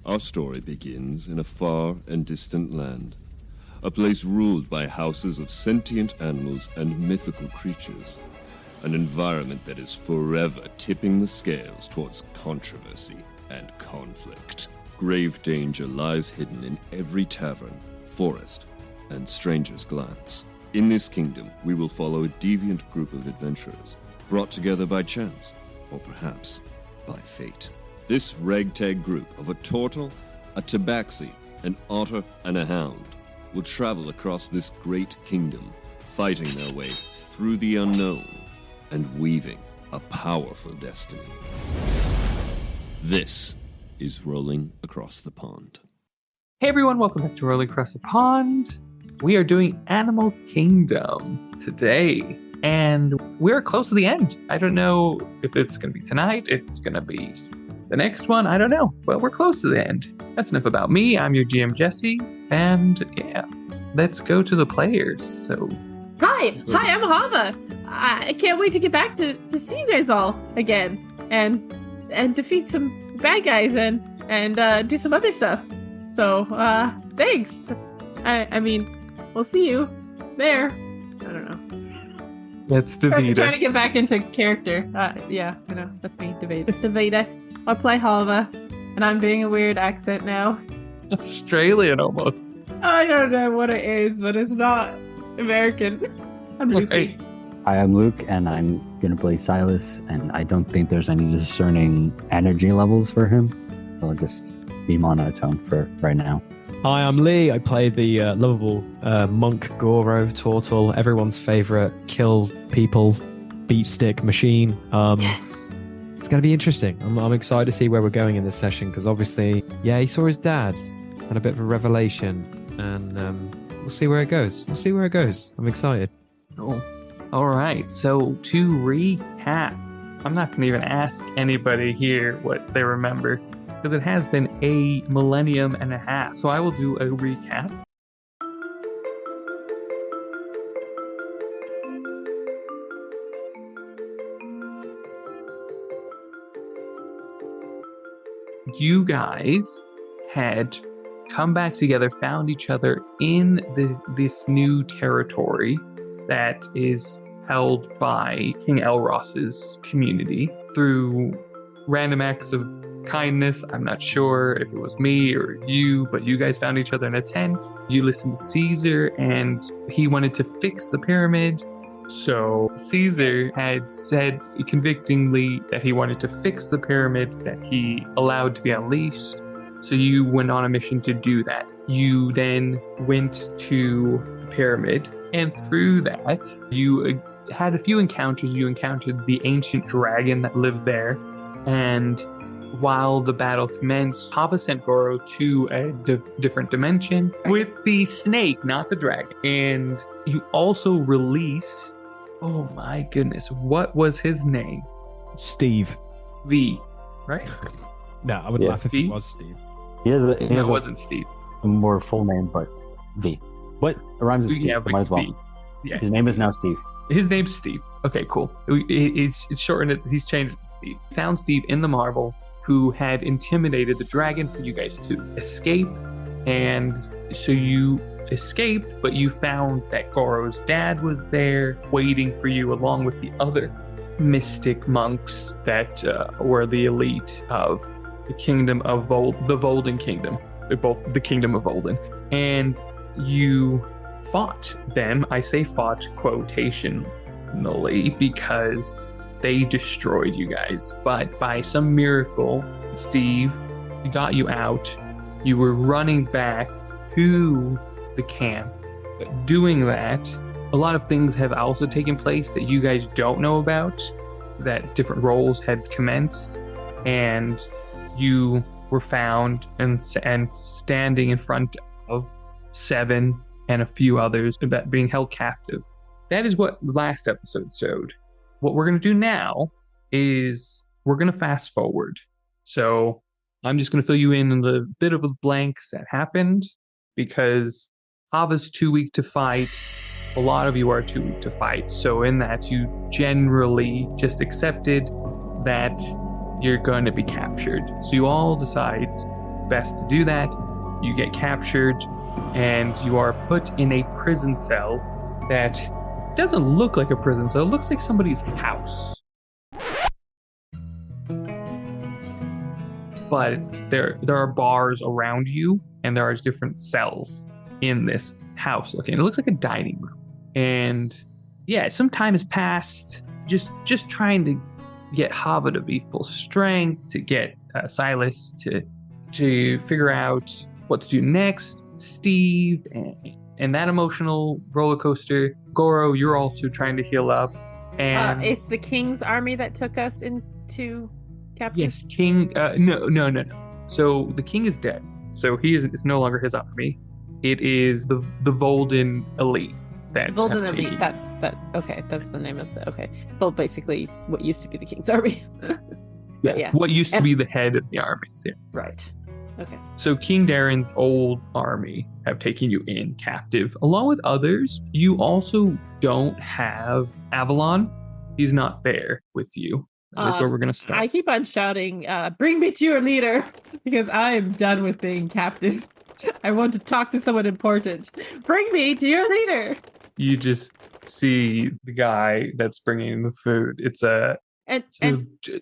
Our story begins in a far and distant land, a place ruled by houses of sentient animals and mythical creatures, an environment that is forever tipping the scales towards controversy and conflict. Grave danger lies hidden in every tavern, forest, and stranger's glance. In this kingdom, we will follow a deviant group of adventurers, brought together by chance, or perhaps by fate. This ragtag group of a turtle, a tabaxi, an otter, and a hound will travel across this great kingdom, fighting their way through the unknown and weaving a powerful destiny. This is Rolling Across the Pond. Hey everyone, welcome back to Rolling Across the Pond. We are doing Animal Kingdom today, and we're close to the end. I don't know if it's going to be tonight, if it's going to be the next one, I don't know, but we're close to the end. That's enough about me. I'm your GM, Jesse, and yeah, let's go to the players. So, Hi, I'm Hava. I can't wait to get back to see you guys all again and defeat some bad guys and do some other stuff. So, thanks. I mean, we'll see you there. I don't know. That's Davida. I'm trying to get back into character. Yeah, you know, that's me, Davida. I play Hava, and I'm doing a weird accent now. Australian almost. I don't know what it is, but it's not American. I'm Luke. Hi, I'm Luke, and I'm going to play Silas, and I don't think there's any discerning energy levels for him, so I'll just be monotone for right now. Hi, I'm Lee. I play the lovable monk Goro, turtle, everyone's favorite kill people, beat stick machine. Yes. It's going to be interesting. I'm excited to see where we're going in this session, because obviously, yeah, he saw his dad, had a bit of a revelation, and we'll see where it goes. I'm excited. Cool. All right, so to recap, I'm not going to even ask anybody here what they remember, because it has been a millennium and a half. So I will do a recap. You guys had come back together, found each other in this new territory that is held by King Elros's community through random acts of kindness. I'm not sure if it was me or you, but you guys found each other in a tent. You listened to Caesar, and he wanted to fix the pyramid. So Caesar had said convictingly that he wanted to fix the pyramid that he allowed to be unleashed. So you went on a mission to do that. You then went to the pyramid, and through that, you had a few encounters. You encountered the ancient dragon that lived there, and while the battle commenced, Hava sent Goro to a different dimension with the snake, not the dragon. And you also released, oh my goodness, what was his name? Steve. V, right? No, I would laugh if it was Steve. It wasn't Steve. A more full name, but V. What? It rhymes with Steve. Yeah, but Might as well. V. Yeah. His name is now Steve. His name's Steve. Okay, cool. It's shortened. He's changed it to Steve. Found Steve in the marble, who had intimidated the dragon for you guys to escape. And so you escaped, but you found that Goro's dad was there waiting for you, along with the other mystic monks that were the elite of the kingdom of the Volden Kingdom. The kingdom of Volden. And you fought them. I say fought quotationally because they destroyed you guys. But by some miracle, Steve got you out. You were running back to the camp. But doing that, a lot of things have also taken place that you guys don't know about, that different roles had commenced, and you were found and standing in front of Seven and a few others that being held captive. That is what last episode showed. What we're going to do now is we're going to fast forward. So I'm just going to fill you in on the bit of the blanks that happened, because Hava's too weak to fight. A lot of you are too weak to fight. So in that, you generally just accepted that you're going to be captured. So you all decide best to do that. You get captured, and you are put in a prison cell that doesn't look like a prison cell. It looks like somebody's house. But there are bars around you, and there are different cells in this house. Looking, it looks like a dining room. And yeah, some time has passed. Just trying to get Hava to be full strength, to get Silas to figure out what to do next. Steve and that emotional roller coaster. Goro, you're also trying to heal up. And it's the king's army that took us into captive. Yes, king. No. So the king is dead. So it's no longer his army. It is the Volden elite. Golden Elite. Okay, that's the name of the. Okay, well, basically, what used to be the king's army. Yeah. What used to be the head of the armies. Yeah. Right. Okay. So King Darren's old army have taken you in captive, along with others. You also don't have Avalon. He's not there with you. That's where we're gonna start. I keep on shouting, "Bring me to your leader," because I am done with being captive. I want to talk to someone important. Bring me to your leader. You just see the guy that's bringing the food. It's a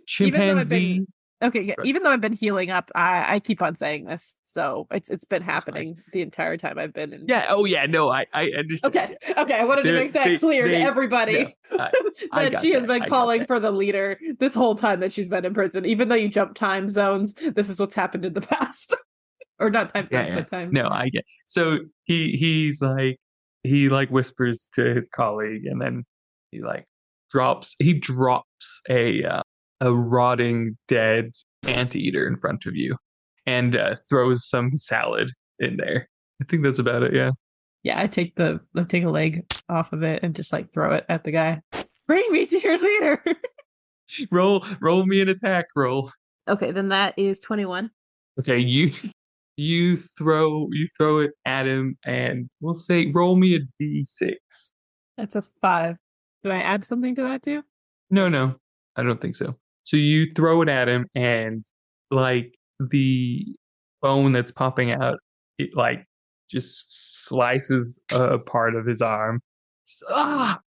chimpanzee. Even though I've been healing up, I keep on saying this, so it's been happening the entire time I've been in. Yeah. Oh yeah. No, I understand. Okay. I wanted to make that clear to everybody that she has been calling for the leader this whole time that she's been in prison. Even though you jump time zones, this is what's happened in the past, or not time zones, but time. No, I get. So he whispers to his colleague, and then he drops a rotting dead anteater in front of you, and throws some salad in there. I think that's about it. Yeah. Yeah, I take a leg off of it and just throw it at the guy. Bring me to your leader. roll me an attack roll. Okay, then that is 21. Okay, you throw it at him, and we'll say roll me a d6. That's a 5. Do I add something to that too? No, I don't think so. So you throw it at him, and the bone that's popping out, it just slices a part of his arm.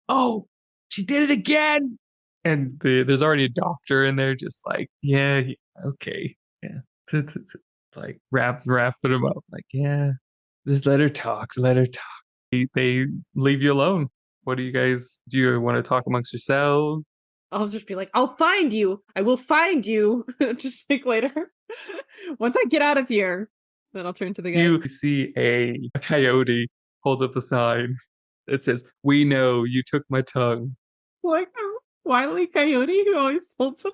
Oh, she did it again! And there's already a doctor in there, just yeah, okay, yeah. Wrapping him up, yeah. Just let her talk. They leave you alone. What do you guys do? You want to talk amongst yourselves? I'll just be I'll find you. I will find you. Just later. Once I get out of here, then I'll turn to the guy. You see a coyote hold up a sign that says, "We know you took my tongue." Like a wily coyote who always holds him.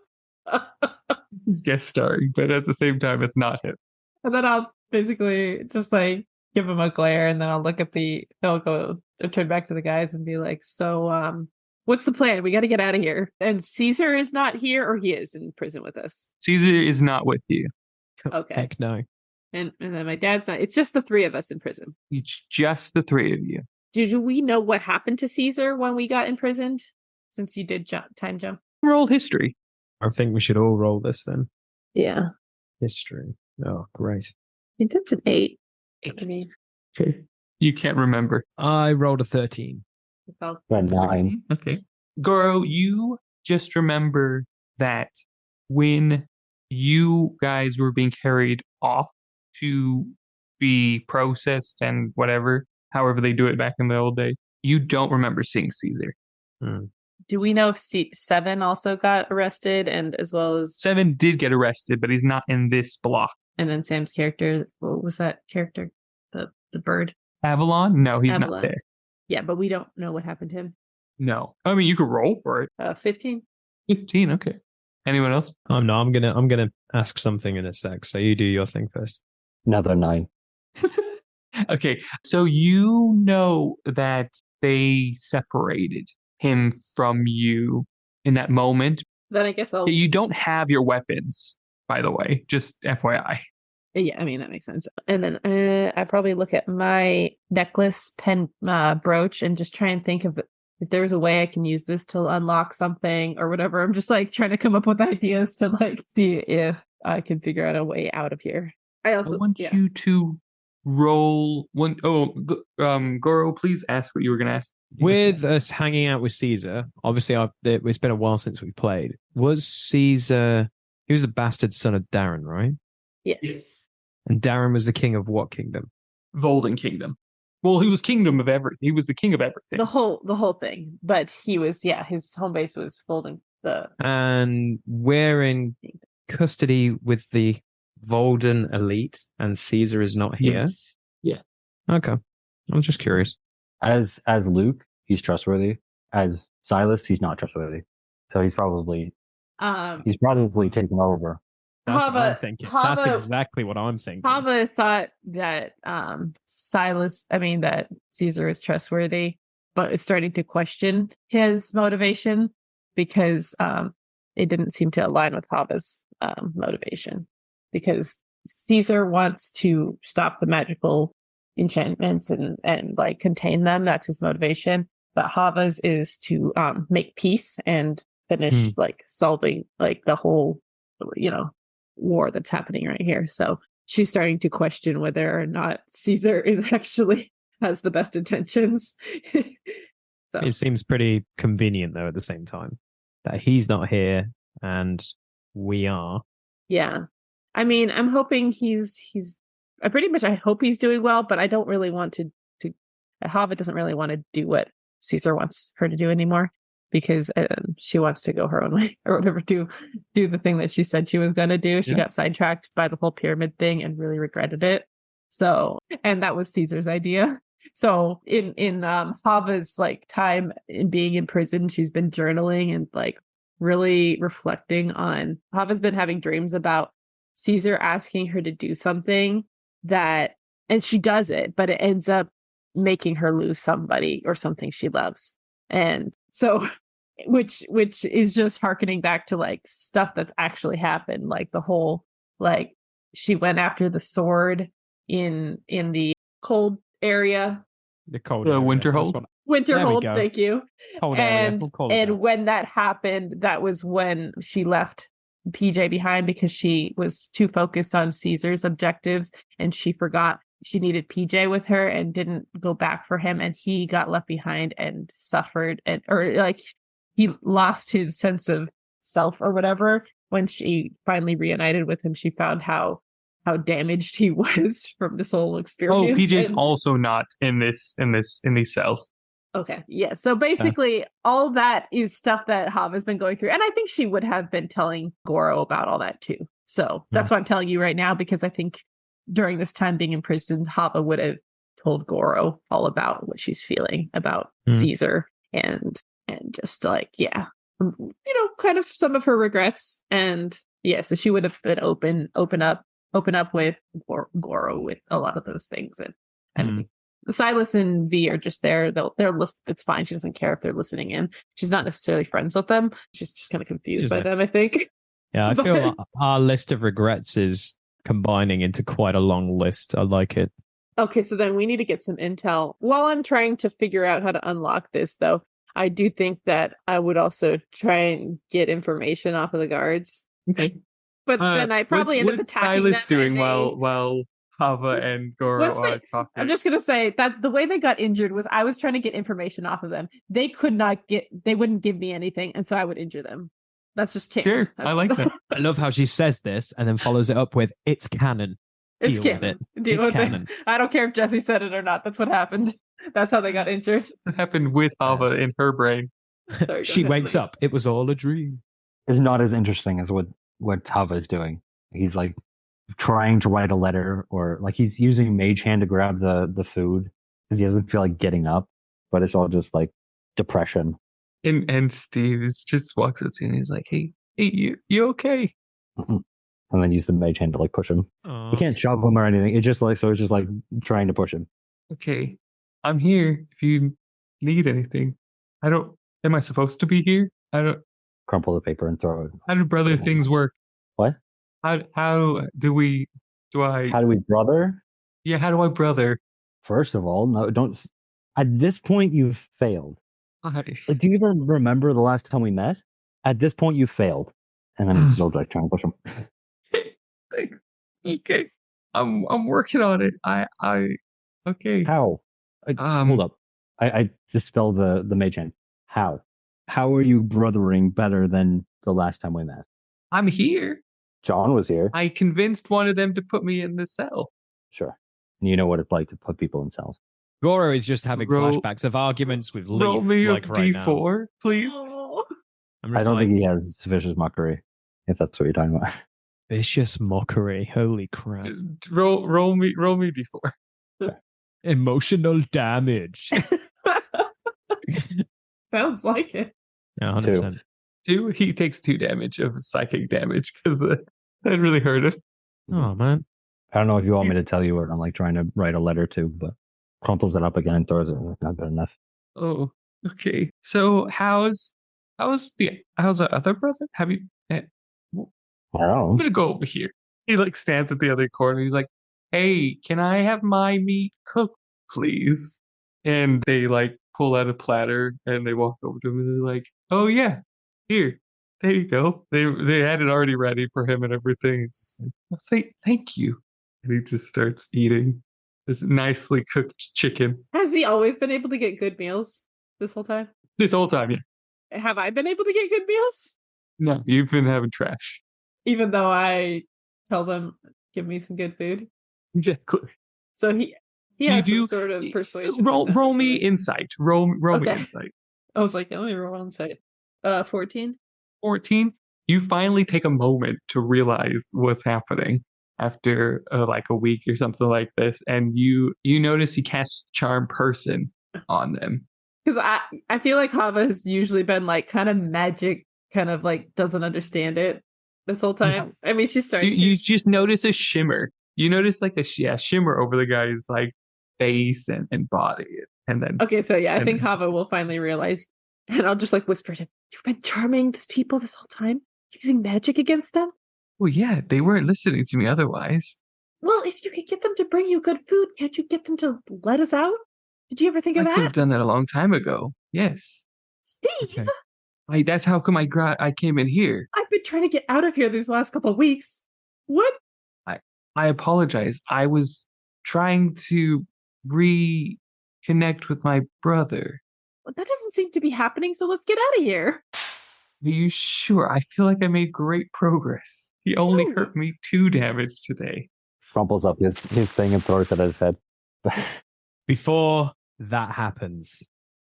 He's guest starring, but at the same time, it's not him. And then I'll basically just give him a glare, and then I'll look at I'll turn back to the guys and be so, what's the plan? We got to get out of here. And Caesar is not here, or he is in prison with us? Caesar is not with you. Okay. Heck no. And then my dad's not. It's just the three of us in prison. It's just the three of you. Do we know what happened to Caesar when we got imprisoned? Since you did time jump. Roll history. I think we should all roll this then. Yeah. History. Oh, great. I think that's an 8. Okay. You can't remember. I rolled a 13. 9. Okay. Goro, you just remember that when you guys were being carried off to be processed and however they do it back in the old day, you don't remember seeing Caesar. Do we know if Seven also got arrested, and as well as... Seven did get arrested, but he's not in this block. And then Sam's character, what was that character? The bird? Avalon? No, he's not there. Yeah, but we don't know what happened to him. No. I mean, you could roll for it. 15. 15, okay. Anyone else? I'm gonna ask something in a sec, so you do your thing first. Another 9. Okay, so you know that they separated him from you in that moment. Then I guess You don't have your weapons, by the way, just FYI. Yeah, I mean, that makes sense. And then I probably look at my necklace pen brooch and just try and think of if there's a way I can use this to unlock something or whatever. I'm just trying to come up with ideas to see if I can figure out a way out of here. I I also want you to roll one. Oh, Goro, please ask what you were going to ask. With us hanging out with Caesar, obviously it's been a while since we played. Was Caesar? He was the bastard son of Darren, right? Yes. And Darren was the king of what kingdom? Volden Kingdom. Well, he was kingdom of everything. He was the king of everything. The whole thing. But he was, his home base was folding the. And we're in custody with the Volden elite, and Caesar is not here. Yeah. Okay. I'm just curious. As Luke, he's trustworthy. As Silas, he's not trustworthy. So he's probably taken over. That's what I'm Hava, thinking. Hava, That's exactly what I'm thinking. Hava thought that that Caesar is trustworthy, but is starting to question his motivation because it didn't seem to align with Hava's motivation. Because Caesar wants to stop the magical enchantments and like contain them. That's his motivation. But Hava's is to make peace and finish like solving like the whole, war that's happening right here. So she's starting to question whether or not Caesar is actually has the best intentions. So. It seems pretty convenient though at the same time that he's not here and we are. Yeah. I mean, I'm hoping I hope he's doing well, but I don't really want to Hava doesn't really want to do what Caesar wants her to do anymore because she wants to go her own way or whatever, do the thing that she said she was going to do. She got sidetracked by the whole pyramid thing and really regretted it. So, and that was Caesar's idea. So in Hava's like time in being in prison, she's been journaling and like really reflecting on. Hava's been having dreams about Caesar asking her to do something and she does it, but it ends up making her lose somebody or something she loves. And so, which is just harkening back to like stuff that's actually happened. Like the whole, like she went after the sword in the cold area. The cold Winterhold. Winterhold, thank you. Cold and area. We'll when that happened, that was when she left PJ behind because she was too focused on Caesar's objectives and she forgot she needed PJ with her and didn't go back for him, and he got left behind and suffered or like he lost his sense of self or whatever. When she finally reunited with him, she found how damaged he was from this whole experience. Oh, PJ's also not in these cells. Okay, yeah. So basically, all that is stuff that Hava's been going through, and I think she would have been telling Goro about all that too. So that's why I'm telling you right now, because I think during this time being in prison, Hava would have told Goro all about what she's feeling about Caesar and just like kind of some of her regrets, and so she would have been open up with Goro with a lot of those things, and Silas and V are just there. They're it's fine. She doesn't care if they're listening in. She's not necessarily friends with them. She's just kind of confused by them, I think. Yeah, I feel like our list of regrets is combining into quite a long list. I like it. Okay, so then we need to get some intel. While I'm trying to figure out how to unlock this, though, I do think that I would also try and get information off of the guards. Okay. But then I probably end up attacking Silas them. doing while Hava and Goro are talking. I'm just going to say that the way they got injured was I was trying to get information off of them. They wouldn't give me anything, and so I would injure them. That's just canon. Sure, I like that. I love how she says this and then follows it up with, it's canon. It's Deal with it. Deal It's with canon. it. I don't care if Jesse said it or not. That's what happened. That's how they got injured. It happened with Hava in her brain. Sorry, She go ahead, wakes Lee. up. It was all a dream. It's not as interesting as what Hava is doing. He's like trying to write a letter, or like he's using Mage Hand to grab the food because he doesn't feel like getting up, but it's all just like depression. And Steve just walks up to him and he's like, hey, you okay? And then use the Mage Hand to like push him. Aww. You can't shove him or anything. It's just like trying to push him. Okay, I'm here if you need anything. Am I supposed to be here? Crumple the paper and throw it. How do brother things work? What? How do I? How do we brother? Yeah, how do I brother? First of all, no, don't. At this point, you've failed. I- Like, do you even remember the last time we met? At this point, you failed. And then he's still like trying to push him. Okay. I'm working on it. Okay. How? Hold up. I dispel the mage hand. How? How are you brothering better than the last time we met? I'm here. John was here. I convinced one of them to put me in the cell. Sure. And you know what it's like to put people in cells. Goro is just having Roll- flashbacks of arguments with Roll Leaf, me like a right now. D4, please. Oh. I'm I just don't like, think he has vicious mockery, if that's what you're talking about. vicious mockery. Holy crap. Roll me D4. Emotional damage. Sounds like it. Yeah, 100%. 2. He takes 2 damage of psychic damage because that really hurt him. Oh, man. I don't know if you want me to tell you what I'm like trying to write a letter to, but crumples it up again and throws it. Not good enough. Oh, okay. So how's the other brother? Have you? I I'm don't know. gonna go over here. He like stands at the other corner. He's like, "Hey, can I have my meat cooked, please?" And they like pull out a platter and they walk over to him and they're like, "Oh yeah, here, there you go." They had it already ready for him and everything. It's just like, "Oh, thank you," and he just starts eating this nicely cooked chicken. Has he always been able to get good meals this whole time? This whole time, yeah. Have I been able to get good meals? No, you've been having trash. Even though I tell them, give me some good food. Exactly. So he You has do- some sort of persuasion. Roll me inside. insight. Roll me Okay. insight. I was like, let me roll insight. 14. 14. You finally take a moment to realize what's happening after like a week or something like this, and you notice he casts charm person on them. Because I feel like Hava has usually been like kind of magic, kind of like doesn't understand it this whole time. I mean, she's starting. You just notice a shimmer. You notice like a shimmer over the guy's like face and body, and then Okay, so yeah, I and think then- Hava will finally realize, and I'll just like whisper to him, "You've been charming these people this whole time, using magic against them. well, yeah, they weren't listening to me otherwise. Well, if you could get them to bring you good food, can't you get them to let us out? Did you ever think I of could have that, done that a long time ago. Yes, Steve? Okay. that's how come I came in here. I've been trying to get out of here these last couple of weeks. What? I apologize. I was trying to reconnect with my brother. Well, that doesn't seem to be happening. So let's get out of here. Are you sure? I feel like I made great progress. He only No. hurt me 2 damage today. Crumples up his thing and throws it at his head. Before that happens,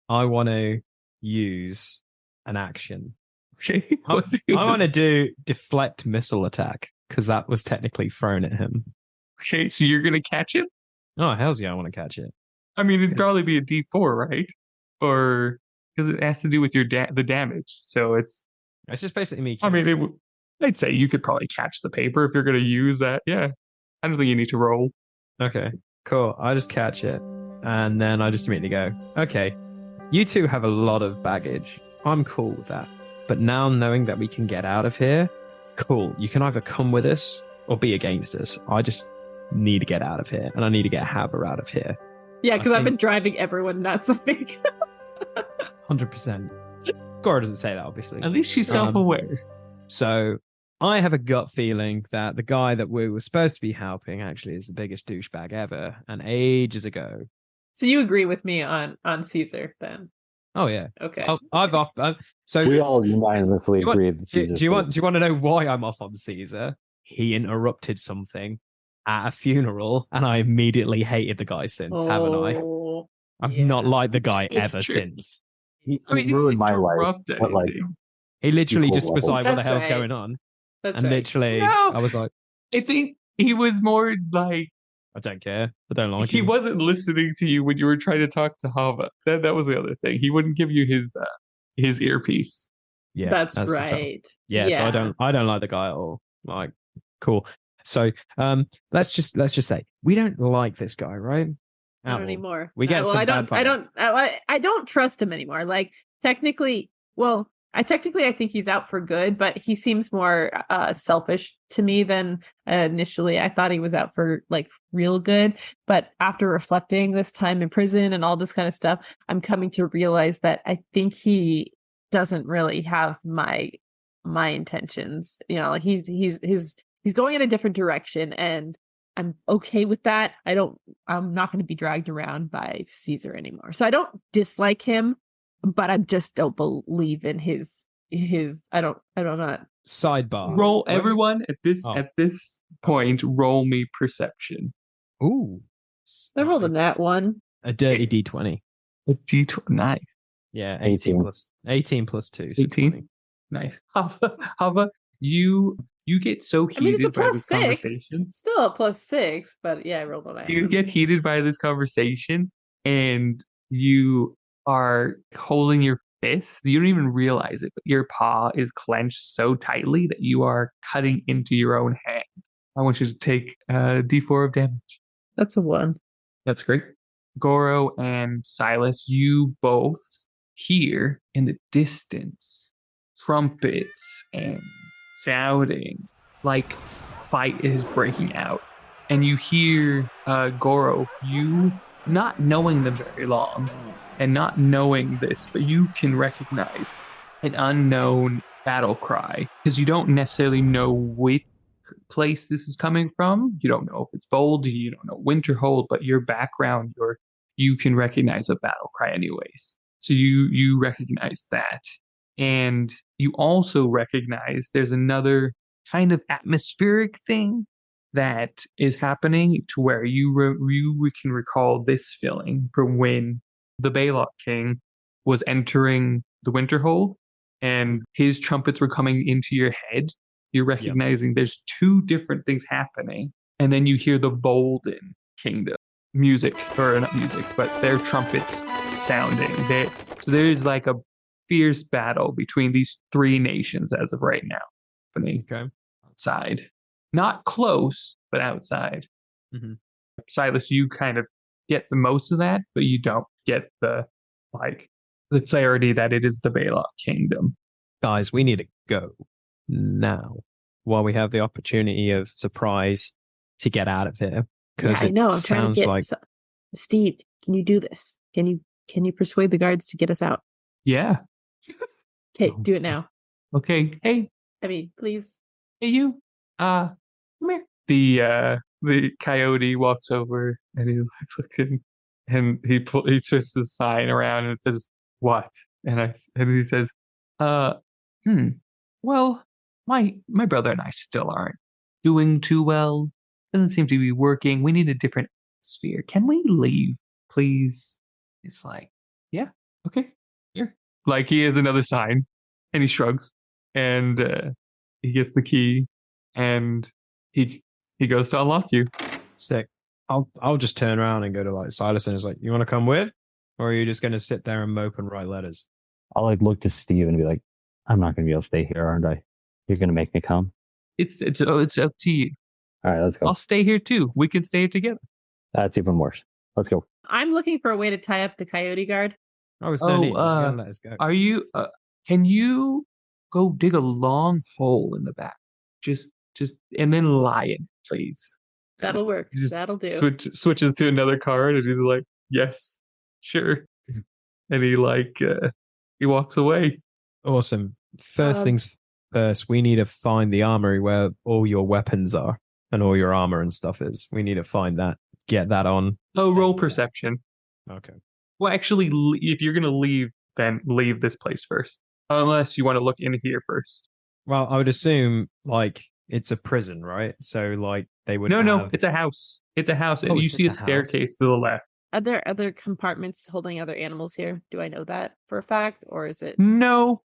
I want to use an action. Okay. I What do you want to do deflect missile attack because that was technically thrown at him. Okay, so you're gonna catch it? Oh, hells yeah, I want to catch it. I mean, it'd 'Cause- probably be a D4, right? Or because it has to do with your the damage. So it's. It's just basically me. I mean, killing I'd say you could probably catch the paper if you're gonna use that. Yeah. I don't think you need to roll. Okay, cool. I just catch it, and then I just immediately go, okay, you two have a lot of baggage. I'm cool with that. But now knowing that we can get out of here, cool. You can either come with us or be against us. I just need to get out of here, and I need to get Hava out of here. Yeah, because I've think- been driving everyone nuts, I think. 100%. Goro doesn't say that, obviously. At least she's self-aware. So I have a gut feeling that the guy that we were supposed to be helping actually is the biggest douchebag ever, and ages ago. So you agree with me on Caesar then? Oh yeah. Okay. So We all unanimously You want- agree that do, Caesar's do you want to know why I'm off on Caesar? He interrupted something at a funeral, and I immediately hated the guy since, haven't I? Oh, I've yeah. not liked the guy It's ever true. since. He I mean, he ruined didn't my life, interrupt but like anything. He literally Equal just was level. like, "What the That's hell's right. going on?" That's And right. literally, No. I was like, I think he was more like "I don't care. I don't like he him." wasn't listening to you when you were trying to talk to Hava. That was the other thing. He wouldn't give you his earpiece. Yeah, That's just right. Yeah, so I don't like the guy at all. Like, cool. So, let's just say we don't like this guy, right? At Not all. anymore. We get well, some I don't. bad I don't trust him anymore. Like technically, I think he's out for good, but he seems more selfish to me than initially. I thought he was out for like real good, but after reflecting this time in prison and all this kind of stuff, I'm coming to realize that I think he doesn't really have my intentions. You know, like he's going in a different direction, and I'm okay with that. I'm not going to be dragged around by Caesar anymore. So I don't dislike him, but I just don't believe in his I don't not. Sidebar. Roll everyone Oh. at this point. Roll me perception. Ooh. I rolled a nat one. A dirty D20. A D20. Nice. Yeah, 18. 18 plus 2. So 18? 20. Nice. Hava, you get so I mean, it's a heated by plus this 6. conversation. It's still a plus 6, but yeah, I rolled a nat You one. get heated by this conversation, and you are holding your fist. You don't even realize it, but your paw is clenched so tightly that you are cutting into your own hand. I want you to take D4 of damage. That's a 1. That's great. Goro and Silas, you both hear in the distance trumpets and shouting, like fight is breaking out. And you hear Goro, you not knowing them very long and not knowing this, but you can recognize an unknown battle cry because you don't necessarily know which place this is coming from. You don't know if it's Bold, you don't know Winterhold, but your background, you can recognize a battle cry anyways. So you recognize that. And you also recognize there's another kind of atmospheric thing that is happening to where you can recall this feeling from when the Baylock King was entering the Winterhold and his trumpets were coming into your head. You're recognizing there's two different things happening. And then you hear the Bolden Kingdom music, or not music, but their trumpets sounding. So there's like a fierce battle between these three nations as of right now happening outside. Not close, but outside. Mm-hmm. Silas, you kind of get the most of that, but you don't get the clarity that it is the Baylock Kingdom. Guys, we need to go now while we have the opportunity of surprise to get out of here. Because I know. I'm trying to get like... Steve, can you do this? Can you persuade the guards to get us out? Yeah. Okay, do it now. Okay. Hey. I mean, please. Hey, you. Come here. The coyote walks over and he looking, and he twists the sign around and says, "What?" And he says, well, my brother and I still aren't doing too well. Doesn't seem to be working. We need a different atmosphere. Can we leave, please?" It's like, yeah, okay, here. Like he has another sign, and he shrugs, and he gets the key, and he goes to unlock you. Sick. I'll just turn around and go to like Silas and it's like, "You want to come with, or are you just going to sit there and mope and write letters?" I'll like look to Steve and be like, "I'm not going to be able to stay here, aren't I? You're going to make me come." It's up to you. All right, let's go. I'll stay here too. We can stay here together. That's even worse. Let's go. I'm looking for a way to tie up the coyote guard. Oh, it's no need. He's gonna let us go. Are you? Can you go dig a long hole in the back? Just, and then lie in, please. That'll work. Just That'll do. Switches to another card, and he's like, "Yes, sure." And he walks away. Awesome. First things first, we need to find the armory where all your weapons are and all your armor and stuff is. We need to find that. Get that on. Oh, roll perception. Okay. Well, actually, if you're gonna leave, then leave this place first, unless you want to look in here first. Well, I would assume like it's a prison, right? So like they would. No, it's a house. It's a house, and you see a staircase to the left. Are there other compartments holding other animals here? Do I know that for a fact, or is it? No,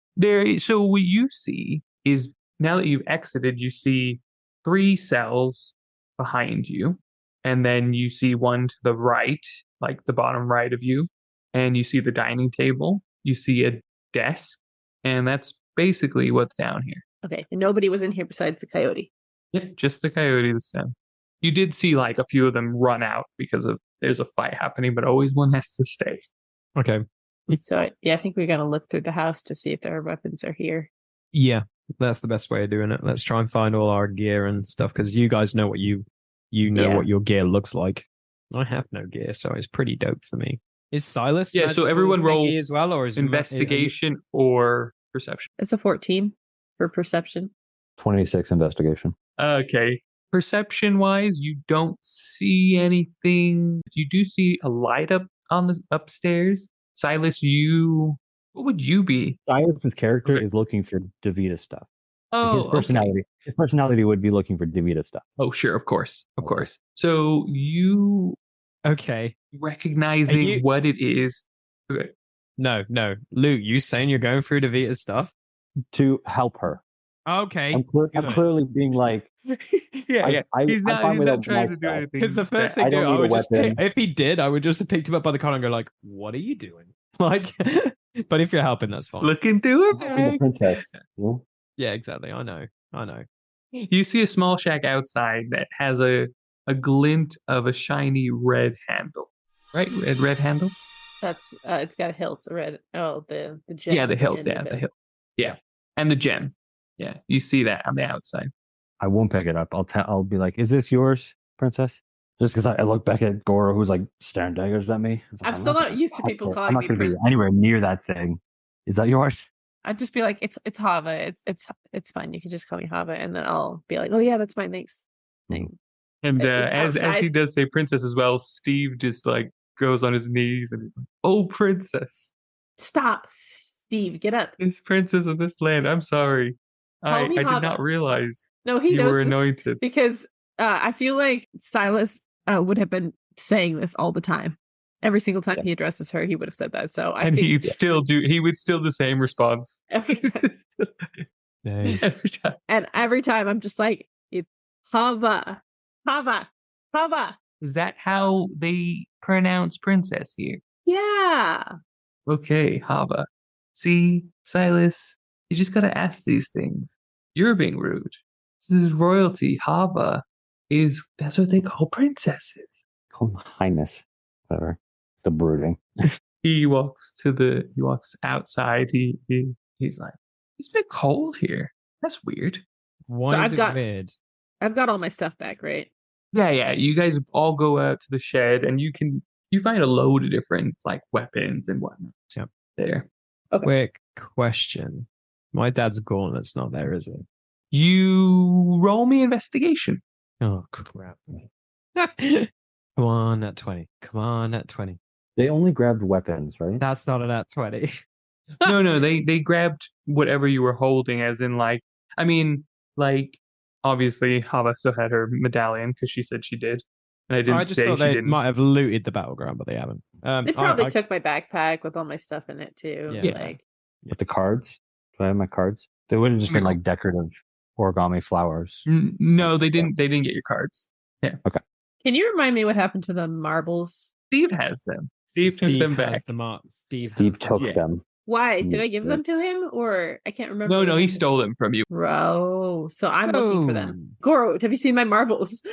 so what you see is, now that you've exited, you see 3 cells behind you, and then you see one to the right, like the bottom right of you, and you see the dining table, you see a desk, and that's basically what's down here. Okay, and nobody was in here besides the coyote. Yep, just the coyote this time. You did see like a few of them run out because there's a fight happening, but always one has to stay. Okay. So I think we're gonna look through the house to see if their weapons are here. Yeah, that's the best way of doing it. Let's try and find all our gear and stuff because you guys know what you know what your gear looks like. I have no gear, so it's pretty dope for me. Is Silas? Yeah, so everyone roll as well, or is investigation or perception? It's a 14 for perception. 26 investigation. Okay, Perception-wise, you don't see anything. You do see a light up on the upstairs. Silas, what would you be? Silas's character Okay. is looking for Davita stuff. Like, Oh, his personality. okay. His personality would be looking for Davita stuff. Oh, sure, of course, of Okay. course. So you Okay. recognizing Are you- what it is. Okay. No. Luke, you saying you're going through Davita's stuff? To help her. Okay. I'm good. clearly being like, Yeah. I'm fine He's with not trying my to do stuff. anything. Because the first bad. thing I don't I need would a just weapon. if he did, I would just have picked him up by the collar and go like, "What are you doing?" Like, but if you're helping, that's fine. Looking through her I'm the bag. princess. You know? Yeah, exactly. I know. You see a small shack outside that has a glint of a shiny red handle. Right? Red handle? That's it's got a hilt, a red. Oh, the gem. Yeah, the at hilt. end Yeah, of the it. hilt. Yeah. And the gem. Yeah. You see that on the outside. I won't pick it up. I'll be like, "Is this yours, princess?" Just because I look back at Goro, who's like staring daggers at me. I was like, I'm still not gonna used to touch people it. calling I'm not me going to be prince. anywhere near that thing. Is that yours? I'd just be like, it's Hava. It's fine. You can just call me Hava, and then I'll be like, oh yeah, that's mine. Thanks. Thing. And It's as he outside. does say princess as well, Steve just like goes on his knees and he's like, "Oh, princess. Stop, Steve. Get up. This princess of this land. I'm sorry. Call I me did Hava." not realize No, he you knows were this anointed." because I feel like Silas would have been saying this all the time. Every single time he addresses her, he would have said that. So I And think he would still the same response. every time, Nice. Every time. and every time I'm just like, it's Hava, Hava, Hava. Is that how they pronounce princess here? Yeah. Okay, Hava. See, Silas, you just gotta ask these things. You're being rude. This is royalty. That's what they call princesses. Call him Highness. Whatever. Still brooding. He walks outside. He's like, it's a bit cold here. That's weird. Why So is I've it got- weird? I've got all my stuff back, right? Yeah. You guys all go out to the shed and you find a load of different like weapons and whatnot. Yep. There. Quick question. My dad's gauntlet's not there, is it? You roll me investigation. Oh, crap. Come on, at 20. Come on, at 20. They only grabbed weapons, right? That's not an at 20. No, they grabbed whatever you were holding, as in like, I mean, like, obviously Hava still had her medallion because she said she did, and I didn't I just say thought she they didn't. might have looted the battleground, but they haven't. They probably took my backpack with all my stuff in it too. Yeah. Like, With the cards? Do I have my cards? They would have just been like decorative origami flowers. No, they didn't. They didn't get your cards. can you remind me what happened to the marbles? Steve has them. Steve took them back. Steve took Yeah. them. Why did Mm, I give yeah. them to him, or I can't remember? No, what he happened. stole them from you. Bro, so I'm looking for them. Oh. Goro, have you seen my marbles?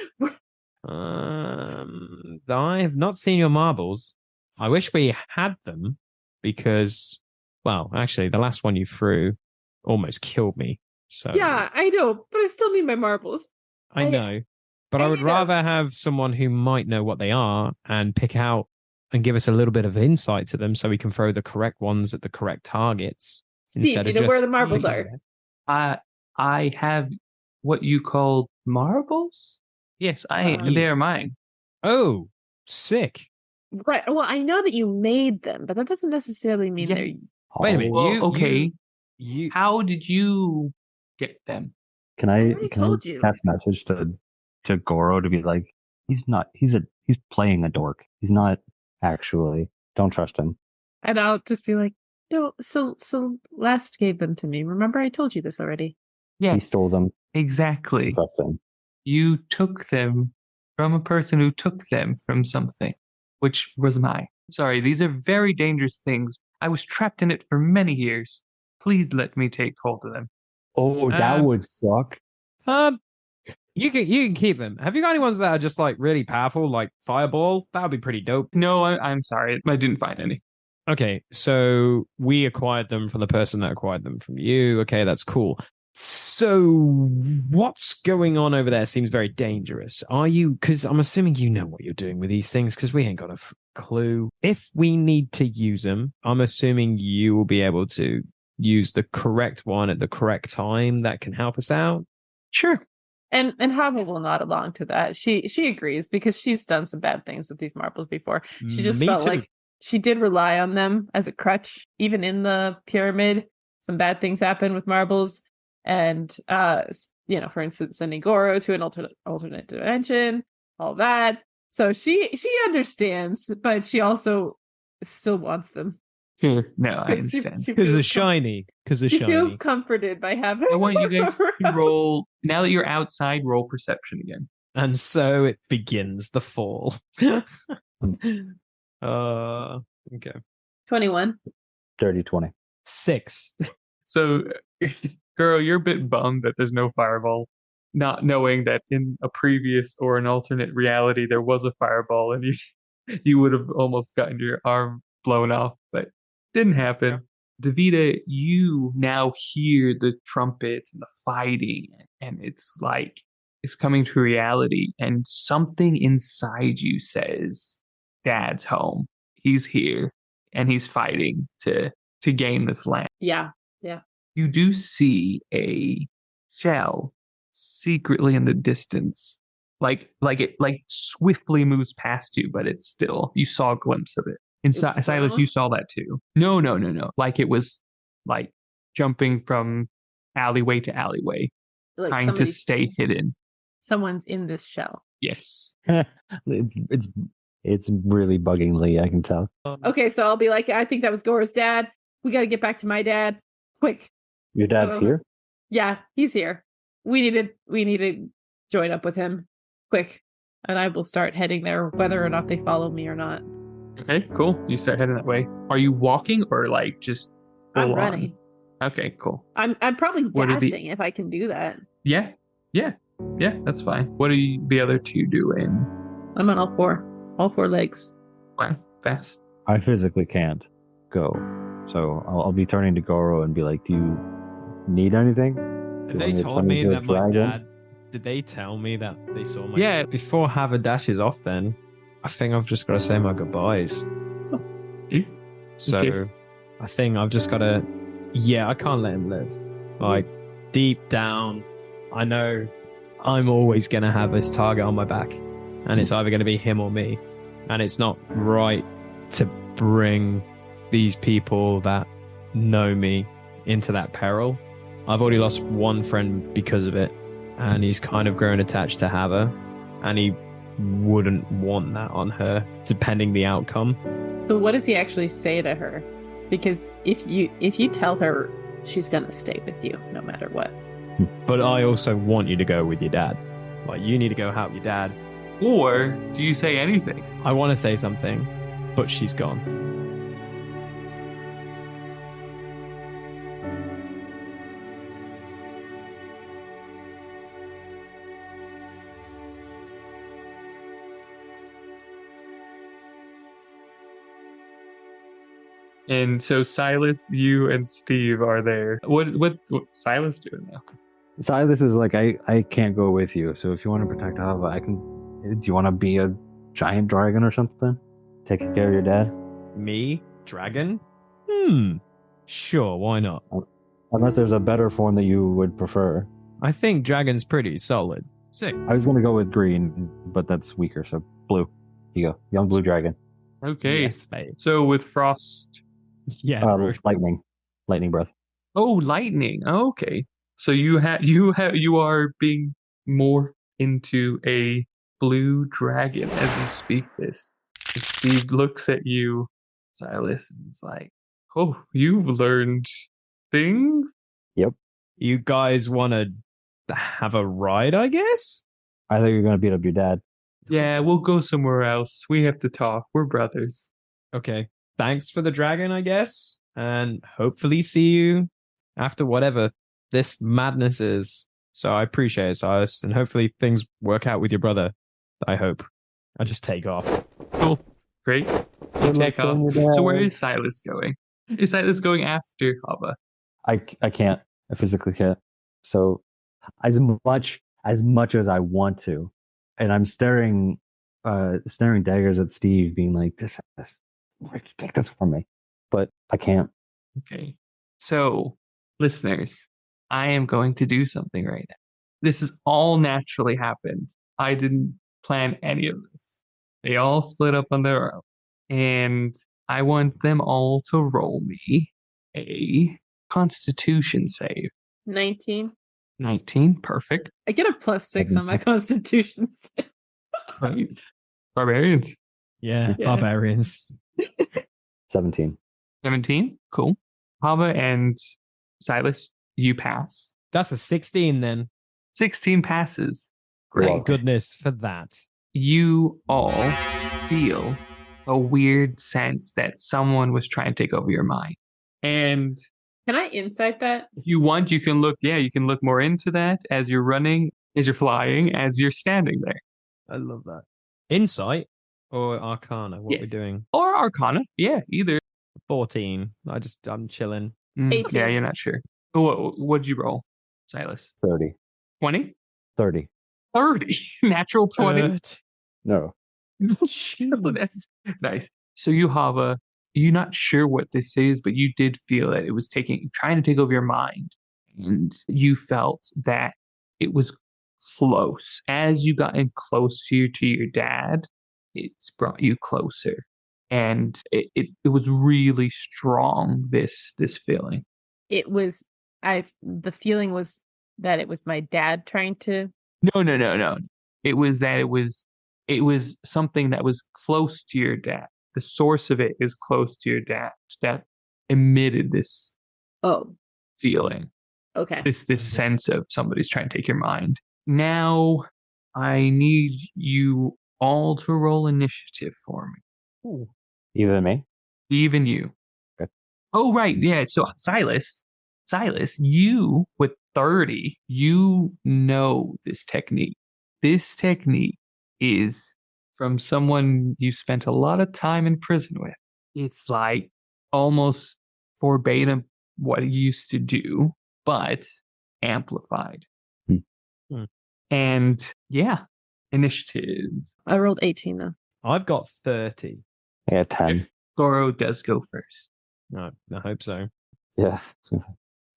I have not seen your marbles. I wish we had them because, well, actually, the last one you threw almost killed me. So Yeah, I know, but I still need my marbles. I know, but I would need a- rather have someone who might know what they are and pick out and give us a little bit of insight to them, so we can throw the correct ones at the correct targets. Steve, do you know where the marbles are? I have what you call marbles. Yes, they are mine. Oh, sick! Right. Well, I know that you made them, but that doesn't necessarily mean Yeah. they're. Wait a minute. Well, okay. You How did you get them? Can I already told you. pass message to Goro to be like, he's playing a dork. He's not actually. Don't trust him. And I'll just be like, no. So Last gave them to me. Remember, I told you this already. Yes, He stole them. exactly. Trust him. You took them from a person who took them from something, which was mine. Sorry, these are very dangerous things. I was trapped in it for many years. Please let me take hold of them. Oh, that would suck. you can keep them. Have you got any ones that are just like really powerful, like Fireball? That would be pretty dope. No, I'm sorry. I didn't find any. Okay, so we acquired them from the person that acquired them from you. Okay, that's cool. So what's going on over there seems very dangerous. Are you, because I'm assuming you know what you're doing with these things, because we ain't got a clue. If we need to use them, I'm assuming you will be able to use the correct one at the correct time that can help us out. Sure. And Hava will nod along to that. She agrees because she's done some bad things with these marbles before. She just Me felt too. like she did rely on them as a crutch, even in the pyramid. Some bad things happen with marbles, and for instance, sending Goro to an alternate dimension, all that. So she understands, but she also still wants them. No, I understand. Because of shiny. She feels comforted by having. I want you guys to roll, now that you're outside, roll perception again. And so it begins the fall. Okay. 21. Dirty 20. 6. So, girl, you're a bit bummed that there's no fireball, not knowing that in a previous or an alternate reality there was a fireball and you would have almost gotten your arm blown off, but didn't happen. Davida, you now hear the trumpets and the fighting, and it's like it's coming to reality, and something inside you says, Dad's home. He's here, and he's fighting to gain this land. Yeah. You do see a shell secretly in the distance. Like it swiftly moves past you, but it's still, you saw a glimpse of it. And Silas, you saw that too. No. Like it was like jumping from alleyway to alleyway, Like trying to stay hidden. Someone's in this shell. Yes. It's really bugging Lee, I can tell. Okay, so I'll be like, I think that was Goro's dad. We got to get back to my dad. Quick. Your dad's here? Yeah, he's here. We need to join up with him. Quick. And I will start heading there, whether or not they follow me or not. Okay, cool. You start heading that way. Are you walking or like just I'm running. Okay, cool. I'm probably dashing if I can do that. Yeah, that's fine. What are the other two doing? I'm on all four legs. Wow, fast. I physically can't go. So I'll be turning to Goro and be like, do you need anything? They told me that my dad... Did they tell me that they saw my... Yeah. Before Hava dashes off then, I think I've just got to say my goodbyes. Okay. So I think I've just got to... Yeah, I can't let him live. Like, deep down, I know I'm always going to have this target on my back. And it's either going to be him or me. And it's not right to bring these people that know me into that peril. I've already lost one friend because of it. And he's kind of grown attached to Hava. And he wouldn't want that on her, depending the outcome. So what does he actually say to her? Because if you tell her, she's gonna stay with you no matter what. But I also want you to go with your dad. Like, you need to go help your dad. Or do you say anything? I want to say something, but she's gone. And so Silas, you and Steve are there. What Silas doing now? Silas is like, I can't go with you. So if you want to protect Hava, I can. Do you want to be a giant dragon or something? Take care of your dad? Me? Dragon? Sure, why not? Unless there's a better form that you would prefer. I think dragon's pretty solid. Sick. I was going to go with green, but that's weaker, so blue. Here you go. Young blue dragon. Okay. Yes, mate. So with frost. Yeah. Lightning. Lightning breath. Oh, lightning. Oh, okay. So you are being morphed into a blue dragon as you speak this. And Steve looks at you, Silas, and is like, "Oh, you've learned things." Yep. You guys want to have a ride, I guess? I think you're going to beat up your dad. Yeah, we'll go somewhere else. We have to talk. We're brothers. Okay. Thanks for the dragon, I guess. And hopefully see you after whatever this madness is. So I appreciate it, Silas. And hopefully things work out with your brother. I hope. I'll just take off. Cool. Great. You take off. So where is Silas going? Is Silas going after Hava? I can't. I physically can't. So as much as I want to, and I'm staring daggers at Steve, being like, this, take this from me. But I can't. Okay. So, listeners, I am going to do something right now. This has all naturally happened. I didn't plan any of this. They all split up on their own. And I want them all to roll me a Constitution save. 19. 19, perfect. I get a +6 on my Constitution. Right. Barbarians. Yeah, Yeah. barbarians. 17. 17, cool. Hava and Silas, you pass. That's a 16 then. 16 passes. Thank Wow. goodness for that. You all feel a weird sense that someone was trying to take over your mind. And Can I insight that? if you want, you can look more into that as you're running, as you're flying, as you're standing there. I love that. Insight or Arcana? What Yeah. we're doing? Or Arcana. Yeah, either. 14. I'm chilling. 18. Yeah, you're not sure. What'd you roll, Silas? 30. 20? 30. 30. Natural 20. No. Nice. So you, Hava, you're not sure what this is, but you did feel that it was trying to take over your mind. And you felt that it was close. As you got in closer to your dad, it's brought you closer. And it was really strong, this feeling. It was, the feeling was that it was my dad trying to. No. It was something that was close to your dad. The source of it is close to your dad that emitted this feeling. Okay. This sense of somebody's trying to take your mind. Now I need you all to roll initiative for me. Ooh. Even me? Even you. Okay. Oh, right. Yeah. So Silas, you with 30, you know this technique. This technique is from someone you spent a lot of time in prison with. It's like almost verbatim what he used to do, but amplified. Hmm. And yeah, initiatives. I rolled 18 though. I've got 30. Yeah, 10. Goro does go first. No, I hope so. Yeah.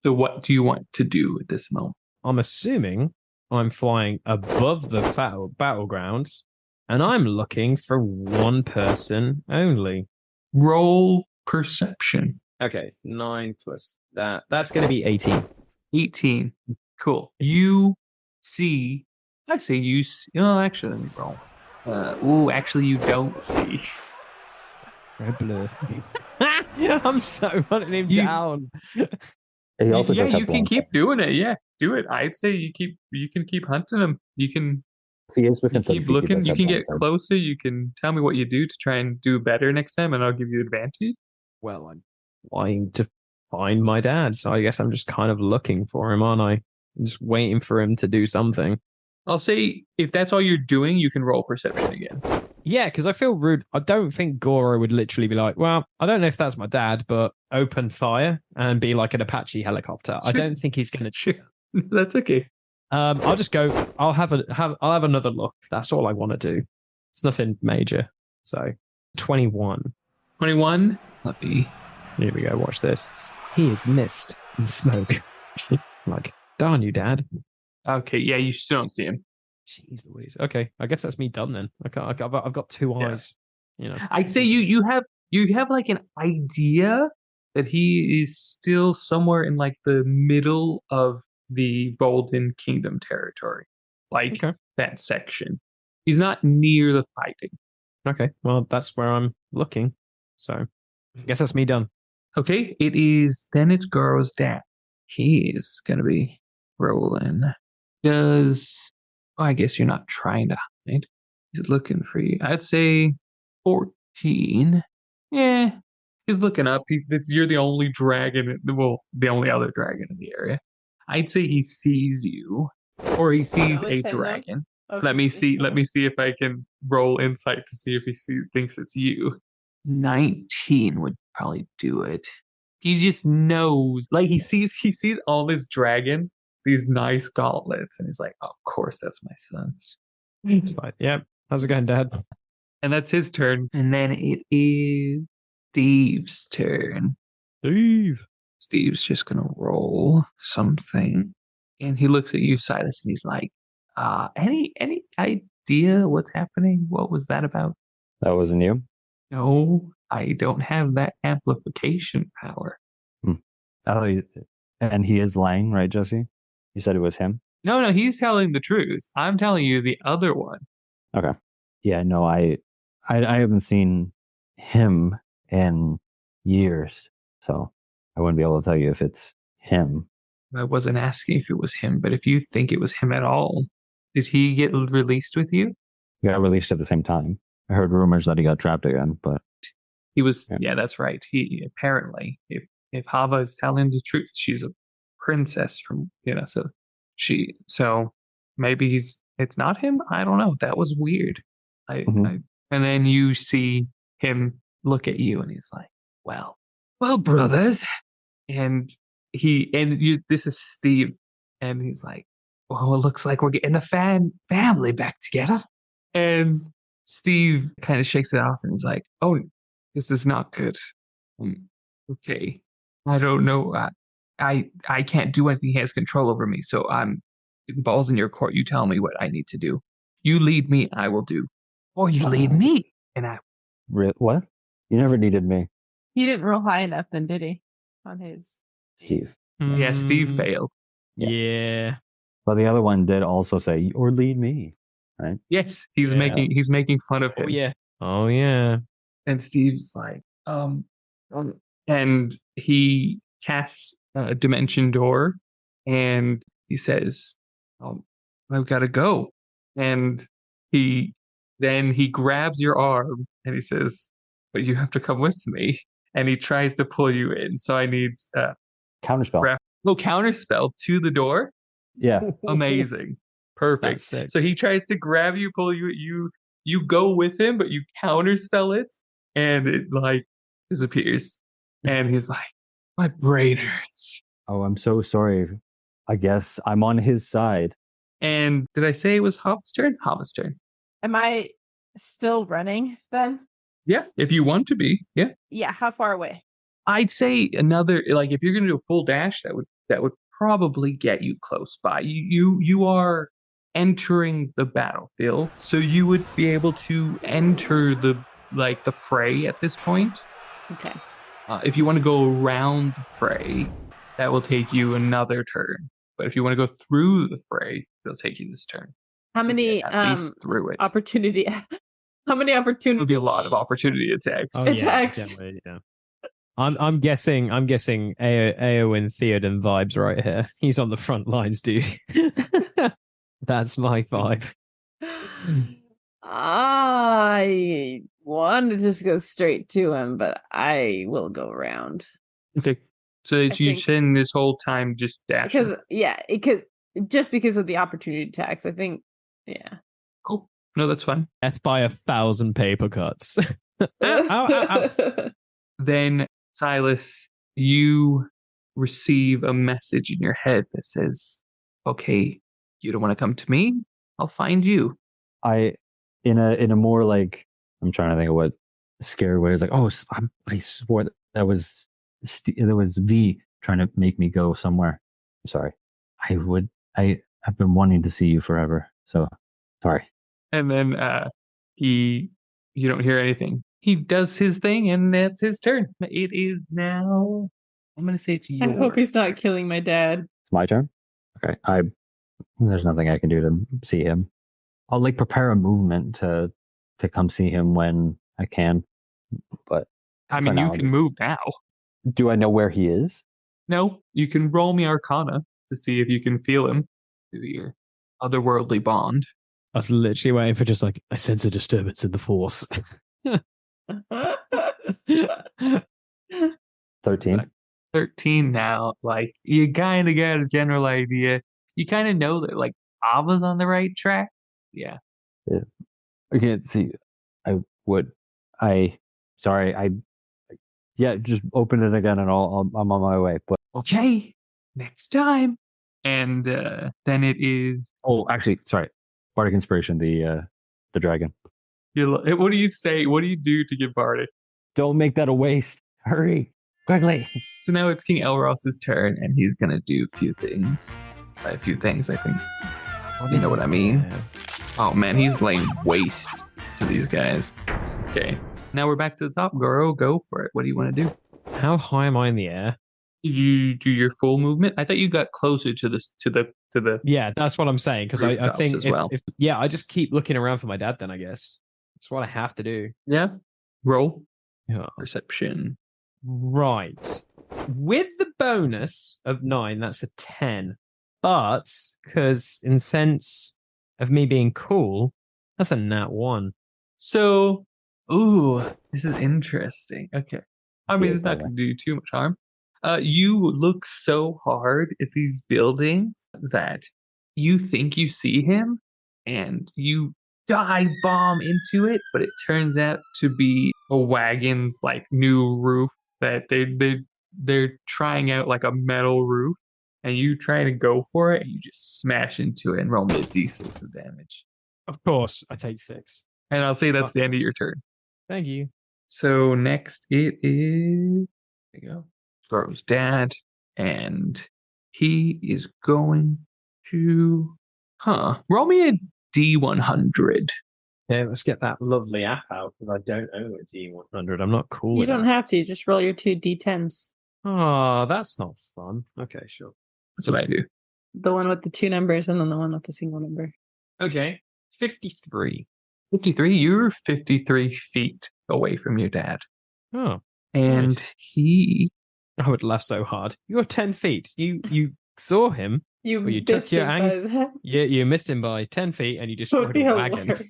So what do you want to do at this moment? I'm assuming I'm flying above the battlegrounds, and I'm looking for one person only. Roll perception. Okay, 9 plus that. That's going to be 18. 18. Cool. You see, I say you see, oh, actually, let me roll. Actually, you don't see. Red blue. I'm so hunting him down. He also Yeah, does have you can blind keep sight. doing it. Yeah, do it. I'd say you can keep hunting him. You can If he is within 30 keep feet, he looking. does You have can blind get sight. closer. You can tell me what you do to try and do better next time, and I'll give you advantage. Well, I'm trying to find my dad, so I guess I'm just kind of looking for him, aren't I? I'm just waiting for him to do something. I'll say if that's all you're doing, you can roll perception again. Yeah, because I feel rude. I don't think Goro would literally be like, well, I don't know if that's my dad, but open fire and be like an Apache helicopter. I Sure. don't think he's going to. Sure, that's okay. I'll just go. I'll have another look. That's all I want to do. It's nothing major. So 21. 21. Let me. Here we go. Watch this. He is mist and smoke. Like, darn you, Dad. Okay, yeah, you still don't see him. Jeez Louise. Okay, I guess that's me done then. I've got two Yeah. eyes. You know. I'd say you have like an idea that he is still somewhere in like the middle of the Golden Kingdom territory, like Okay. that section. He's not near the fighting. Okay. Well, that's where I'm looking. So, I guess that's me done. Okay, it's Goro's dad. He is gonna be rolling. I guess you're not trying to hide. He's looking for you. I'd say 14. Yeah, he's looking up. You're the only dragon, the only other dragon in the area. I'd say he sees you, or he sees Oh, a it's him, though? dragon. Okay. Let me see if I can roll insight to see if thinks it's you. 19 would probably do it. He just knows, like he sees all this dragon, these nice gauntlets, and he's like, oh, of course, that's my son's. It's like, yeah, how's it going, Dad? And that's his turn. And then it is Steve's turn. Steve. Steve's just gonna roll something. And he looks at you, Silas, and he's like, any idea what's happening? What was that about? That wasn't you? No, I don't have that amplification power. Oh, and he is lying, right, Jesse? You said it was him? No, he's telling the truth. I'm telling you the other one. Okay. Yeah, no, I haven't seen him in years, so I wouldn't be able to tell you if it's him. I wasn't asking if it was him, but if you think it was him at all, did he get released with you? He got released at the same time. I heard rumors that he got trapped again, but He was, yeah, that's right. He apparently, if Hava is telling the truth, she's a princess from, so maybe it's not him. I don't know. That was weird. And then you see him look at you and he's like, well, brothers. And this is Steve. And he's like, well, it looks like we're getting the family back together. And Steve kind of shakes it off and he's like, oh, this is not good. Okay. I don't know. I can't do anything. He has control over me. So I'm balls in your court. You tell me what I need to do. You lead me, I will do. Or you lead me, and I. What? You never needed me. He didn't roll high enough, then, did he? On his. Steve. Yeah, Steve failed. Yeah. But the other one did also say, or lead me, right? Yes, he's making fun of him. Oh yeah. And Steve's like, and he casts a dimension door, and he says, I've got to go. And he grabs your arm and he says, but you have to come with me. And he tries to pull you in. So I need counterspell. Counterspell to the door. Yeah. Amazing. Perfect. So he tries to grab you, pull you. You go with him, but you counterspell it, and it like disappears. And he's like, my brain hurts. Oh, I'm so sorry. I guess I'm on his side. And did I say it was Hava's turn? Hava's turn. Am I still running then? Yeah, if you want to be. Yeah. Yeah, how far away? I'd say another, like, if you're going to do a full dash, that would probably get you close by. You are entering the battlefield, so you would be able to enter the fray at this point. Okay. If you want to go around the fray, that will take you another turn. But if you want to go through the fray, it'll take you this turn. How many through it? Opportunity? How many opportunities? It'll be a lot of opportunity attacks. Oh, attacks. Yeah. I'm guessing Eowyn Theoden vibes right here. He's on the front lines, dude. That's my vibe. I want to just go straight to him, but I will go around. Okay. So you spend this whole time just dashing. Because of the opportunity attacks. I think, yeah. Cool. No, that's fine. Death by 1,000 paper cuts. Ow. Then, Silas, you receive a message in your head that says, okay, you don't want to come to me? I'll find you. In a more like, I'm trying to think of what scary way. It's like, oh, I swore that was V trying to make me go somewhere. I'm sorry. I've been wanting to see you forever. So sorry. And then you don't hear anything. He does his thing, and that's his turn. It is now. I'm going to say it's yours. I hope he's not killing my dad. It's my turn. Okay. There's nothing I can do to see him. I'll prepare a movement to come see him when I can. But I mean, you can move now. Do I know where he is? No, you can roll me Arcana to see if you can feel him through your otherworldly bond. I was literally waiting for just I sense a disturbance in the force. 13. 13 now. You kind of got a general idea. You kind of know that Hava's on the right track. Yeah. I can't see. Just open it again and I'm on my way. But okay, next time. And then it is. Oh, actually, sorry. Bardic Inspiration, the dragon. What do you say? What do you do to give Bardic? Don't make that a waste. Hurry, quickly. So now it's King Elros's turn, and he's gonna do a few things. by a few things, I think. You know what I mean? Yeah. Oh man, he's laying waste to these guys. Okay, now we're back to the top. Goro, go for it. What do you want to do? How high am I in the air? You do your full movement. I thought you got closer to the. Yeah, that's what I'm saying. Because I Rooftops think as well. if I just keep looking around for my dad. Then I guess that's what I have to do. Yeah. Roll Yeah. perception. Right. With the bonus of 9, that's a 10. But because in sense of me being cool, that's a nat 1. So, ooh, this is interesting. Okay. I mean, Yeah, it's not brother. going to do too much harm. You look so hard at these buildings that you think you see him and you dive bomb into it, but it turns out to be a wagon, like new roof that they're trying out like a metal roof, and you try to go for it and you just smash into it and roll me a d6 of damage. Of course, I take 6. And I'll say that's the end of your turn. Thank you. So next it is, there you go, Goro's dad, and he is going to, roll me a D100. Yeah, let's get that lovely app out because I don't own a D100. I'm not cool You with don't that. have to. Just roll your 2 d10s. Oh, that's not fun. Okay, sure. That's what I do. The one with the 2 numbers and then the one with the single number. Okay, 53. 53, you're 53 feet away from your dad. Oh, And nice. he, I would laugh so hard. You're 10 feet. You saw him. You, Well, you took missed your it by that. You missed him by 10 feet and you Would destroyed be a wagon. hilarious.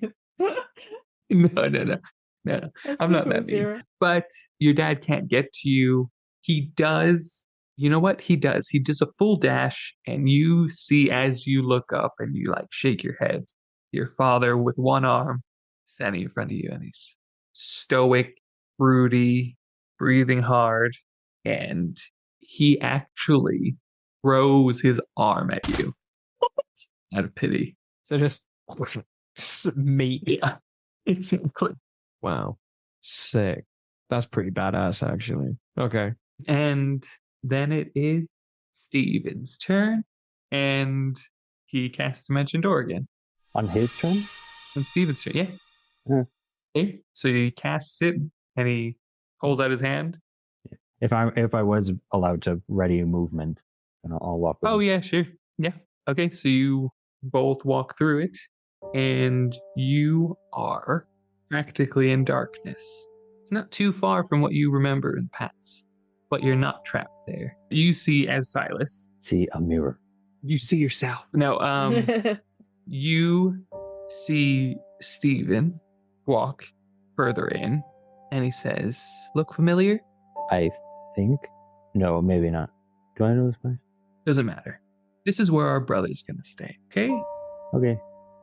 no. I'm not that mean. 0. But your dad can't get to you. He does, you know what? He does a full dash, and you see as you look up and you like shake your head, your father with one arm standing in front of you, and he's stoic, broody, breathing hard, and he actually throws his arm at you out of pity. So just meat. Yeah, exactly. Wow. Sick. That's pretty badass, actually. Okay. And then it is Steven's turn, and he casts Dimension Door again. On his turn? And Steven's turn, yeah. Yeah. Okay, so he casts it, and he holds out his hand. If I was allowed to ready a movement, then I'll walk with Oh, him. yeah, sure. Yeah. Okay, so you both walk through it, and you are practically in darkness. It's not too far from what you remember in the past, but you're not trapped there. You see as Silas. See a mirror. You see yourself. No, you see Steven walk further in, and he says, "Look familiar?" I think. No, maybe not. Do I know this place? Doesn't matter. This is where our brother's gonna stay, okay? Okay.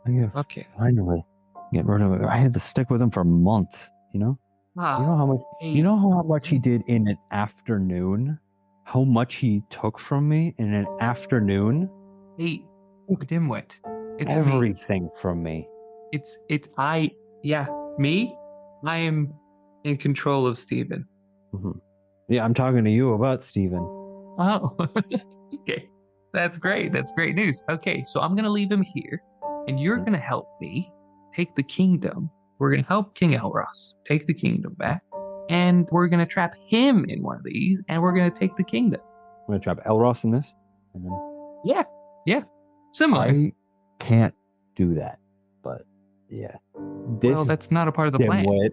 Yeah, Okay. finally. Get rid of it. I had to stick with him for months, you know? Ah, You know how much hey, you know how much he did in an afternoon? How much he took from me in an afternoon? hey, Dimwit. It's me. Everything from me. It's me. I am in control of Steven. Mhm. Yeah, I'm talking to you about Steven. Oh, okay. That's great. That's great news. Okay, so I'm going to leave him here, and you're going to help me take the kingdom. We're going to help King Elros take the kingdom back, and we're going to trap him in one of these, and we're going to take the kingdom. I'm gonna trap Elros in this. And then Yeah. Similar. I can't do that. But yeah. This Well, that's not a part of the plan. dimwit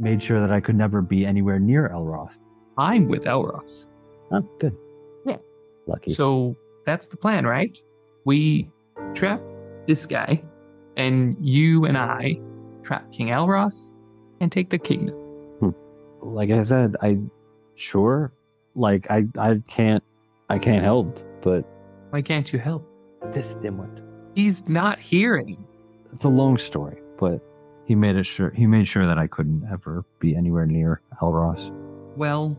made sure that I could never be anywhere near Elros. I'm with Elros. Oh, good. Yeah. Lucky. So that's the plan, right? We trap this guy, and you and I trap King Elros and take the kingdom. Like I said, I can't help, but Why can't you help? this dimwit. He's not here anymore. It's a long story, but he made sure that I couldn't ever be anywhere near Elros. Well,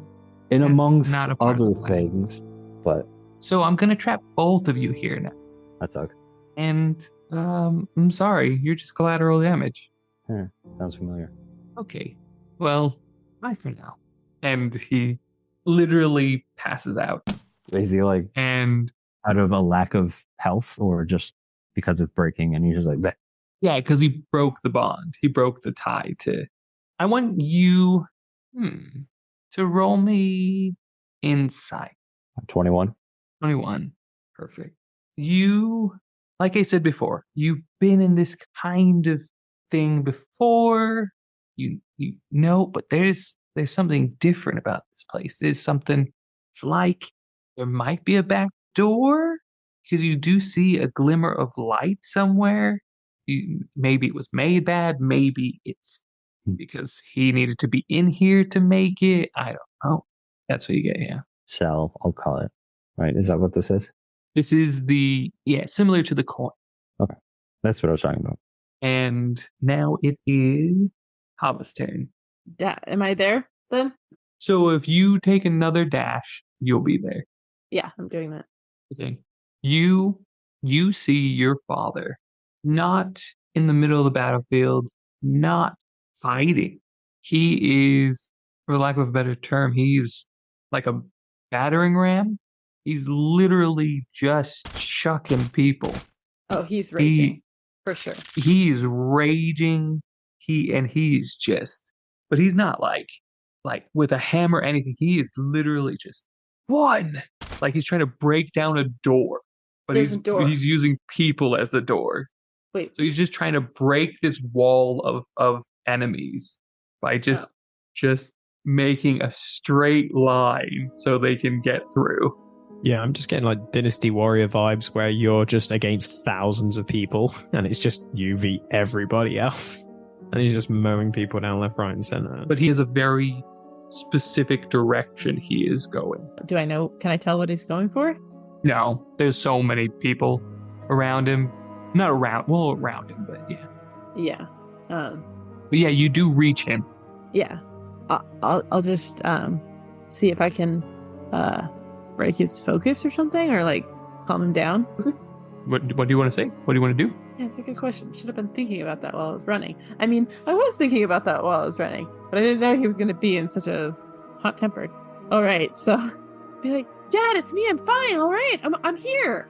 And That's amongst not a part of other the plan. things, but so I'm gonna trap both of you here now. that sucks. And I'm sorry, you're just collateral damage. Sounds familiar. Okay. Well, bye for now. And he literally passes out. Is he like And out of a lack of health or just because it's breaking and he's just like, "Bleh." Yeah, because he broke the bond. He broke the tie to. I want you to roll me insight. 21. 21. Perfect. You, like I said before, you've been in this kind of thing before. You know, but there's something different about this place. There's something. It's like there might be a back door because you do see a glimmer of light somewhere. Maybe it was made bad. Maybe it's because he needed to be in here to make it. I don't know. That's what you get here. Cell, I'll call it. Right? Is that what this is? This is similar to the coin. Okay. That's what I was talking about. And now it is Hava's turn. Yeah, am I there then? So if you take another dash, you'll be there. Yeah, I'm doing that. Okay. You see your father not in the middle of the battlefield, not fighting. He is, for lack of a better term, he's like a battering ram. He's literally just chucking people. Oh, he's raging. For sure. He is raging. He's just, but he's not like with a hammer or anything. He is literally just one. Like he's trying to break down a door, but There's a door. he's using people as the door. Wait. So he's just trying to break this wall of enemies by just making a straight line so they can get through. Yeah, I'm just getting like Dynasty Warrior vibes where you're just against thousands of people and it's just you v everybody else. And he's just mowing people down left, right, and center. But he has a very specific direction he is going. Do I know? Can I tell what he's going for? No, there's so many people around him. Not around, well, around him, but yeah. Yeah. But yeah, you do reach him. Yeah. I'll just see if I can break his focus or something, or like calm him down. What do you want to say? What do you want to do? Yeah, it's a good question. Should have been thinking about that while I was running. I mean, I was thinking about that while I was running, but I didn't know he was going to be in such a hot-tempered. All right, so be like, Dad, it's me. I'm fine. All right, I'm here.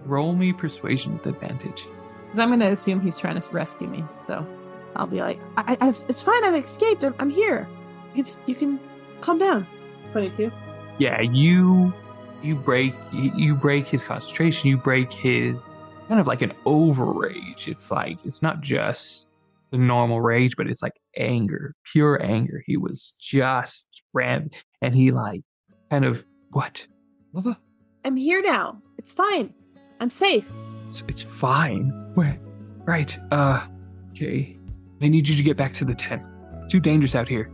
Roll me persuasion with advantage. Because I'm going to assume he's trying to rescue me. So I'll be like, it's fine. I've escaped. I'm here. You can calm down. 22. Yeah, you break his concentration. You break his kind of like an overrage. It's like it's not just the normal rage, but it's like anger, pure anger. He was just ran, and he like kind of what? I'm here now. It's fine. I'm safe. It's fine. Where? Right. Okay. I need you to get back to the tent. It's too dangerous out here.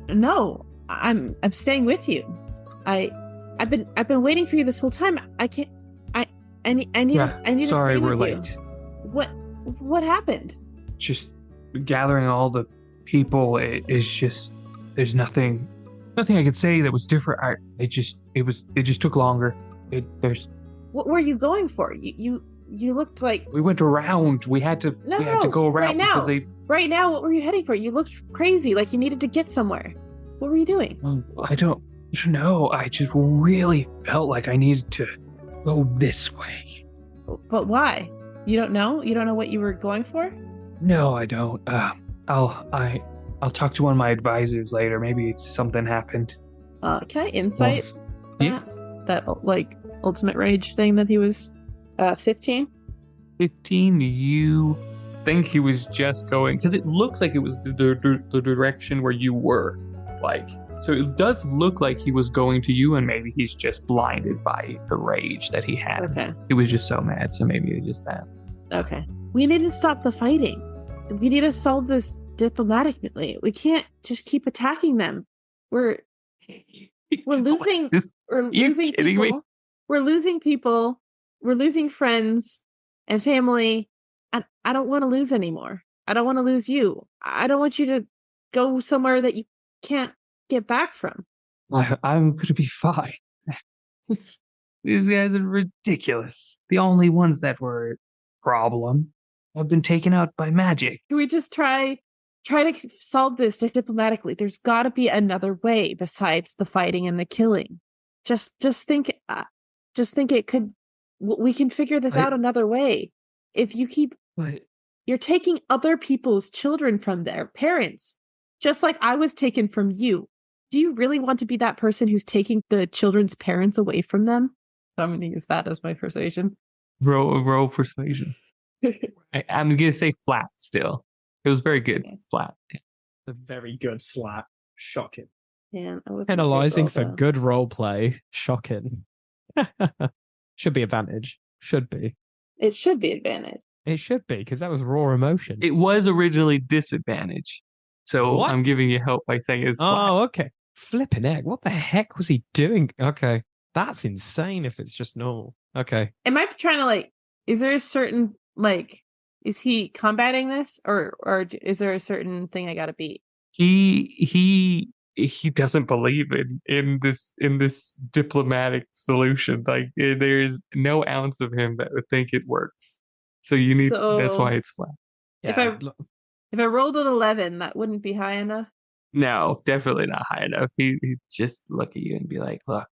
No. I'm staying with you. I've been waiting for you this whole time. I can't. I need Yeah, to sorry, stay we're with late. You. What happened? Just gathering all the people. It's just there's nothing I could say that was different. It just took longer. What were you going for? You looked like We went around. We had to go around right now. What were you heading for? You looked crazy, like you needed to get somewhere. What were you doing? I don't know. I just really felt like I needed to go this way. But why? You don't know? You don't know what you were going for? No, I don't. I'll talk to one of my advisors later. Maybe something happened. Can I insight yeah. that like ultimate rage thing that he was 15? 15, you think he was just going because it looks like it was the direction where you were, like, so it does look like he was going to you, and maybe he's just blinded by the rage that he had. Okay. He was just so mad, so maybe it's just that. Okay. We need to stop the fighting. We need to solve this diplomatically. We can't just keep attacking them. We're losing. We're losing kidding people. me? We're losing people. We're losing friends and family. And I don't want to lose anymore. I don't want to lose you. I don't want you to go somewhere that you can't get back from. I'm gonna be fine. These guys are ridiculous. The only ones that were a problem have been taken out by magic. Can we just try to solve this diplomatically? There's got to be another way besides the fighting and the killing. Just think it could we can figure this out another way. If you keep, But you're taking other people's children from their parents, just like I was taken from you. Do you really want to be that person who's taking the children's parents away from them? I'm going to use that as my persuasion. roll persuasion. I'm gonna say flat still. It was very good. Okay. Flat. A very good flat. Shocking. And I wasn't Penalizing great for roll, though. good role play. Shocking. Should be advantage. Should be. It should be advantage. It should be, because that was raw emotion. It was originally disadvantage. So What? I'm giving you help by saying it's flat. Oh, okay. Flipping egg. What the heck was he doing? Okay. That's insane if it's just normal. Okay. Am I trying to like? Is there a certain like? Is he combating this, or is there a certain thing I got to beat? He doesn't believe in this diplomatic solution. Like there's no ounce of him that would think it works. So you need that's why it's flat. If Yeah, If I rolled an 11, that wouldn't be high enough. No, definitely not high enough. He'd just look at you and be like, look,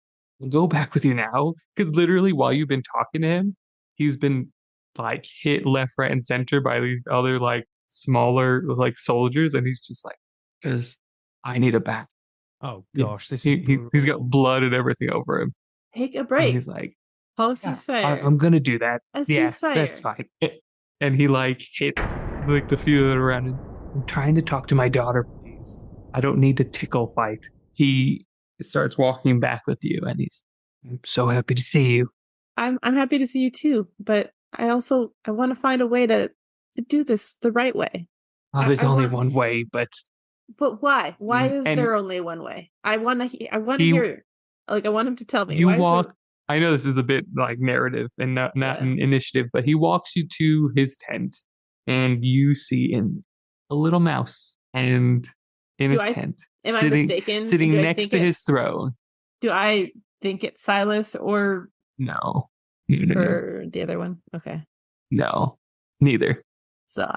I'll go back with you now. Because literally while you've been talking to him, he's been like hit left, right, and center by these other like smaller like soldiers, and he's just like, because I need a back. oh gosh, this He's got blood and everything over him. Take a And break. he's like, Call a yeah, ceasefire. I'm gonna do that. A Yeah, ceasefire. that's fine. And he like hits like the few that are around him. I'm trying to talk to my daughter, please. I don't need to tickle fight. He starts walking back with you, and I'm so happy to see you. I'm happy to see you too, but I want to find a way to do this the right way. There's I only want- one way, but But why? Why is And there only one way? I want to He- hear. Like I want him to tell me. you Why is walk. there- I know this is a bit like narrative and not Yeah. an initiative, but he walks you to his tent, and you see in a little mouse and in Do his I- tent, Am I sitting mistaken? sitting Do I next think to his it's- throne. Do I think it's Silas or No, no, or the other one? Okay, no, neither. so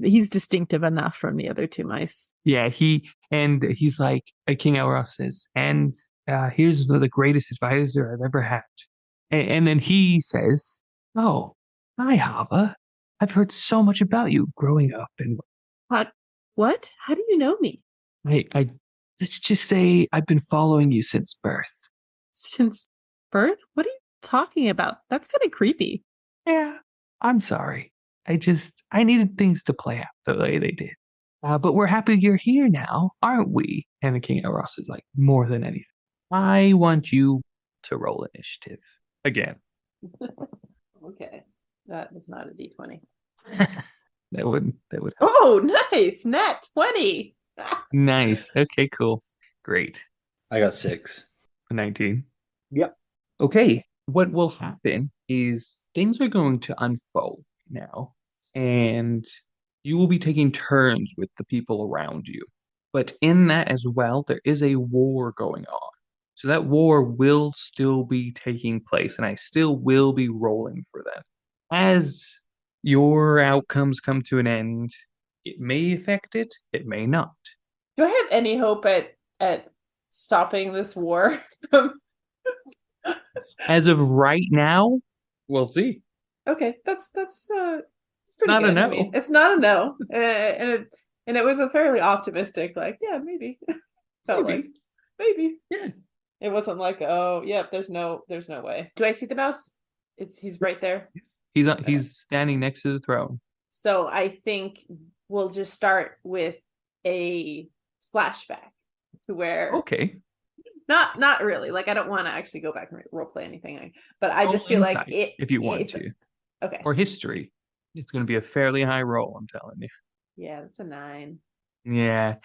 he's distinctive enough from the other two mice. Yeah, he's like King Elros says, and here's the greatest advisor I've ever had. And then he says, "Oh, hi, Hava. I've heard so much about you growing up, and What? How do you know me? I let's just say I've been following you since birth." Since birth? What are you talking about? That's kind of creepy. Yeah, I'm sorry. I needed things to play out the way they did. But we're happy you're here now, aren't we? And the King Elros is like, more than anything, I want you to roll initiative again. Okay, that is not a D20. That would Oh, nice, net 20. nice. Okay, cool, great. I got 6. 19. Yep. Okay, what will happen is things are going to unfold now, and you will be taking turns with the people around you. But in that as well, there is a war going on. So that war will still be taking place, and I still will be rolling for them. As your outcomes come to an end, it may affect it, it may not. Do I have any hope at stopping this war from As of right now, we'll see. Okay, that's it's It's not a good. no. It's not a no, and it was a fairly optimistic, like, yeah, maybe. Felt Maybe. like maybe. Yeah. It wasn't like, oh, yeah, there's no way. Do I see the mouse? He's right there. He's standing next to the throne. So I think we'll just start with a flashback to where Okay. not really. Like I don't want to actually go back and role play anything, but I just Roll feel like insight, it if you want it's- to. Okay. Or history. It's going to be a fairly high roll, I'm telling you. Yeah, that's a 9. Yeah.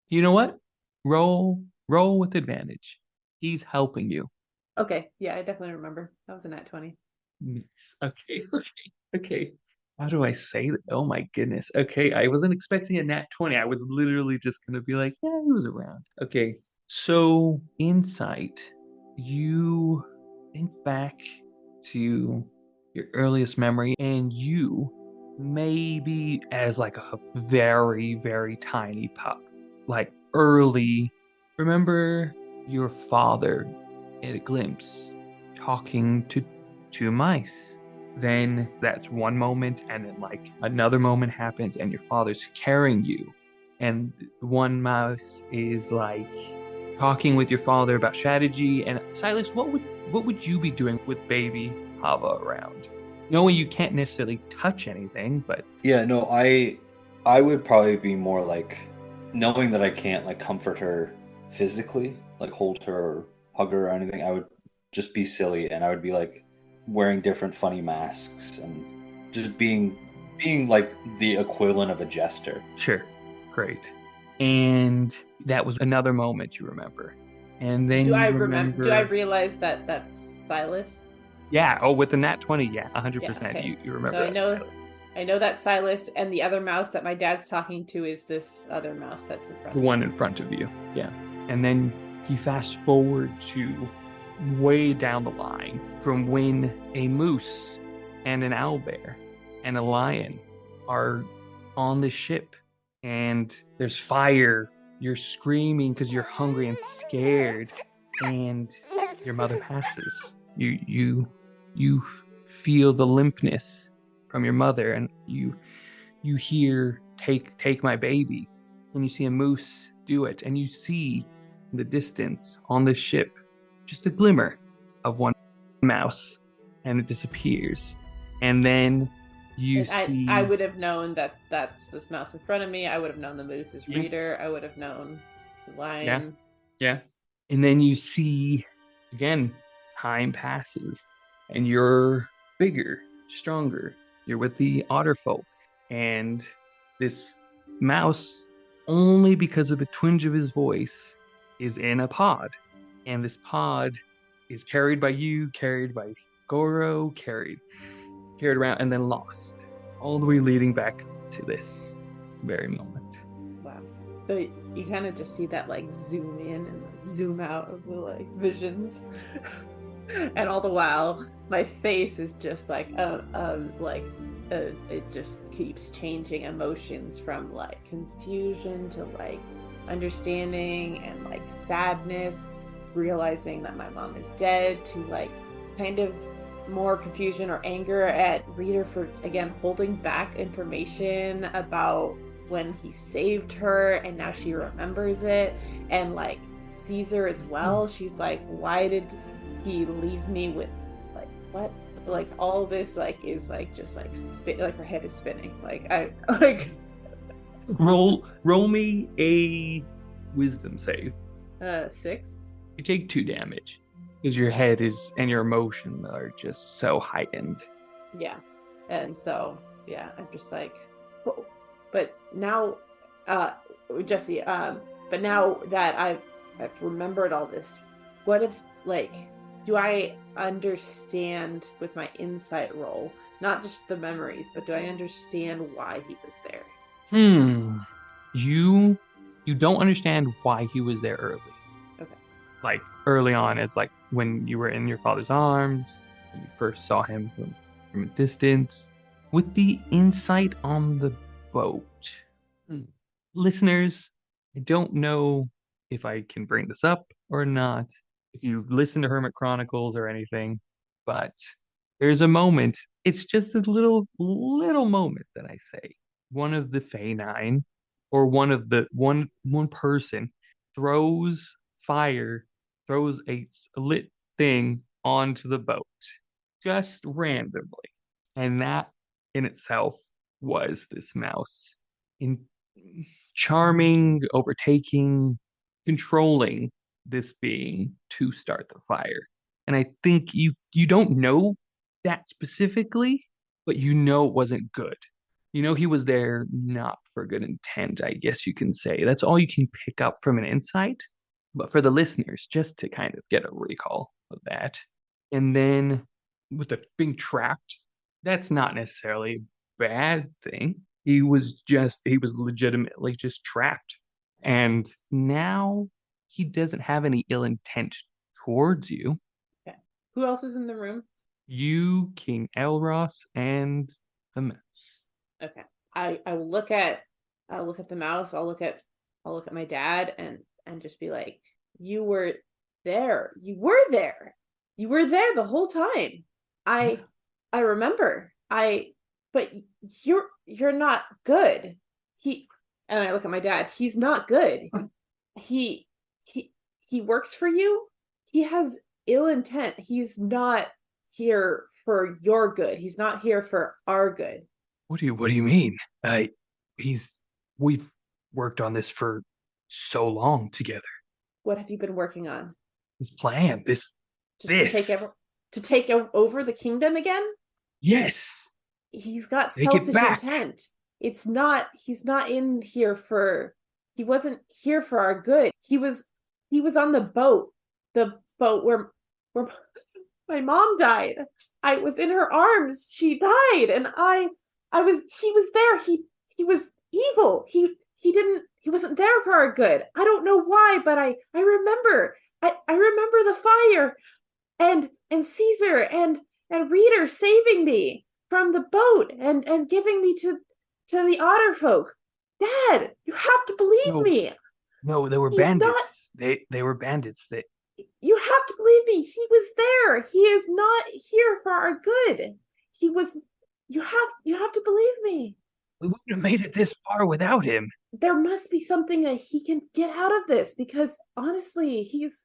You know what? Roll with advantage. He's helping you. Okay, yeah, I definitely remember. That was a nat 20. Nice. Okay. How do I say that? Oh my goodness. Okay, I wasn't expecting a nat 20. I was literally just going to be like, yeah, he was around. Okay, so insight, you think back to your earliest memory, and you maybe as like a very, very tiny pup, like early, remember your father in a glimpse talking to 2 mice. Then that's one moment, and then like another moment happens, and your father's carrying you, and one mouse is like talking with your father about strategy. And Silas, what would you be doing with baby Hava around? Knowing you can't necessarily touch anything, but Yeah, no, I would probably be more like knowing that I can't like comfort her physically, like hold her or hug her or anything. I would just be silly and I would be like wearing different funny masks and just being like the equivalent of a jester. sure, great. And that was another moment you remember. And then Do I you remember? Do I remember, realize that that's Silas? yeah, oh, with the nat 20, yeah, 100%. Yeah, okay. You remember So that, Silas. I know that Silas, and the other mouse that my dad's talking to is this other mouse that's in front The of me. one in front of you, yeah. And then you fast forward to way down the line from when a moose and an owlbear and a lion are on the ship, and there's fire. You're screaming because you're hungry and scared, and your mother passes. You feel the limpness from your mother, and you hear take my baby, and you see a moose do it, and you see in the distance on the ship just a glimmer of one mouse, and it disappears. And then you And see I would have known that that's this mouse in front of me. I would have known the moose is Yeah. Reader. I would have known the lion. Yeah. And then you see, again, time passes and you're bigger, stronger. You're with the otter folk. And this mouse, only because of the twinge of his voice, is in a pod. And this pod is carried by you, carried by Goro, carried around, and then lost. All the way leading back to this very moment. Wow. So you kind of just see that like zoom in and zoom out of the like visions, and all the while my face is just like it just keeps changing emotions from like confusion to like understanding and like sadness, realizing that my mom is dead, to like kind of more confusion or anger at Reader for again holding back information about when he saved her, and now she remembers it, and like Caesar as well. She's like, why did he leave me with like what? Like all this like is like just like like her head is spinning. Like I like Roll me a wisdom save. 6. You take 2 damage because your head is and your emotion are just so heightened. Yeah. And so yeah, I'm just like, whoa. But now Jesse, but now that I've remembered all this, what if like do I understand with my insight roll, not just the memories, but do I understand why he was there? You don't understand why he was there early. Okay. Like early on, it's like when you were in your father's arms, when you first saw him from a distance. With the insight on the boat. Listeners, I don't know if I can bring this up or not, if you've listened to Hermit Chronicles or anything, but there's a moment, it's just a little moment that I say. One of the Fae 9 or one of the one person throws fire, throws a lit thing onto the boat just randomly. And that in itself was this mouse in charming, overtaking, controlling this being to start the fire. And I think you don't know that specifically, but you know it wasn't good. You know he was there not for good intent, I guess you can say. That's all you can pick up from an insight. But for the listeners, just to kind of get a recall of that. And then with the being trapped, that's not necessarily a bad thing. He was legitimately just trapped. And now he doesn't have any ill intent towards you. Okay. Who else is in the room? You, King Elros, and the mouse. Okay. I will look at the mouse. I'll look at my dad and just be like, you were there. You were there. You were there the whole time. I remember. But you're not good. He and I look at my dad. He's not good. He he he works for you. He has ill intent. He's not here for your good. He's not here for our good. What do you mean? He's we've worked on this for so long together. What have you been working on? This plan, Just this. to take over the kingdom again? Yes. He's got Take it selfish back. intent. He's not in here for he wasn't here for our good. He was on the boat where my mom died. I was in her arms. She died, and he was there. He was evil. He wasn't there for our good. I don't know why, but I remember. I remember the fire and Caesar and Reader saving me from the boat and giving me to the otter folk. Dad, you have to believe No, me. no, they were He's not. bandits. They were bandits. You have to believe me. He was there. He is not here for our good. He was. You have to believe me. We wouldn't have made it this far without him. There must be something that he can get out of this, because honestly, he's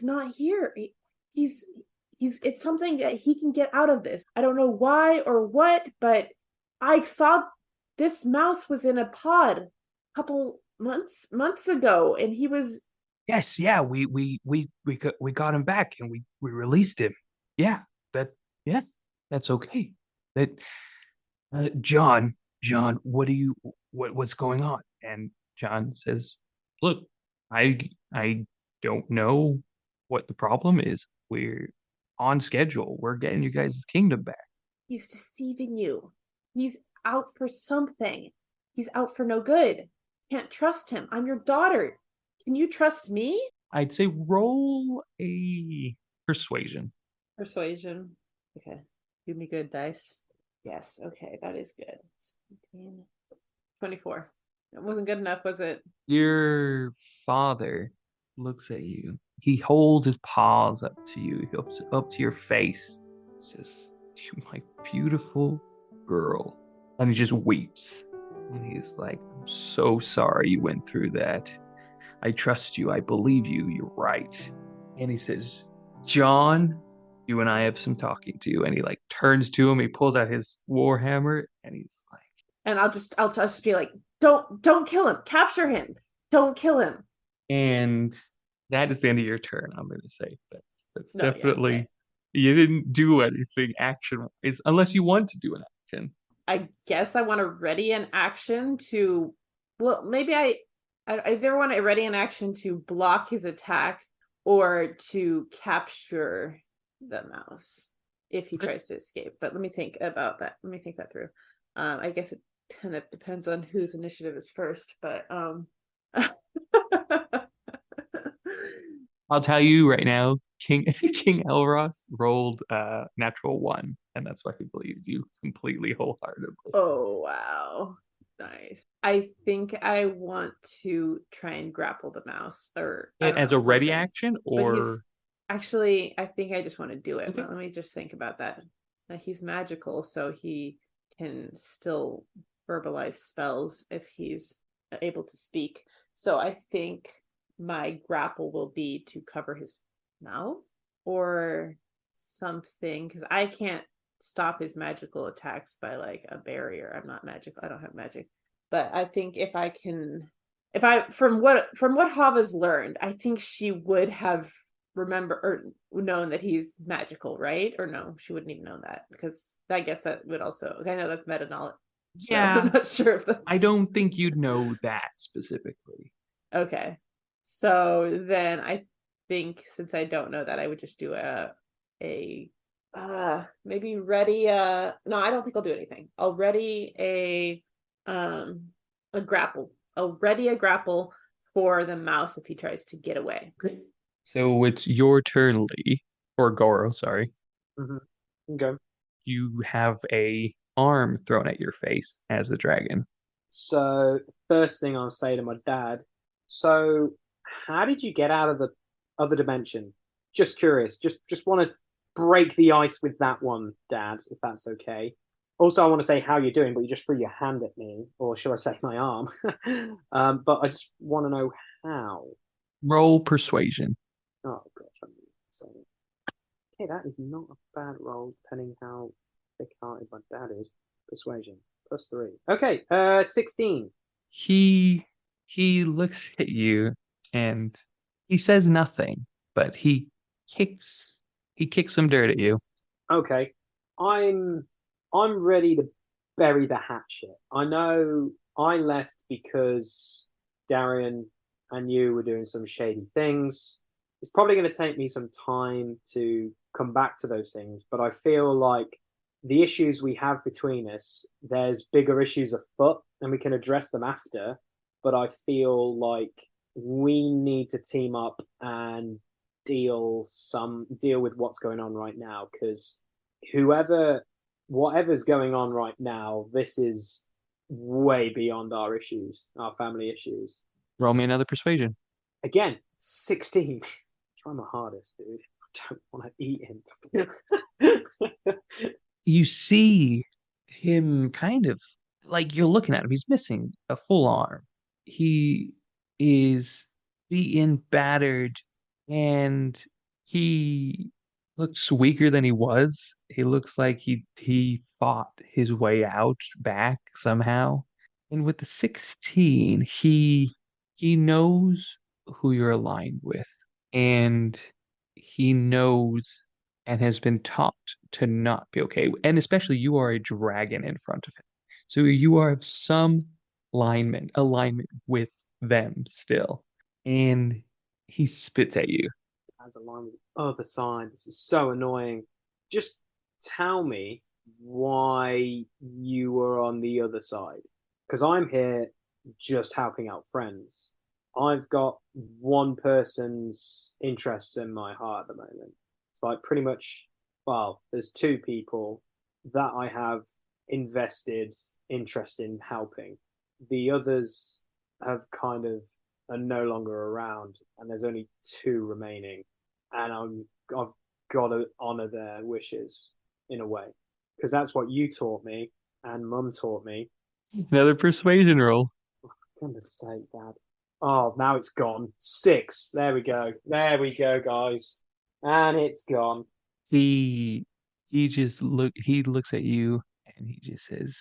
not here. He's it's something that he can get out of this. I don't know why or what, but I saw this mouse was in a pod a couple months ago, and he was. Yes, yeah, we got him back and we released him. Yeah, yeah, that's okay. That John, what's going on? And John says, "Look, I don't know what the problem is. We're on schedule. We're getting you guys' kingdom back." He's deceiving you. He's out for something. He's out for no good. Can't trust him. I'm your daughter. Can you trust me? I'd say roll a persuasion. Persuasion. Okay. Give me good dice. Yes. Okay. That is good. 17, 24. It wasn't good enough, was it? Your father looks at you. He holds his paws up to you, up to your face. Says, "You, my beautiful girl." And he just weeps. And he's like, "I'm so sorry you went through that. I trust you. I believe you. You're right." And he says, "John, you and I have some talking to. And he like turns to him. He pulls out his war hammer, and he's like, And I'll just be like, don't kill him. Capture him. Don't kill him. and that is the end of your turn. I'm going to say that's No, definitely yeah, okay. you didn't do anything action is unless you want to do an action. I guess I want to ready an action to. Well, maybe I either want to ready an action to block his attack or to capture the mouse if he Okay. tries to escape. But let me think about that. Let me think that through. I guess it kind of depends on whose initiative is first, but I'll tell you right now, King King Elros rolled natural one, and that's why he believes you completely wholeheartedly. Oh, wow. Nice. I think I want to try and grapple the mouse, or I And don't as know, a ready something. action, But or I think I just want to do it. okay. But let me just think about that. Now, he's magical, so he can still verbalize spells if he's able to speak. So I think my grapple will be to cover his mouth or something, because I can't stop his magical attacks by like a barrier. I'm not magical. I don't have magic. But I think if I from what Hava's learned, I think she would have remember or known that he's magical, right? Or no, she wouldn't even know that, because I guess that would also. I know that's meta knowledge, so I'm Yeah, not sure if I that's don't think you'd know that specifically. okay. So then I think, since I don't know that, I would just do a maybe ready no, I don't think I'll do anything. I'll ready a grapple. I'll ready a grapple for the mouse if he tries to get away. So it's your turn, Lee, or Goro, sorry. Okay. You have a arm thrown at your face as a dragon. So first thing I'll say to my dad. So how did you get out of the other dimension? Just curious. Just want to break the ice with that one, Dad, if that's okay. Also, I want to say how you're doing, but you just threw your hand at me, or should I say my arm? But I just want to know how. Roll persuasion. Oh gosh, so okay, that is not a bad roll, depending how thick-hearted my dad is. Persuasion +3. Okay, 16. He looks at you and he says nothing, but kicks he kicks some dirt at you. Okay, I'm ready to bury the hatchet. I know I left because Darian and you were doing some shady things. It's probably going to take me some time to come back to those things, but I feel like the issues we have between us, there's bigger issues afoot, and we can address them after. But I feel like we need to team up and deal with what's going on right now, because whatever's going on right now, this is way beyond our issues, our family issues. Roll me another persuasion. Again, 16. Try my hardest, dude. I don't want to eat him. You see him kind of like you're looking at him. He's missing a full arm. He is beaten, battered, and he looks weaker than he was. He looks like he fought his way out back somehow. And with the 16, he knows who you're aligned with, and he knows and has been taught to not be okay. And especially you are a dragon in front of him. So you are of some alignment with them still. And he spits at you. As a line with the other side, this is so annoying. Just tell me why you were on the other side. Because I'm here just helping out friends. I've got one person's interests in my heart at the moment. It's like pretty much, well, there's two people that I have invested interest in helping. The others have kind of are no longer around, and there's only two remaining, and I've got to honor their wishes in a way, because that's what you taught me and Mum taught me. Another persuasion roll. For goodness sake, Dad. Oh, now it's gone. 6. There we go. There we go, guys. And it's gone. He looks at you and he just says,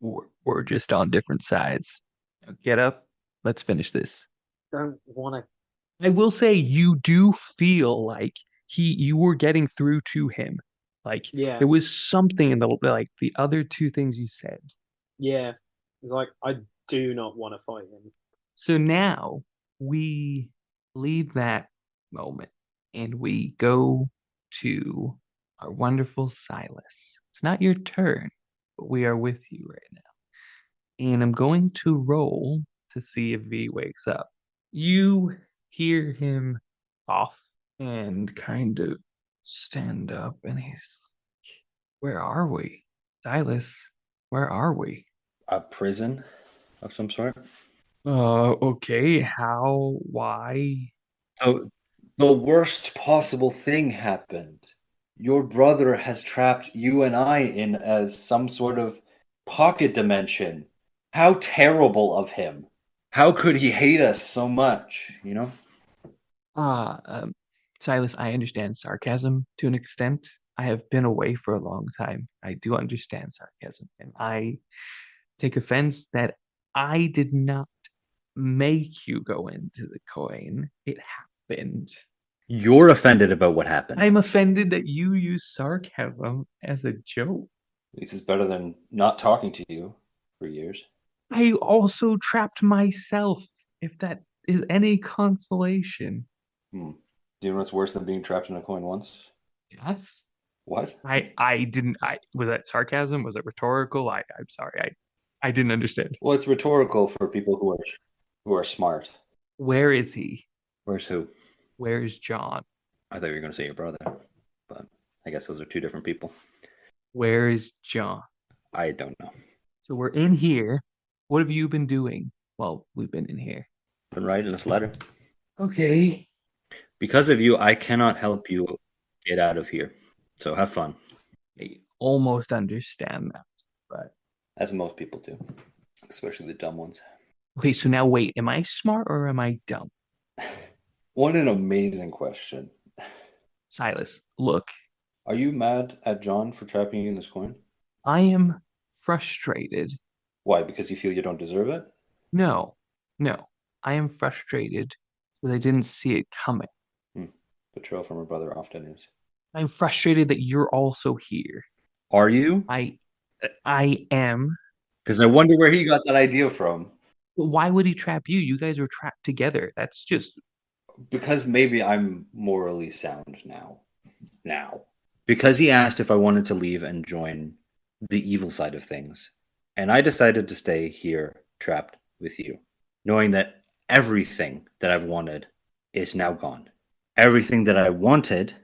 we're just on different sides. Now get up, let's finish this. Don't want to. I will say you do feel like you were getting through to him. Like Yeah, there was something in the other two things you said. yeah. It's like, I do not want to fight him. So now we leave that moment and we go to our wonderful Silas. It's not your turn, but we are with you right now. And I'm going to roll to see if V wakes up. You hear him off and kind of stand up, and he's like, where are we? Silas, where are we? A prison of some sort. Okay. How? Why? So the worst possible thing happened. Your brother has trapped you and I in as some sort of pocket dimension. How terrible of him. How could he hate us so much, you know? Ah, Silas, I understand sarcasm to an extent. I have been away for a long time. I do understand sarcasm, and I take offense that I did not make you go into the coin. It happened. You're offended about what happened. I'm offended that you use sarcasm as a joke. At least it's better than not talking to you for years. I also trapped myself, if that is any consolation. Do you know what's worse than being trapped in a coin once? Yes. What? I didn't was that sarcasm? Was it rhetorical? I'm sorry. I didn't understand. Well, it's rhetorical for people who are smart. Where is he? Where's who? Where's John? I thought you were going to say your brother, but I guess those are two different people. Where is John? I don't know. So we're in here. What have you been doing while we've been in here? Been writing this letter. Okay. Because of you, I cannot help you get out of here. So have fun, I almost understand that. But as most people do, especially the dumb ones. okay, so now wait, am I smart or am I dumb? What an amazing question. Silas, look, Are you mad at John for trapping you in this coin? I am frustrated. Why? Because you feel you don't deserve it? No, no, I am frustrated because I didn't see it coming. Hmm. Betrayal from a brother often is. I'm frustrated that you're also here. Are you? I am. Because I wonder where he got that idea from. But why would he trap you? You guys were trapped together. That's just Because maybe I'm morally sound now. Because he asked if I wanted to leave and join the evil side of things. And I decided to stay here, trapped with you, knowing that everything that I've wanted is now gone. Everything that I wanted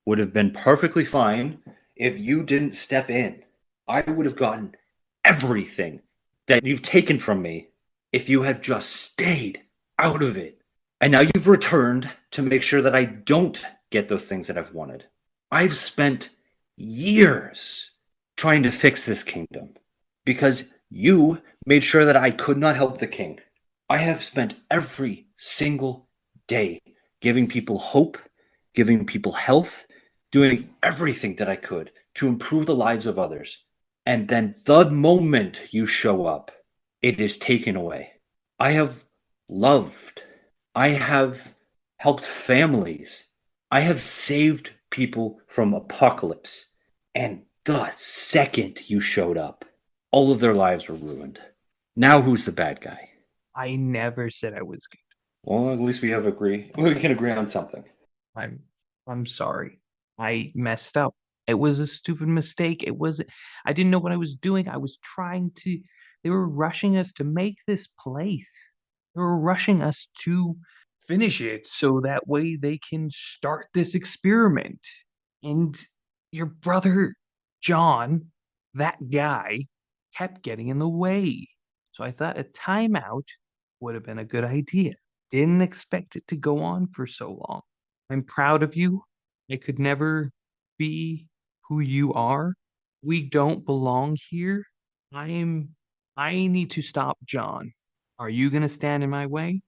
would have been perfectly fine if you didn't step in. I would have gotten everything that you've taken from me if you had just stayed out of it. And now you've returned to make sure that I don't get those things that I've wanted. I've spent years trying to fix this kingdom because you made sure that I could not help the king. I have spent every single day giving people hope, giving people health, doing everything that I could to improve the lives of others. And then the moment you show up, it is taken away. I have loved. I have helped families. I have saved people from apocalypse. And the second you showed up, all of their lives were ruined. Now who's the bad guy? I never said I was good. Well, at least we can agree on something. I'm I'm sorry. I messed up. It was a stupid mistake. I didn't know what I was doing. I was trying to they were rushing us to make this place. They were rushing us to finish it so that way they can start this experiment. And your brother John, that guy, kept getting in the way. So I thought a timeout would have been a good idea. Didn't expect it to go on for so long. I'm proud of you. I could never be who you are. We don't belong here. I'm I need to stop John. Are you going to stand in my way?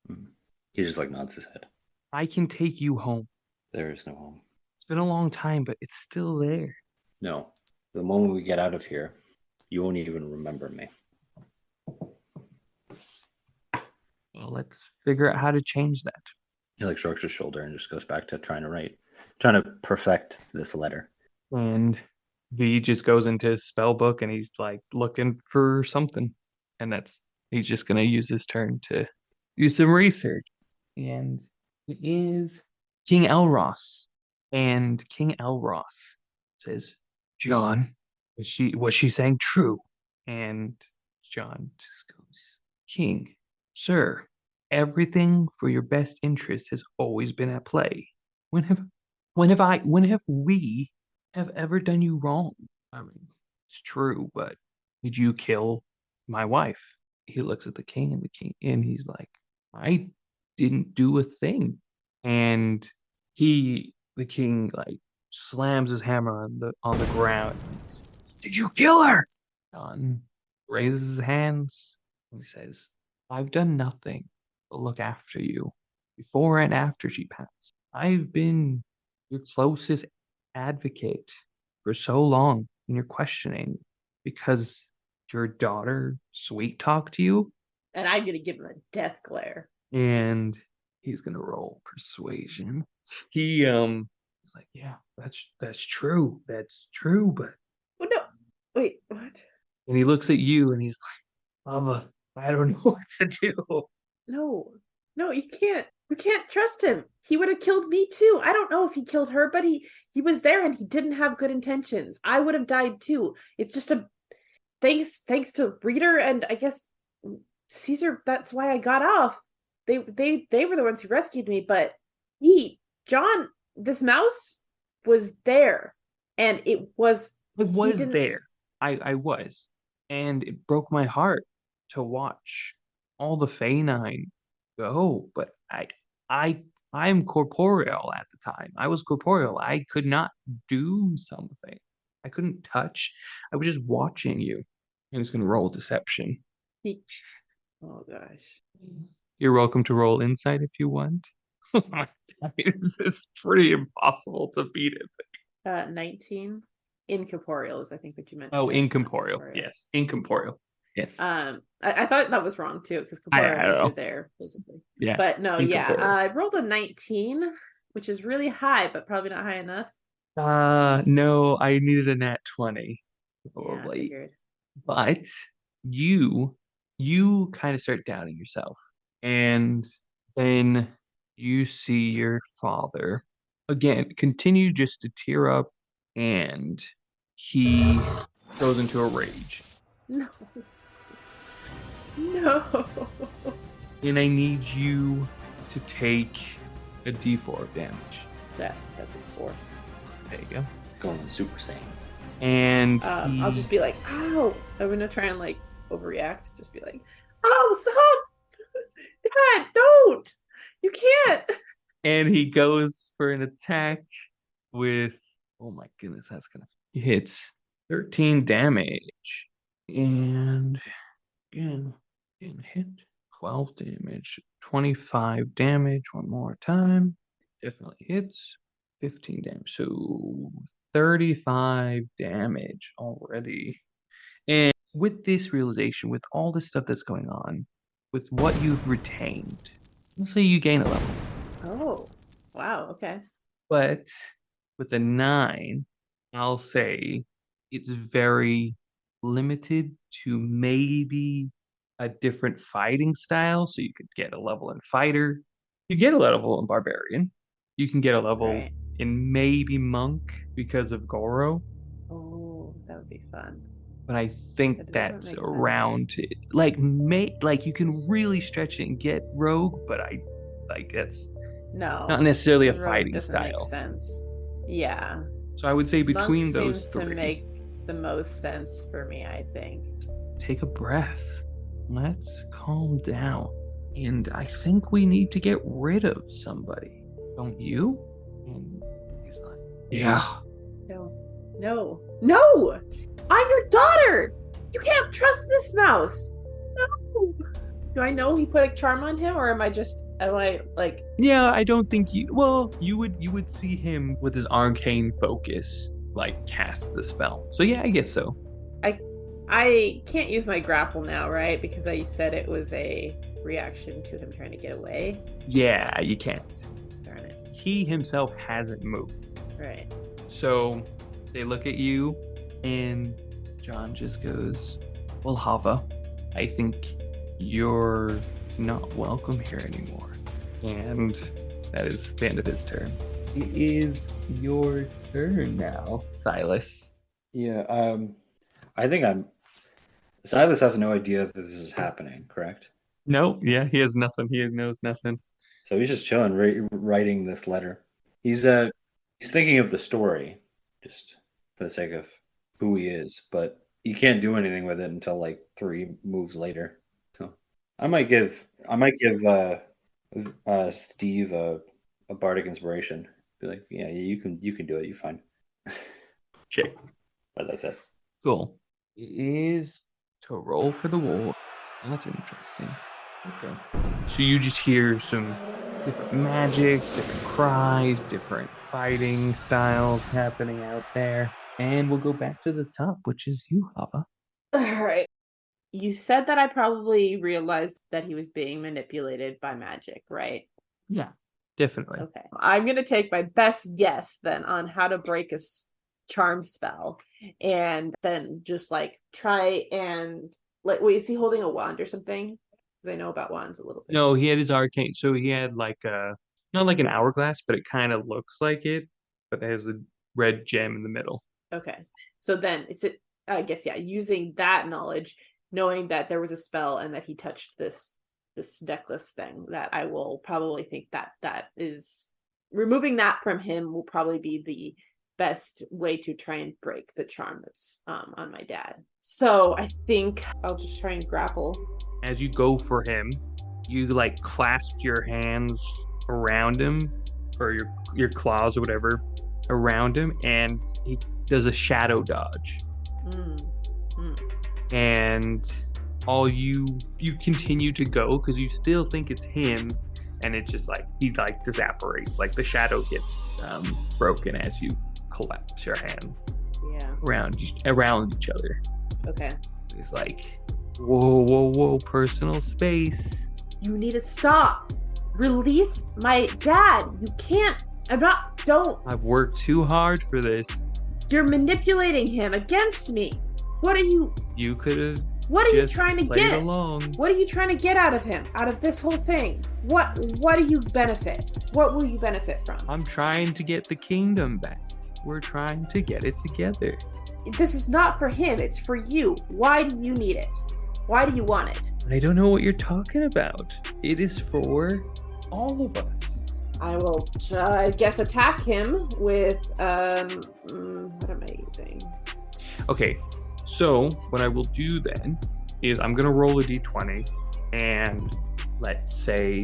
He just like nods his head. I can take you home. There is no home. It's been a long time, but it's still there. No. The moment we get out of here, you won't even remember me. Well, let's figure out how to change that. He like shrugs his shoulder and just goes back to trying to perfect this letter. And V just goes into his spell book and he's like looking for something. And he's just gonna use his turn to do some research. And it is King Elros. And King Elros says, John, was she saying true? And John just goes, King, sir, everything for your best interest has always been at play. When have when have we have ever done you wrong? I mean, it's true, but did you kill my wife? He looks at the king and he's like, I didn't do a thing. And the king like slams his hammer on the ground. Did you kill her? John raises his hands and he says, I've done nothing but look after you before and after she passed. I've been your closest advocate for so long in your questioning because your daughter sweet talked to you And I'm gonna give him a death glare. and he's gonna roll persuasion. He's like, yeah, that's true. That's true, but Oh no! Wait, what? and he looks at you and he's like, Hava, I don't know what to do. No, no, you can't. You can't trust him. He would have killed me too. I don't know if he killed her, but he was there and he didn't have good intentions. I would have died too. It's just a thanks to Reader and I guess Caesar. That's why I got off. They were the ones who rescued me. But John, this mouse was there, and it was. I was didn't- there. I was. And it broke my heart to watch all the Fae Nine go. But I'm corporeal at the time. I was corporeal. I could not do something. I couldn't touch. I was just watching you. I'm just going to roll deception. Oh gosh. You're welcome to roll insight if you want. It's pretty impossible to beat it. 19. Incorporeal is I think what you meant to Oh, say. incorporeal. Yes, incorporeal. Yes. I thought that was wrong too, because I corporeal don't means know. you're there physically. Yeah. But no, yeah. Incorporeal. I rolled a 19, which is really high, but probably not high enough. No, I needed a nat 20. Yeah, I Probably. figured. But you kind of start doubting yourself. And then you see your father again continue just to tear up, and he goes into a rage. No. No. And I need you to take a d4 of damage. That's a 4. There you go. Going Super Saiyan. And I'll just be like, ow. I'm gonna try and like overreact. Just be like, oh, stop! Dad, don't! You can't! and he goes for an attack with, oh my goodness, that's gonna, he hits 13 damage. And again hit 12 damage, 25 damage one more time. Definitely hits 15 damage. So 35 damage already. And with this realization, with all this stuff that's going on, with what you've retained, let's say you gain a level. Oh, wow, okay. But with a 9, I'll say it's very limited to maybe a different fighting style. So you could get a level in fighter, you get a level in barbarian, you can get a level Right. in maybe monk because of Goro. Oh, that would be fun. But I But think it doesn't that's make sense. around it. Like you can really stretch it and get rogue, but I like that's No. not necessarily a Rogue fighting doesn't style. make sense. Yeah. So I would say between Monk those seems three, to make the most sense for me, I think. take a breath. Let's calm down. And I think we need to get rid of somebody. Don't you? And he's like, yeah. No. No. No! I'm your daughter! You can't trust this mouse! No! Do I know he put a charm on him, or am I like... Yeah, I don't think you would see him with his arcane focus like cast the spell. So yeah, I guess so. I can't use my grapple now, right? Because I said it was a reaction to him trying to get away. Yeah, you can't. Darn it. He himself hasn't moved. Right. So they look at you, and John just goes, well, Hava, I think you're not welcome here anymore. And that is the end of his turn. It is your turn now, Silas. Yeah, I think Silas has no idea that this is happening, correct? No, yeah, he has nothing. He knows nothing. So he's just chilling, writing this letter. He's thinking of the story, just for the sake of who he is, but he can't do anything with it until like 3 moves later. So I might give Steve a bardic inspiration. Be like, yeah, you can do it. You're fine. Check. But that's it. Cool. It is to roll for the war. That's interesting. Okay. So you just hear some different magic, different cries, different fighting styles happening out there. And we'll go back to the top, which is you, Hava. All right. You said that I probably realized that he was being manipulated by magic, right? Yeah, definitely. Okay. I'm going to take my best guess then on how to break a charm spell, and then just like try and like, wait, is he holding a wand or something? Because I know about wands a little bit. No, he had his arcane. So he had like not like an hourglass, but it kind of looks like it, but it has a red gem in the middle. Okay. So then is it, I guess, yeah, using that knowledge, knowing that there was a spell and that he touched this necklace thing, that I will probably think that is removing that from him will probably be the best way to try and break the charm that's on my dad. So I think I'll just try and grapple. As you go for him, you like clasp your hands around him, or your claws or whatever around him, and he does a shadow dodge. And all you continue to go because you still think it's him, and it just like he like disapparates, like the shadow gets broken as you collapse your hands around each other. Okay. It's like, whoa, personal space. You need to stop. Release my dad. You can't. Don't. I've worked too hard for this. You're manipulating him against me. What are you? You could have. What are you trying to get? Along. What are you trying to get out of him? Out of this whole thing? What do you benefit? What will you benefit from? I'm trying to get the kingdom back. We're trying to get it together. This is not for him. It's for you. Why do you need it? Why do you want it? I don't know what you're talking about. It is for all of us. I will, I guess, attack him with, what am I using? Okay, so what I will do then is I'm going to roll a d20, and let's say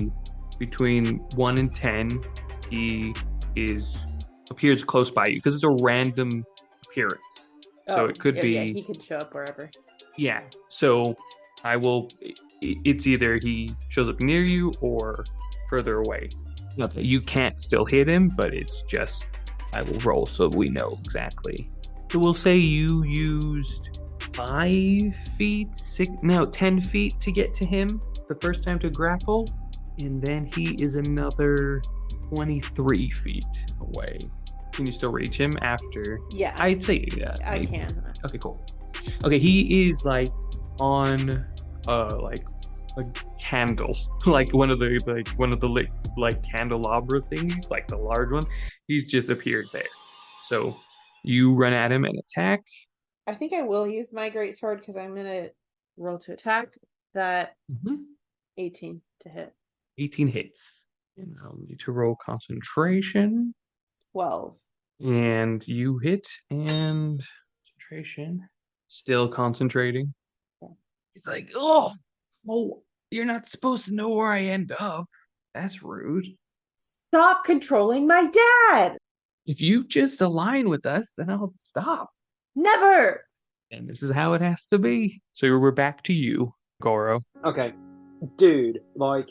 between 1 and 10, he appears close by you, because it's a random appearance. So it could be... Yeah, he could show up wherever. Yeah, so it's either he shows up near you or further away. You can't still hit him, but it's just, I will roll so we know exactly. So we'll say you used 5 feet, 10 feet to get to him the first time to grapple, and then he is another 23 feet away. Can you still reach him after? Yeah. I'd say that. I can. Okay, cool. Okay, he is like on like a candle, like one of the candelabra things, like the large one. He's just appeared there. So you run at him and attack. I think I will use my greatsword because I'm gonna roll to attack. That 18 to hit. 18 hits. And I'll need to roll concentration. 12. And you hit, and concentration. Still concentrating. Okay. He's like, oh, you're not supposed to know where I end up. That's rude. Stop controlling my dad! If you just align with us, then I'll stop. Never! And this is how it has to be. So we're back to you, Goro. Okay. Dude, like,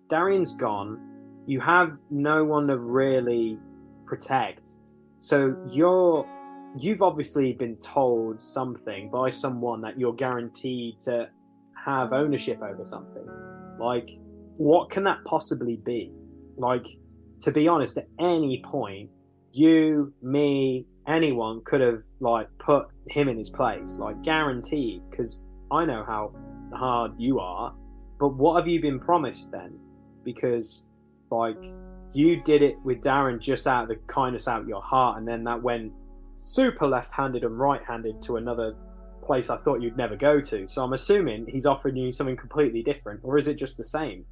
Darian's gone. You have no one to really protect. So you've obviously been told something by someone that you're guaranteed to have ownership over something. Like, what can that possibly be? Like, to be honest, at any point, you, me, anyone could have, like, put him in his place, like, guaranteed, because I know how hard you are. But what have you been promised then? Because, like, you did it with Darren just out of the kindness out of your heart, and then that went super left-handed and right-handed to another place I thought you'd never go to. So I'm assuming he's offering you something completely different, or is it just the same?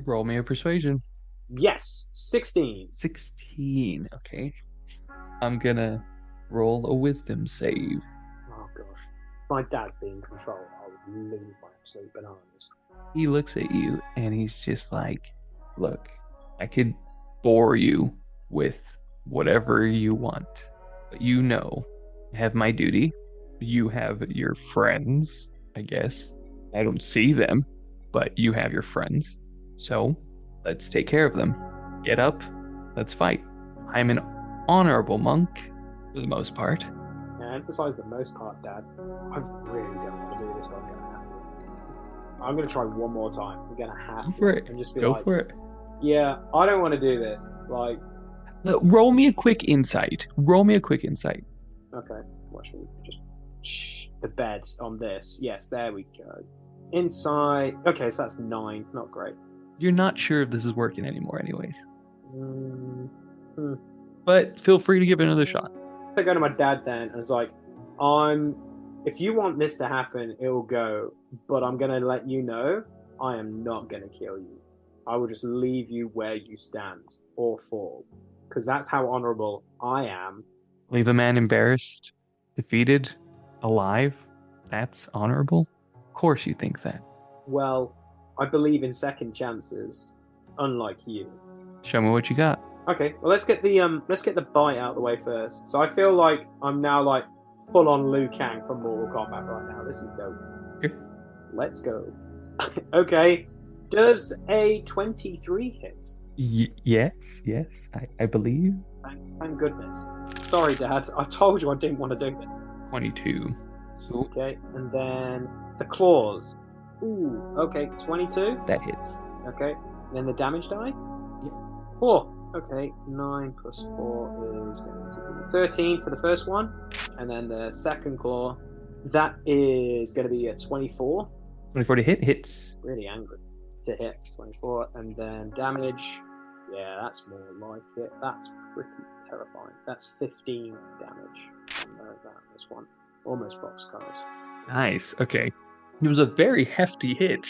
Roll me a persuasion. Yes, 16. 16, okay. I'm gonna roll a wisdom save. Oh gosh, my dad's being controlled. I would lose my absolute bananas. He looks at you and he's just like, look, I could bore you with whatever you want, but you know, I have my duty. You have your friends, I guess. I don't see them, but you have your friends. So let's take care of them. Get up, let's fight. I'm an honorable monk for the most part. Yeah, emphasize the most part, Dad. I really don't want to do this, but I'm gonna have to. I'm gonna try one more time. I'm gonna have Go for it. and just be Go like, for it. yeah, I don't want to do this. Like, Roll me a quick insight. okay, watch me just the bed on this. Yes, there we go. Insight. Okay, so that's 9. Not great. You're not sure if this is working anymore anyways. Hmm. But feel free to give it another shot. I go to my dad then and it's like, if you want this to happen, it will go, but I'm gonna let you know I am not gonna kill you. I will just leave you where you stand or fall, because that's how honorable I am. Leave a man embarrassed, defeated, alive. That's honorable? Of course you think that. Well, I believe in second chances, unlike you. Show me what you got. Okay, well let's get the bite out of the way first. So I feel like I'm now like full on Liu Kang from Mortal Kombat right now. This is dope. Okay. Let's go. Okay, does a 23 hit? Yes, I believe. Thank goodness. Sorry, Dad. I told you I didn't want to do this. 22. So Okay, and then the claws. Ooh, okay, 22. that hits. Okay, then the damage die. Yep. 4. Okay, 9 plus 4 is going to be 13 for the first one, and then the second claw. That is going to be a 24. 24 to hit, hits. Really angry to hit 24, and then damage. Yeah, that's more like it. That's pretty terrifying. That's 15 damage on this one. Almost boxcars. Nice. Okay. It was a very hefty hit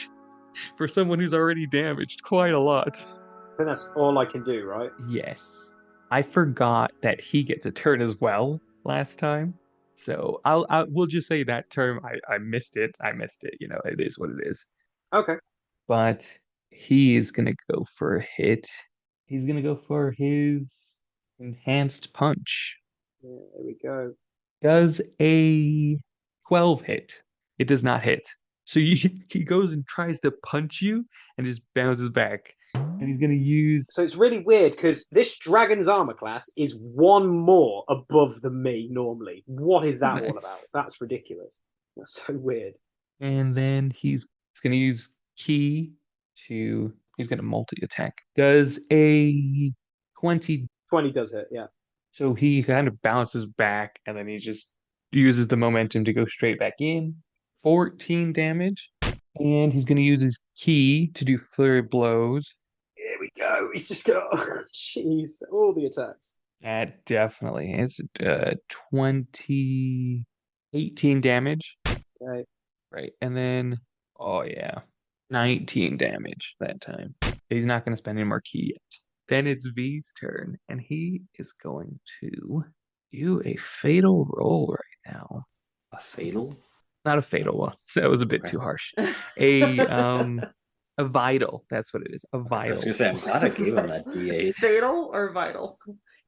for someone who's already damaged quite a lot. I think that's all I can do, right? Yes. I forgot that he gets a turn as well last time. So we'll just say that term I missed it. I missed it. It is what it is. Okay. But he is gonna go for a hit. He's gonna go for his enhanced punch. Yeah, there we go. Does a 12 hit? It does not hit. So he goes and tries to punch you and just bounces back. And he's gonna use. So it's really weird because this dragon's armor class is one more above than me normally. What is that all Nice. about? That's ridiculous. That's so weird. And then he's gonna use key to. He's gonna multi-attack. Does a 20. 20 does hit, yeah. So he kind of bounces back and then he just uses the momentum to go straight back in. 14 damage. And he's gonna use his key to do flurry blows. Here we go. He's just got, jeez, all the attacks. That definitely hits. 20, 18 damage. Okay. Right. And then, oh yeah, 19 damage that time. He's not going to spend any more key yet. Then it's V's turn, and he is going to do a fatal roll right now. A fatal? Not a fatal one. That was a bit too harsh. A vital. That's what it is. A I vital. was gonna say, I'm glad I gave him that D8. Fatal or vital?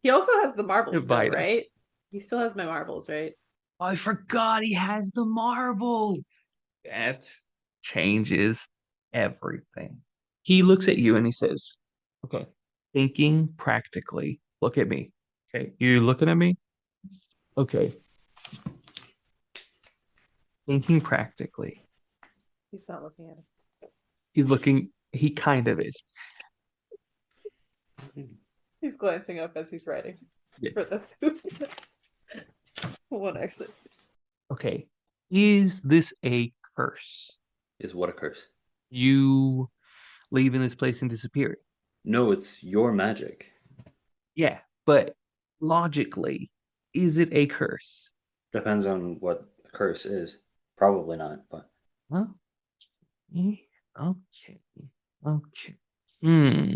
He also has the marbles still, Vital. right? He still has my marbles, right? Oh, I forgot he has the marbles. That changes everything. He looks at you and he says, okay, thinking practically. Look at me. Okay, you looking at me? Okay. Thinking practically. He's not looking at him. He's looking, he kind of is. He's glancing up as he's writing. Yes. For those who one actually. Okay. Is this a curse? Is what a curse? You leaving this place and disappearing? No, it's your magic. Yeah, but logically, is it a curse? Depends on what a curse is. Probably not, but Well, okay. Hmm.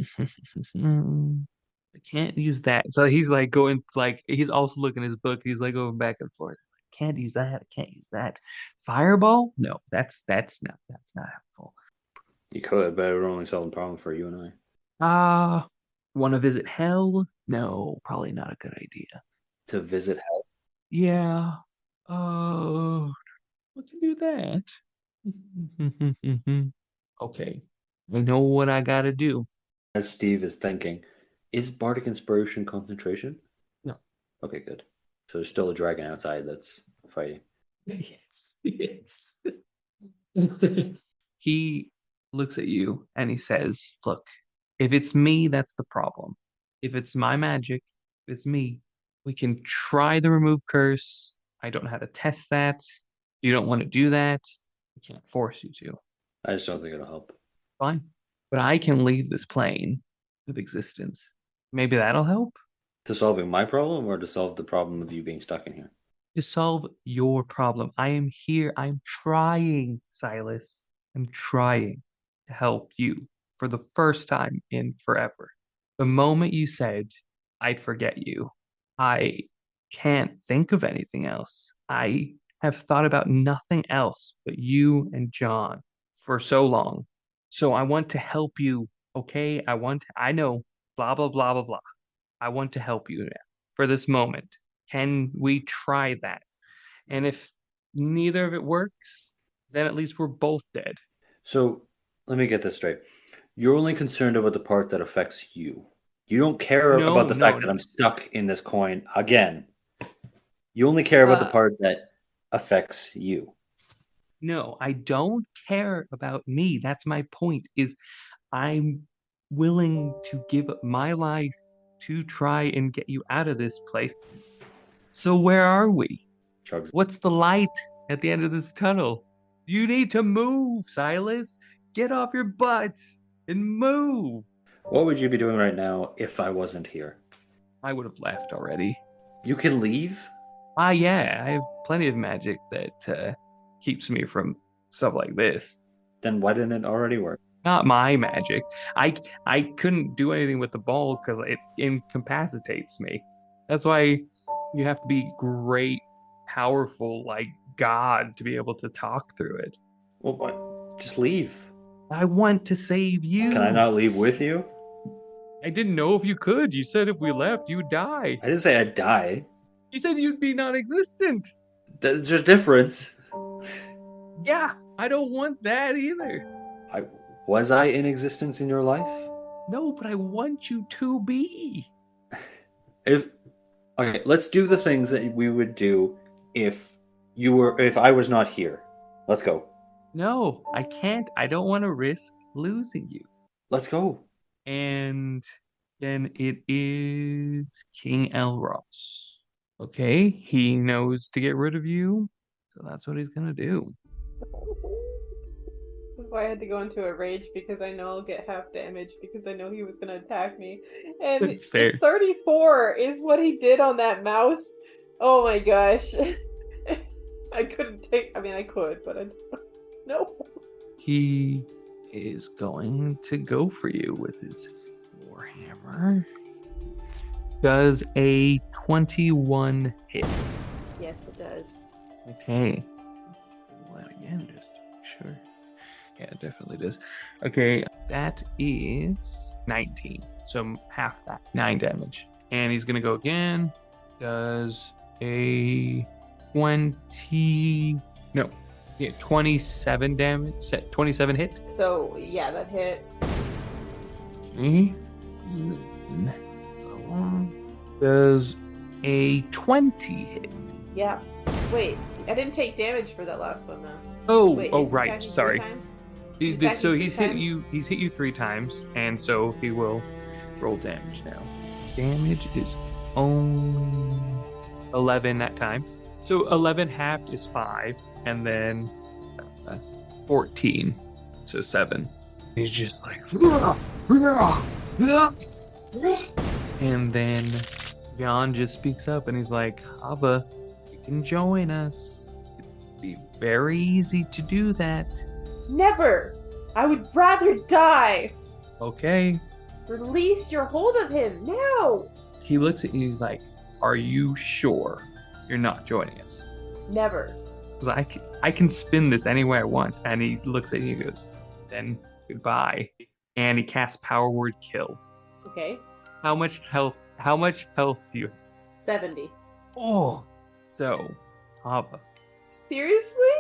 I can't use that. So he's like going like he's also looking at his book. He's like going back and forth. Can't use that. I can't use that. Fireball? No, that's not helpful. you could, but it would only solve the problem for you and I. Want to visit hell? No, probably not a good idea. To visit hell? Yeah. Oh, we can do that. Okay. I know what I gotta do. As Steve is thinking, is Bardic Inspiration concentration? No. Okay, good. So there's still a dragon outside that's fighting. Yes. He looks at you and he says, look, if it's me, that's the problem. If it's my magic, if it's me, we can try the remove curse. I don't know how to test that. If you don't want to do that, I can't force you to. I just don't think it'll help. Fine. But I can leave this plane of existence. Maybe that'll help To solving my problem or to solve the problem of you being stuck in here? to solve your problem. I am here. I'm trying, Silas. I'm trying to help you for the first time in forever. The moment you said I'd forget you, I can't think of anything else. I have thought about nothing else but you and John for so long. So I want to help you, okay? I know blah, blah, blah, blah, blah. I want to help you now for this moment. Can we try that? And if neither of it works, then at least we're both dead. So let me get this straight. You're only concerned about the part that affects you. You don't care No, about the fact no, that I'm stuck in this coin again. You only care about the Uh, part that affects you. no, I don't care about me. That's my point, is I'm willing to give up my life to try and get you out of this place. So where are we? Shrugs. What's the light at the end of this tunnel? You need to move, Silas. Get off your butts and move. What would you be doing right now if I wasn't here? I would have left already. You can leave? Ah, yeah, I have plenty of magic that keeps me from stuff like this. Then why didn't it already work? Not my magic. I couldn't do anything with the ball because it incapacitates me. That's why you have to be great, powerful, like God, to be able to talk through it. Well, what? Just leave. I want to save you. Can I not leave with you? I didn't know if you could. You said if we left, you'd die. I didn't say I'd die. You said you'd be non-existent. There's a difference. Yeah, I don't want that either. Was I in existence in your life? No, but I want you to be. Okay, let's do the things that we would do if I was not here. Let's go. No, I can't. I don't want to risk losing you. Let's go. And then it is King Elros. Okay, he knows to get rid of you, so that's what he's gonna do. This is why I had to go into a rage, because I know I'll get half damage because I know he was going to attack me. And That's fair. 34 is what he did on that mouse. Oh my gosh. I couldn't take. I mean, I could, but I no. He is going to go for you with his warhammer. Does a 21 hit? Yes, it does. Okay. Roll that again, just to make sure. Yeah, it definitely does. Okay, that is 19. So half that. 9 damage. And he's gonna go again. Does a 27 damage. 27 hit. So yeah, that hit. Okay. Does a 20 hit? Yeah. Wait, I didn't take damage for that last one though. Oh, Wait, oh is he right. attacking Sorry. 3 times? He's, attacking so 3 he's hit times? you. He's hit you 3 times, and so he will roll damage now. Damage is only 11 that time. So 11 halved is 5, and then 14, so 7. He's just like, and then Jan just speaks up, and he's like, Hava, you can join us. It'd be very easy to do that. Never! I would rather die! Okay. Release your hold of him now! He looks at you, he's like, are you sure you're not joining us? Never. Because I can spin this any way I want. And he looks at you and goes, then goodbye. And he casts Power Word Kill. Okay. How much health do you have? 70. Oh. So, Hava, Seriously?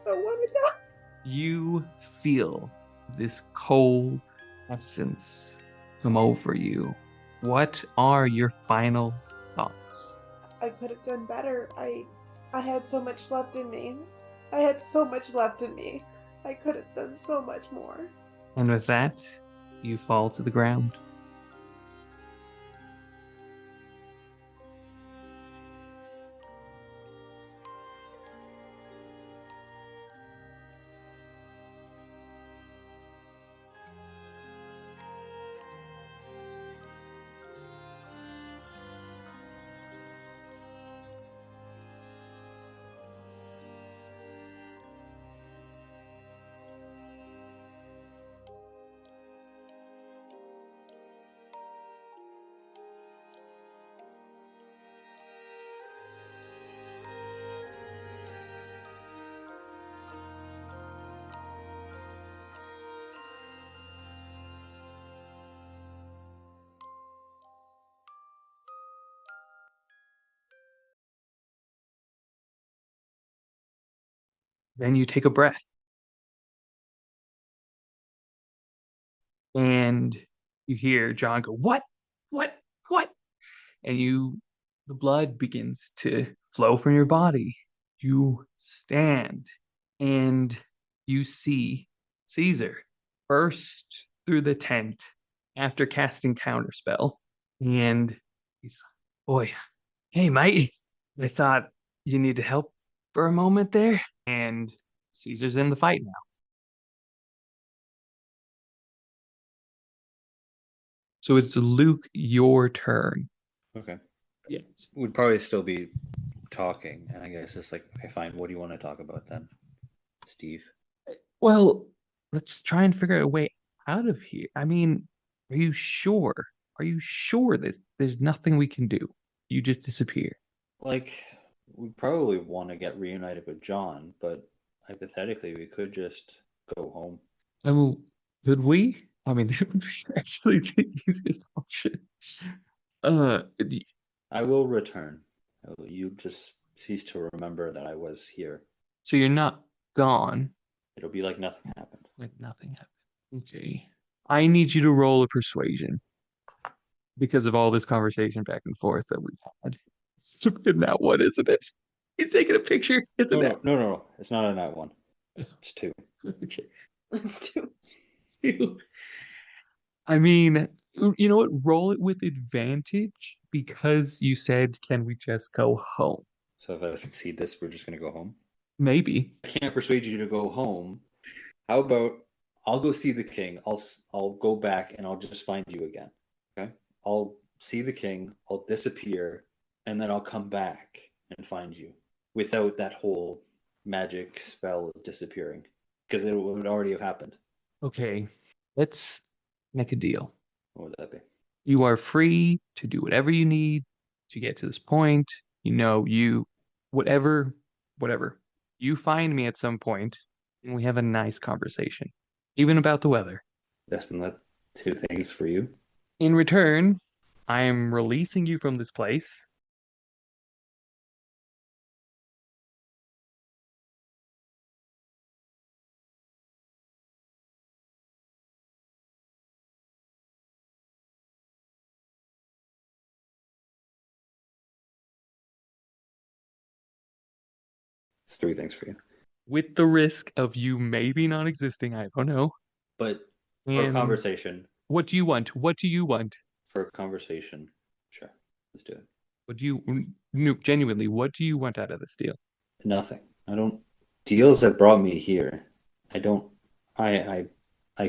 I want to die. you feel this cold essence come over you. What are your final thoughts? I could have done better. I had so much left in me. I could have done so much more. And with that, you fall to the ground. Then you take a breath. And you hear John go, "What? What? What?" And the blood begins to flow from your body. You stand and you see Caesar burst through the tent after casting counterspell. And he's like, "Boy, hey, mate, I thought you needed help for a moment there." And Caesar's in the fight now. So it's Luke, your turn. Okay. Yes. We'd probably still be talking, and I guess it's like, okay, fine. What do you want to talk about then, Steve? Well, let's try and figure out a way out of here. I mean, are you sure? Are you sure there's nothing we can do? You just disappear. Like, we probably want to get reunited with John, but hypothetically, we could just go home. Oh, could we? I mean, that would be actually the easiest option. Uh, I will return. You just cease to remember that I was here. so you're not gone. It'll be like nothing happened. Like nothing happened. Okay. I need you to roll a persuasion because of all this conversation back and forth that we've had. It's been that one, isn't it? He's taking a picture, isn't it? No. It's not a nat one. It's 2. Okay. Let's do. I mean, you know what? Roll it with advantage because you said, "Can we just go home?" So if I succeed this, we're just gonna go home. Maybe. I can't persuade you to go home. How about I'll go see the king. I'll go back and I'll just find you again. Okay. I'll see the king. I'll disappear, and then I'll come back and find you without that whole magic spell of disappearing, because it would already have happened. Okay, let's make a deal. What would that be? You are free to do whatever you need to get to this point. Whatever, whatever. You find me at some point and we have a nice conversation, even about the weather. Less than that 2 things for you. In return, I am releasing you from this place. It's 3 things for you. With the risk of you maybe not existing, I don't know. But for a And conversation, what do you want? What do you want? for a conversation, sure, let's do it. What do you no, genuinely? What do you want out of this deal? Nothing. I don't. Deals that brought me here. I don't. I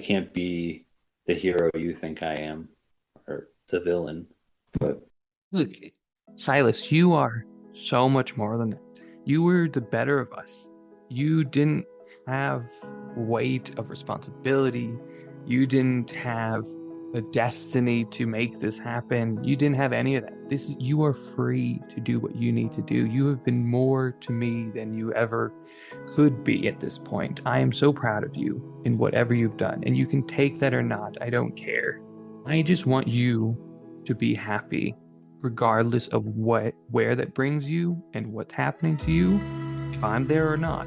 can't be the hero you think I am, or the villain. But Look, Silas, you are so much more than that. You were the better of us. You didn't have weight of responsibility. You didn't have a destiny to make this happen. You didn't have any of that. You are free to do what you need to do. You have been more to me than you ever could be at this point. I am so proud of you in whatever you've done, and you can take that or not. I don't care. I just want you to be happy, regardless of where that brings you and what's happening to you. If I'm there or not,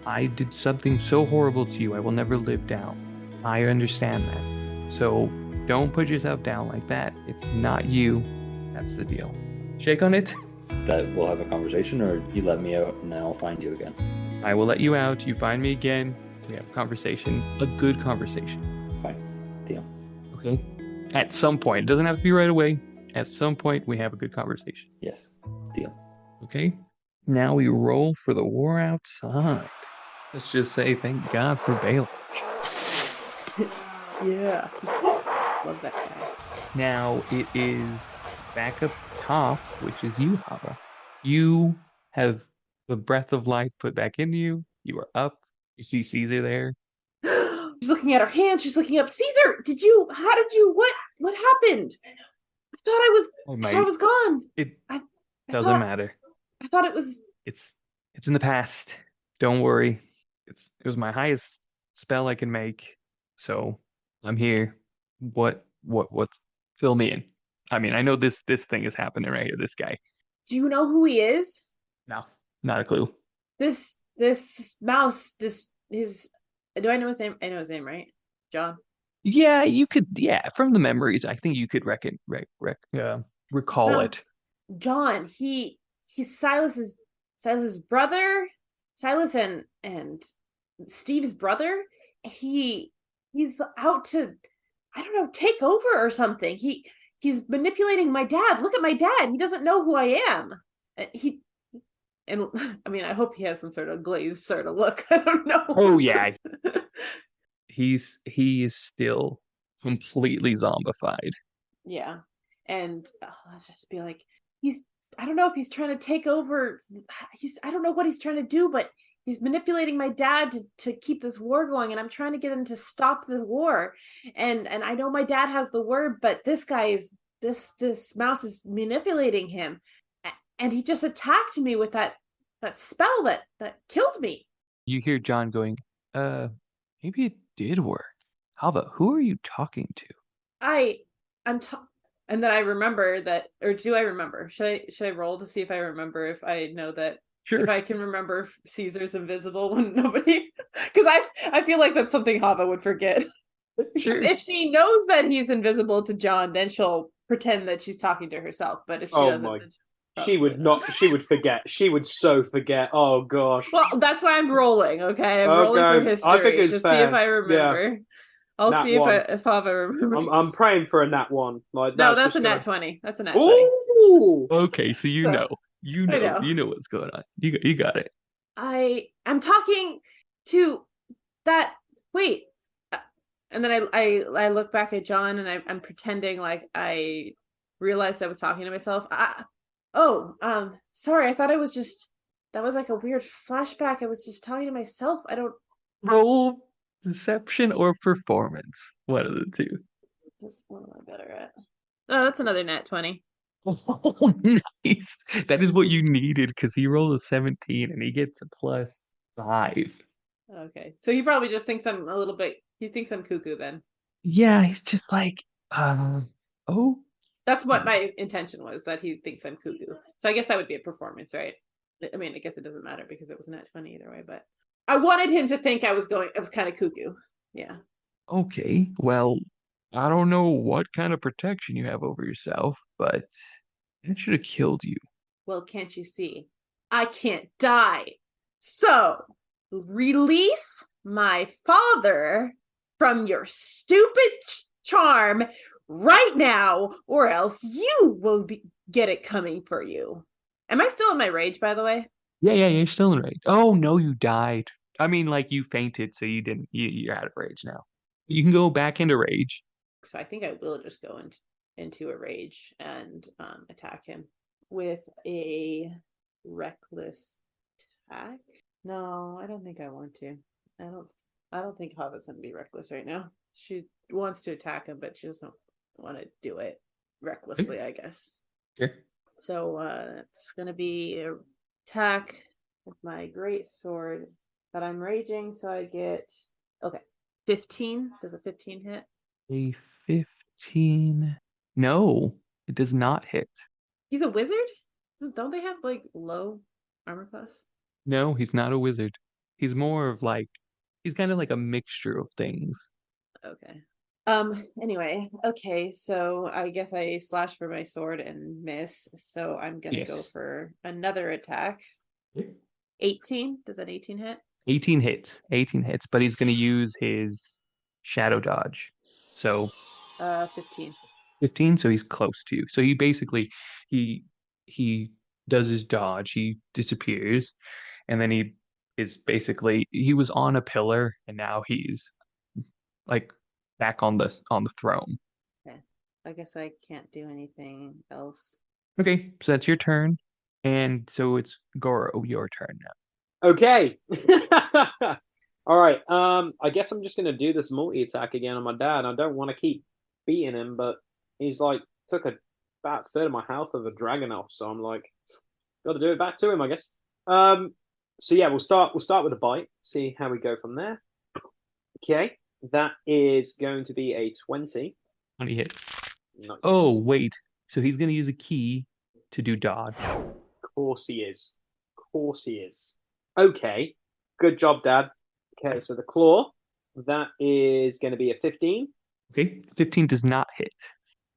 I did something so horrible to you I will never live down. I understand that. So don't put yourself down like that. It's not you. That's the deal. Shake on it. that we'll have a conversation, or you let me out and then I'll find you again. I will let you out. You find me again. We have a conversation. A good conversation. Fine. Deal. Okay? At some point. It doesn't have to be right away. At some point, we have a good conversation. Yes. Deal. Okay? Now we roll for the war outside. Let's just say thank God for Baylor. Yeah. Love that guy. Now it is back up top, which is you, Hava. You have the breath of life put back into you. You are up. You see Caesar there. She's looking at her hand. She's looking up. Caesar, how did you, what happened? I thought I thought I was gone. It I doesn't matter. I thought it was. It's in the past. Don't worry. It was my highest spell I can make. So I'm here. What's fill me in? I mean, I know this thing is happening right here, this guy. Do you know who he is? No, not a clue. This this mouse just his. Do I know his name? I know his name, right? John. Yeah, you could. Yeah, from the memories, I think you could This recall mouse, it. John. He's Silas's brother. Silas and Steve's brother. He's out to, I don't know, take over or something. He's manipulating my dad. Look at my dad. He doesn't know who I am. He and I mean, I hope he has some sort of glazed sort of look. I don't know. Oh yeah, he is still completely zombified. Yeah. And let's just be like, he's, I don't know if he's trying to take over. I don't know what he's trying to do, but he's manipulating my dad to keep this war going. And I'm trying to get him to stop the war. And I know my dad has the word, but this guy is, this mouse is manipulating him. And he just attacked me with that spell that killed me. You hear John going, maybe it did work. Hava, who are you talking to? I'm and then I remember that, or do I remember? Should I roll to see if I remember, if I know that, Sure. if I can remember Caesar's invisible when nobody, because I feel like that's something Hava would forget. Sure. If she knows that he's invisible to John, then she'll pretend that she's talking to herself. But if she doesn't, then she would not. She would forget. She would so forget. Oh gosh. Well, that's why I'm rolling. Okay, I'm rolling for history. I think it's to fair. see if I remember. Yeah. I'll Nat see one. if Hava remembers. I'm praying for a nat one. Like no, that's a gonna... nat 20. That's a nat 20. Ooh. Okay, so you So, know. know. You know what's going on. You got it. I'm talking to that. Wait, and then I look back at John and I'm pretending like I realized I was talking to myself. Sorry. I thought I was just, that was like a weird flashback. I was just talking to myself. I don't. Roll deception or performance. One of the two. What am I better at? Oh, that's another nat 20. Oh, nice. That is what you needed because he rolled a 17 and he gets a +5. Okay, so he probably just thinks I'm a little bit. He thinks I'm cuckoo. Then Yeah, he's just like, oh. That's what my intention was. That he thinks I'm cuckoo. So I guess that would be a performance, right? I mean, I guess it doesn't matter because it was a nat 20 either way. But I wanted him to think I was kind of cuckoo. Yeah. Okay, well, I don't know what kind of protection you have over yourself, but that should have killed you. Well, can't you see? I can't die. So, release my father from your stupid charm right now, or else you will get it coming for you. Am I still in my rage, by the way? Yeah, you're still in rage. Oh, no, you died. I mean, like, you fainted, so you didn't. You're out of rage now. You can go back into rage. So I think I will just go into a rage and attack him with a reckless attack. No, I don't think I want to. I don't think Hava's gonna be reckless right now. She wants to attack him, but she doesn't want to do it recklessly, I guess. Sure. So it's gonna be an attack with my great sword, but I'm raging, so I get 15. Does a 15 hit? A 15. No, it does not hit. He's a wizard? Don't they have like low armor class? No, he's not a wizard. He's more of like, he's kind of like a mixture of things. Okay. Anyway, okay, so I guess I slash for my sword and miss. So I'm gonna go for another attack. 18? Does that 18 hit? 18 hits. 18 hits, but he's gonna use his shadow dodge. So 15. 15, so he's close to you. So he basically he does his dodge, he disappears, and then he was on a pillar and now he's like back on the throne. Okay. I guess I can't do anything else. Okay, so that's your turn. And so it's Goro, your turn now. Okay. All right. I guess I'm just gonna do this multi-attack again on my dad. I don't want to keep beating him, but he's like took about a third of my health of a dragon off, so I'm like, got to do it back to him, I guess. So yeah, we'll start with a bite. See how we go from there. Okay, that is going to be a 20. 20 hit. Nice. Oh wait, so he's gonna use a key to do dodge. Of course he is. Okay, Good job, Dad. Okay, so the claw, that is going to be a 15. Okay, 15 does not hit.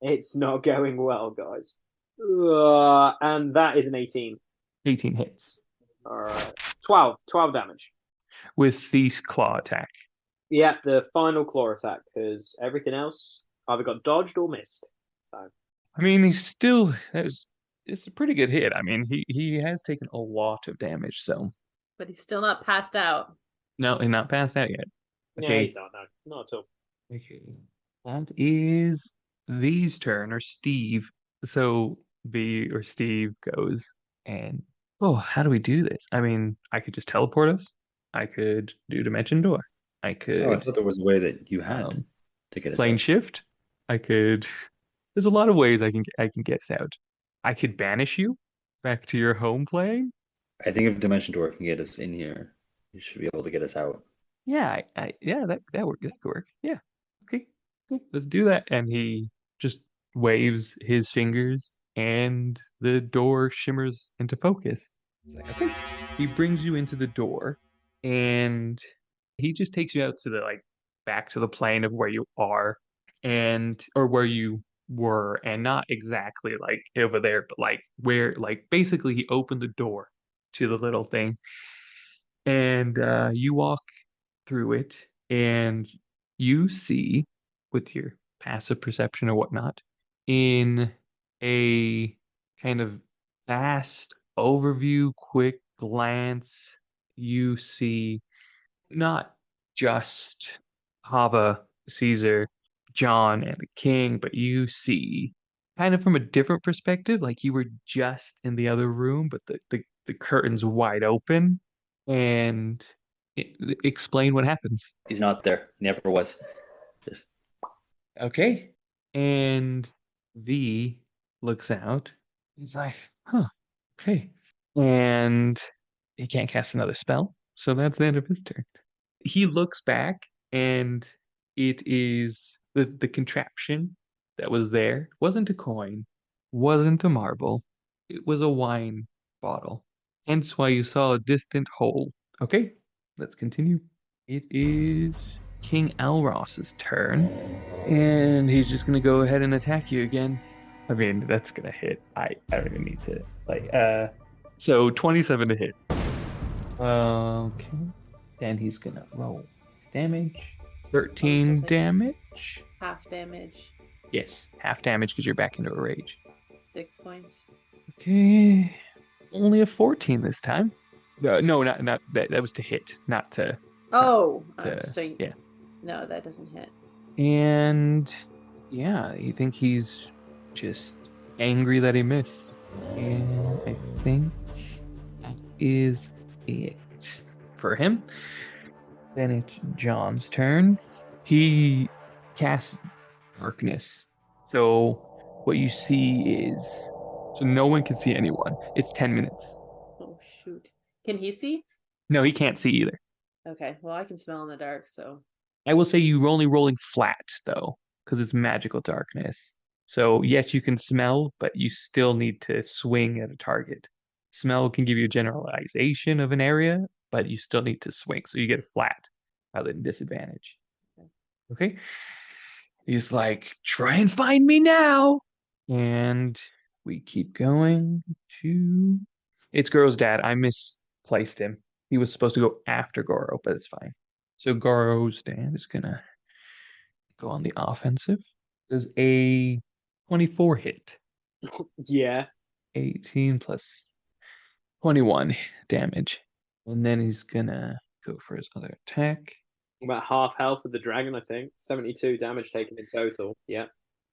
It's not going well, guys. And that is an 18. 18 hits All right. 12 damage. with the claw attack. Yeah, the final claw attack, because everything else either got dodged or missed. So I mean, it's a pretty good hit. I mean, he has taken a lot of damage, so But he's still not passed out. no, he's not passed out yet. yeah, Okay, he's not. No, not at all. okay. That is V's turn, or Steve. So V or Steve goes and oh, how do we do this? I mean, I could just teleport us. I could do dimension door. I Oh, I could thought there was a way that you had um, to get us plane out. shift. I could. There's a lot of ways I can get us out. I could banish you back to your home plane. I think if Dimension Door can get us in here, you should be able to get us out. Yeah, yeah, that work. That could work. Yeah. Okay. Okay, let's do that. And he just waves his fingers, and the door shimmers into focus. It's like, okay. He brings you into the door, and he just takes you out to the back to the plane of where you are, and or where you were, and not exactly like over there, but like where, like basically he opened the door to the little thing, and you walk through it, and you see with your passive perception or whatnot, in a kind of fast overview, quick glance, you see not just Hava, Caesar, John, and the king, but you see kind of from a different perspective, like you were just in the other room, but the curtain's wide open, and explain what happens. He's not there. Never was. Just Okay. And V looks out. He's like, huh, okay. And he can't cast another spell. So that's the end of his turn. He looks back, and it is the contraption that was there. Wasn't a coin, wasn't a marble. It was a wine bottle. Hence why you saw a distant hole. Okay, let's continue. It is King Alros's turn, and he's just gonna go ahead and attack you again. I mean, that's gonna hit. I don't even need to so 27 to hit. Okay. Then he's gonna roll damage. 13 taking damage. half damage, Yes, half damage because you're back into a rage. 6 points. Okay. Only a 14 this time. No, not that. That was to hit, not to. Oh, Yeah. No, that doesn't hit. And yeah, you think he's just angry that he missed. And I think that is it for him. Then it's John's turn. He casts darkness. So what you see is, so no one can see anyone. It's 10 minutes. Oh shoot! Can he see? No, he can't see either. Okay, well I can smell in the dark, so I will say you're only rolling flat though, because it's magical darkness. So yes, you can smell, but you still need to swing at a target. Smell can give you a generalization of an area, but you still need to swing, so you get a flat rather than disadvantage. Okay? He's like, try and find me now. And we keep going to. It's Goro's dad. I misplaced him. He was supposed to go after Goro, but it's fine. So Goro's dad is gonna go on the offensive. Does a 24 hit? Yeah. 18 plus 21 damage. And then he's gonna go for his other attack. About half health with the dragon, I think. 72 damage taken in total. Yeah.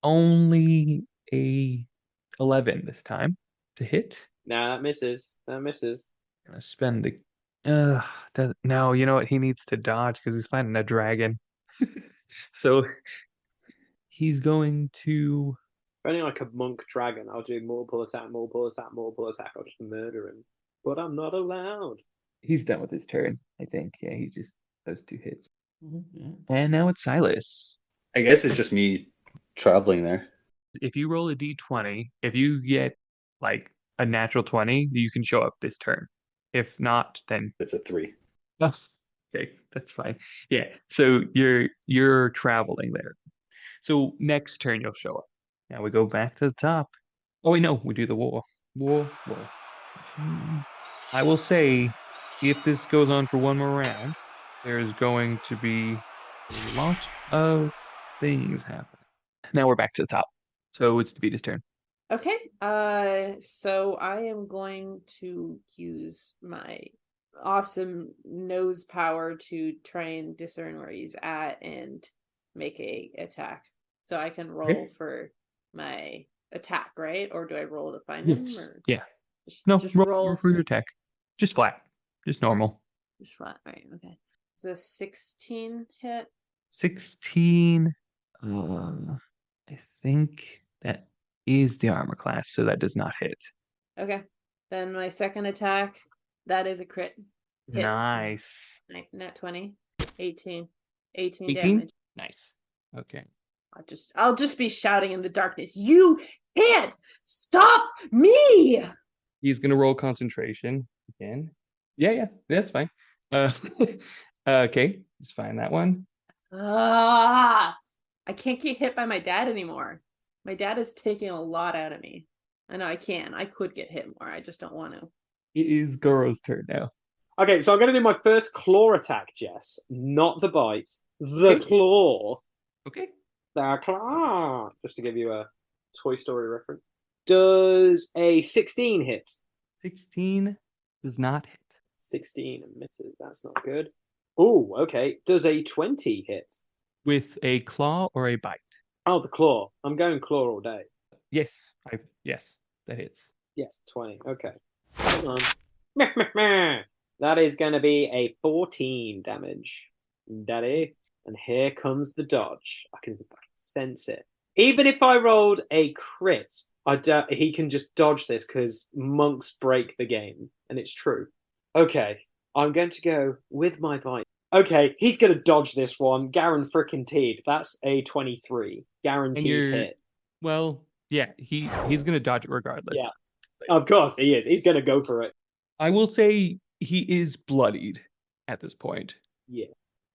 Only a 11 this time to hit. Nah, that misses. That misses. Gonna spend the. No, you know what? He needs to dodge because he's fighting a dragon. So he's going to. If only like a monk dragon, I'll do multiple attack, multiple attack, multiple attack. I'll just murder him. But I'm not allowed. He's done with his turn, I think. Yeah, he's just those 2 hits. And now it's Silas. I guess it's just me traveling there. If you roll a d20, if you get like a natural 20, you can show up this turn. If not, then It's a 3. Okay, that's fine. Yeah, so you're traveling there. So next turn you'll show up. Now we go back to the top. Oh wait, no, we do the war. War. I will say, if this goes on for one more round, there's going to be a lot of things happening. Now we're back to the top. So it's Davita's turn. Okay. So I am going to use my awesome nose power to try and discern where he's at and make a attack. So I can roll Okay. for my attack, right? Or do I roll to find him? Yes. Or Yeah. just, No, just roll roll for your attack. Just flat. Just normal. just flat. Right. Okay. It's a 16 hit. 16. I think that is the armor class, so that does not hit. Okay. Then my second attack, that is a crit hit. Nice. Net 20. 18. 18 18? damage. Nice. Okay. I'll just be shouting in the darkness. You can't stop me. He's gonna roll concentration again. Yeah, that's fine. Okay, let's find that one. I can't get hit by my dad anymore. My dad is taking a lot out of me. I know I can. I could get hit more. I just don't want to. It is Goro's turn now. Okay, so I'm going to do my first claw attack, Jess. Not the bite. The Okay. claw. Okay. The claw. Just to give you a Toy Story reference. Does a 16 hit? 16 does not hit. 16 misses. That's not good. Oh, okay. Does a 20 hit? With a claw or a bite? Oh, the claw. I'm going claw all day. Yes, yes, that hits. Yeah, 20. Okay. That is going to be a 14 damage, Daddy. And here comes the dodge. I can sense it. Even if I rolled a crit, he can just dodge this because monks break the game, and it's true. Okay, I'm going to go with my bite. Okay, he's going to dodge this one. Garen frickin' teed. That's a 23. Guaranteed hit. Well, yeah, he's gonna dodge it regardless. Yeah, of course he is. He's going to go for it. I will say he is bloodied at this point. Yeah,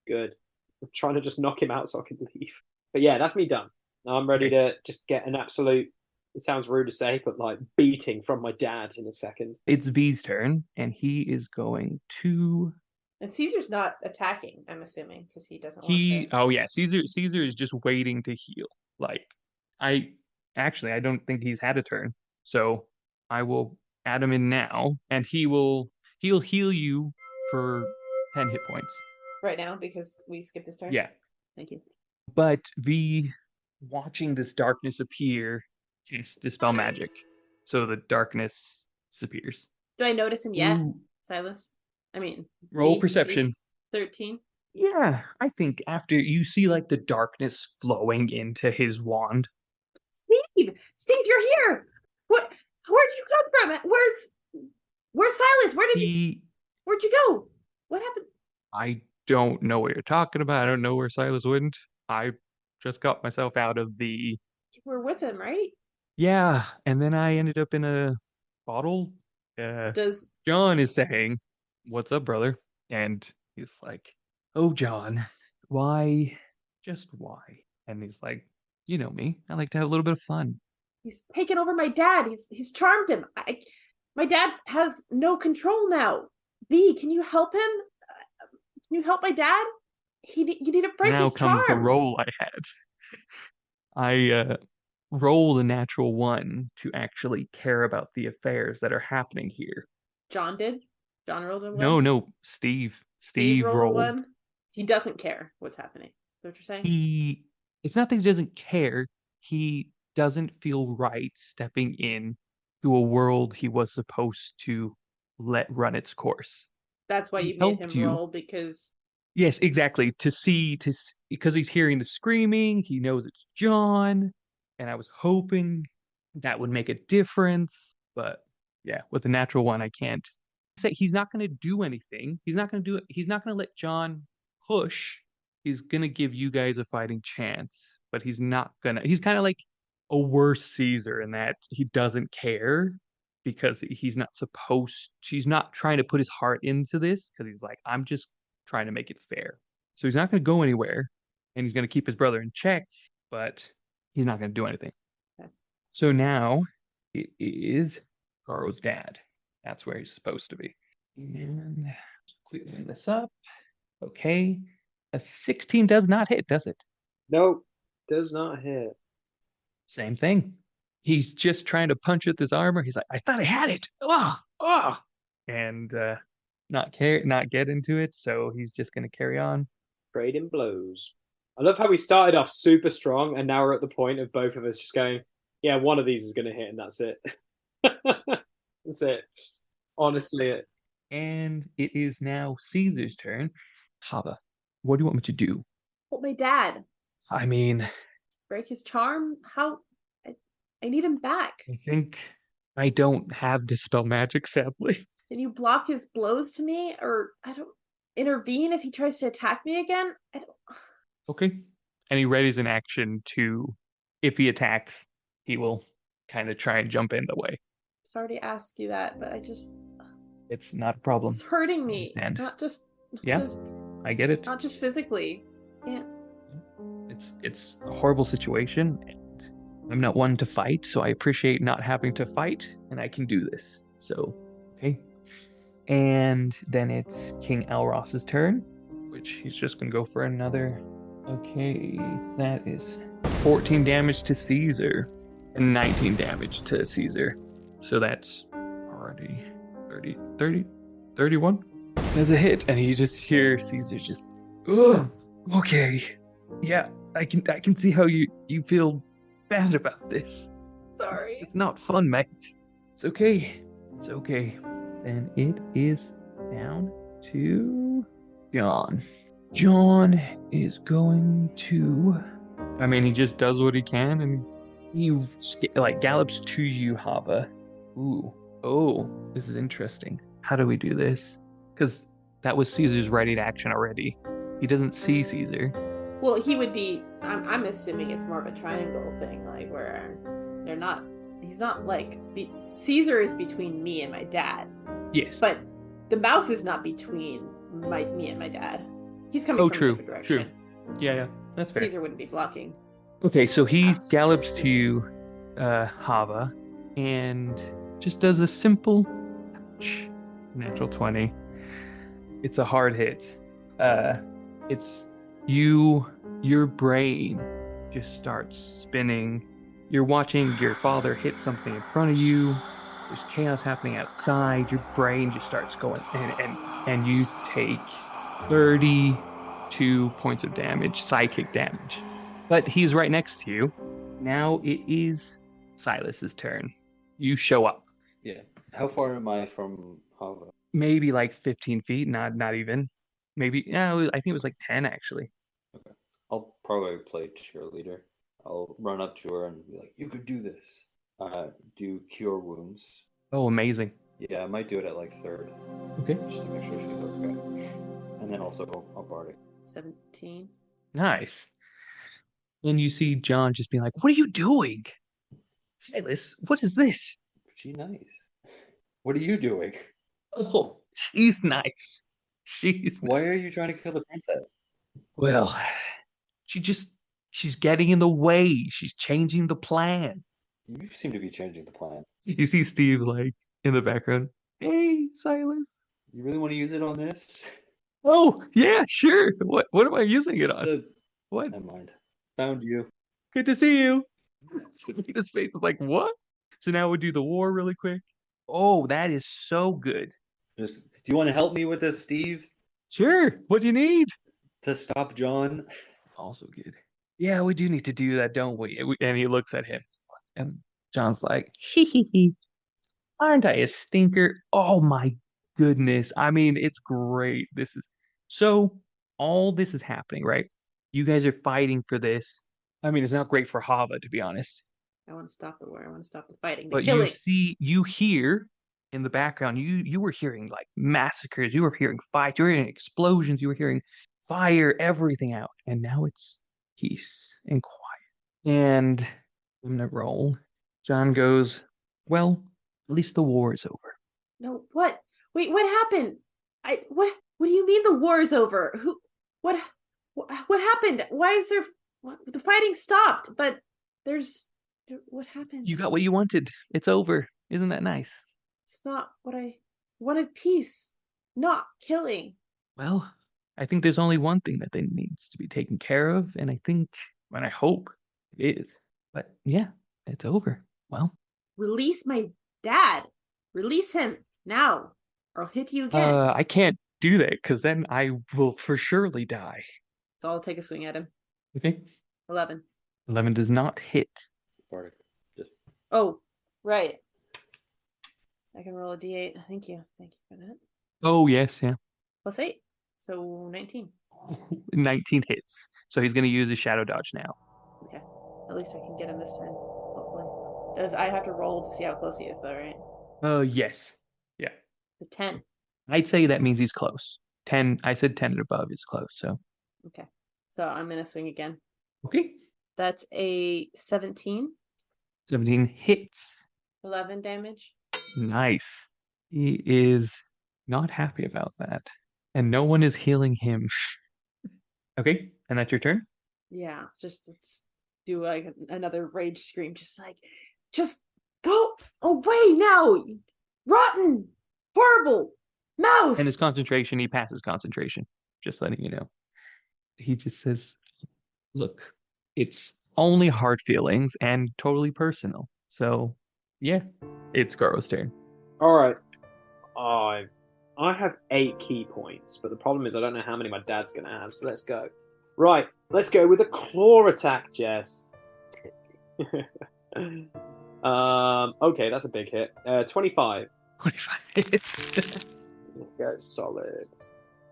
good. I'm trying to just knock him out so I can leave. But yeah, that's me done. Now I'm ready to just get an absolute, it sounds rude to say, but like beating from my dad in a second. It's V's turn, and he is going to. And Caesar's not attacking, I'm assuming, because he doesn't want to. Oh yeah, Caesar is just waiting to heal. Like, I don't think he's had a turn, so I will add him in now, and he'll heal you for 10 hit points. Right now, because we skipped his turn? Yeah. Thank you. But V, watching this darkness appear, casts Dispel Magic. So the darkness disappears. Do I notice him yet, Ooh. Silas? I mean, Roll perception. 13. Yeah, I think after you see like the darkness flowing into his wand. Steve, you're here. Where'd you come from? Where's Silas? Where'd you go? What happened? I don't know what you're talking about. I don't know where Silas went. I just got myself out of the. You were with him, right? Yeah, and then I ended up in a bottle. John is saying, "What's up, brother?" And he's like, "Oh, John, why? Just why?" And he's like, "You know me. I like to have a little bit of fun." He's taken over my dad. He's charmed him. My dad has no control now. V, can you help him? Can you help my dad? You need to break now his charm. Now comes the roll I had. I rolled a natural 1 to actually care about the affairs that are happening here. John did? John rolled a 1? No, Steve. Steve rolled a 1? He doesn't care what's happening. Is that what you're saying? It's not that he doesn't care. He doesn't feel right stepping in to a world he was supposed to let run its course. That's why you made him roll, because... Yes, exactly. Because he's hearing the screaming, he knows it's John, and I was hoping that would make a difference. But yeah, with a natural 1, I can't. Say he's not going to do anything. He's not going to do it. He's not going to let John push. He's going to give you guys a fighting chance, but he's not going to. He's kind of like a worse Caesar in that he doesn't care because he's not supposed. He's not trying to put his heart into this because he's like, I'm just trying to make it fair. So he's not going to go anywhere, and he's going to keep his brother in check, but he's not going to do anything. Okay. So now it is Garo's dad. That's where he's supposed to be. And clearing this up. Okay. A 16 does not hit, does it? Nope, does not hit. Same thing. He's just trying to punch at this armor. He's like, I thought I had it. Oh. And not get into it. So he's just gonna carry on. Trading blows. I love how we started off super strong, and now we're at the point of both of us just going, yeah, one of these is going to hit, and that's it. That's it. Honestly, it. And it is now Caesar's turn. Hava, what do you want me to do? What, my dad? I mean, Break his charm? How? I need him back. I think I don't have Dispel Magic, sadly. Can you block his blows to me? Or I don't intervene if he tries to attack me again? I don't. Okay. And he readies an action to, if he attacks, he will kind of try and jump in the way. Sorry to ask you that, but It's not a problem. it's hurting me. And Not just I get it. not just physically. Yeah. It's a horrible situation, and I'm not one to fight, so I appreciate not having to fight, and I can do this. So, okay. And then it's King Elros's turn, which he's just gonna go for another. Okay, that is 14 damage to Caesar and 19 damage to Caesar. So that's already 31. There's a hit, and you just hear Caesar just, ugh, okay. Yeah, I can see how you feel bad about this. Sorry. It's not fun, mate. It's okay. It's okay. Then it is down to John. John is going to, I mean, he just does what he can, and he like gallops to you, Hava. Ooh. Oh, this is interesting. How do we do this? Because that was Caesar's ready to action already. He doesn't see Caesar. Well, he would be. I'm assuming it's more of a triangle thing, like where they're not. He's not like Caesar is between me and my dad. Yes. But the mouse is not between me and my dad. He's coming from a different direction. True. Yeah, that's fair. Caesar wouldn't be blocking. Okay, so he gallops to you, Hava, and just does a simple natural 20. It's a hard hit. It's your brain just starts spinning. You're watching your father hit something in front of you. There's chaos happening outside. Your brain just starts going, and you take 32 points of damage, psychic damage. But he's right next to you. Now it is Silas's turn. You show up. Yeah. How far am I from Hava? Maybe like 15 feet, not even. Maybe, no, I think it was like 10 actually. Okay. I'll probably play cheerleader. I'll run up to her and be like, you could do this. Do cure wounds. Oh, amazing. Yeah, I might do it at like third. Okay. Just to make sure she's okay. And then also I'll bardic. 17. Nice. And you see John just being like, what are you doing? Silas, what is this? She's nice. What are you doing? Oh, she's nice. She's Why are you trying to kill the princess? Well, she's getting in the way. She's changing the plan. You seem to be changing the plan. You see Steve like in the background. Hey, Silas. You really want to use it on this? Oh, yeah, sure. What am I using it on? What? Never mind. Found you. Good to see you. His face is like, what? So now we'll do the war really quick. Oh, that is so good. Do you want to help me with this, Steve? Sure. What do you need? To stop John? Also good. Yeah, we do need to do that, don't we? And he looks at him. And John's like, hee. Aren't I a stinker? Oh my goodness. I mean, it's great. So all this is happening, right? You guys are fighting for this. I mean, it's not great for Hava, to be honest. I want to stop the war. I want to stop the fighting. The But killing. you hear in the background, you were hearing like massacres, you were hearing fights, you were hearing explosions, you were hearing fire, everything out. And now it's peace and quiet. And I'm gonna roll. John goes, well, at least the war is over. No, what? Wait, what happened? What? What do you mean the war is over? What happened? Why is there the fighting stopped? But what happened? You got what you wanted. It's over. Isn't that nice? It's not what I wanted. Peace, not killing. Well, I think there's only one thing that needs to be taken care of, and I hope it is. But yeah, it's over. Well, Release my dad. Release him now, or I'll hit you again. I can't do that because then I will for surely die. So I'll take a swing at him. Okay. 11. 11 does not hit. Oh, right. I can roll a d8. Thank you for that. Oh yes, yeah. Plus 8, so 19. 19 hits. So he's going to use his shadow dodge now. Okay. At least I can get him this time. Hopefully. Does I have to roll to see how close he is, though, right? Yes. Yeah. The 10. I'd say that means he's close. 10. I said 10 and above is close. So. Okay. So I'm gonna swing again. Okay. That's a 17. 17 hits. 11 damage. Nice. He is not happy about that, and no one is healing him. Okay, and that's your turn. Yeah, just do like another rage scream, just go away now, rotten, horrible mouse. And his concentration, he passes concentration. Just letting you know. He just says, "Look, it's only hard feelings and totally personal. So, yeah, it's Goro's turn." All right. I have 8 key points, but the problem is I don't know how many my dad's going to have, so let's go. Right, let's go with a claw attack, Jess. Okay, that's a big hit. 25. 25 hits. Go solid.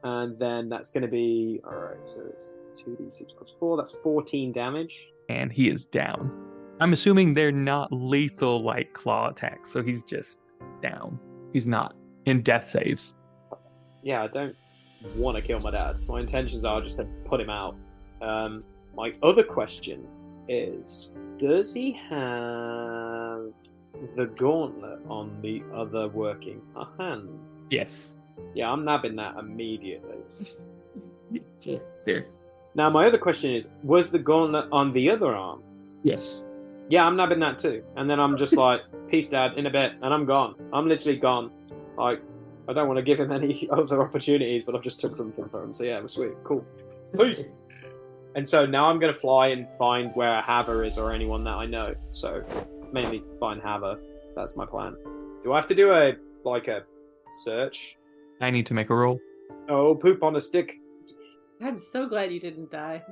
And then that's going to be, all right, so it's 2d6 plus 4, that's 14 damage. And he is down. I'm assuming they're not lethal like claw attacks, so he's just down. He's not in death saves. Yeah, I don't want to kill my dad. My intentions are just to put him out. My other question is, does he have the gauntlet on the other working hand? Yes. Yeah, I'm nabbing that immediately. There. Now, my other question is, was the gauntlet on the other arm? Yes. Yeah, I'm nabbing that too. And then I'm just like, peace, Dad, in a bit. And I'm gone. I'm literally gone. Like, I don't want to give him any other opportunities, but I've just took something from him. So yeah, it was sweet. Cool. Peace. And so now I'm going to fly and find where Hava is or anyone that I know. So mainly find Hava. That's my plan. Do I have to do a search? I need to make a roll. Oh, poop on a stick. I'm so glad you didn't die.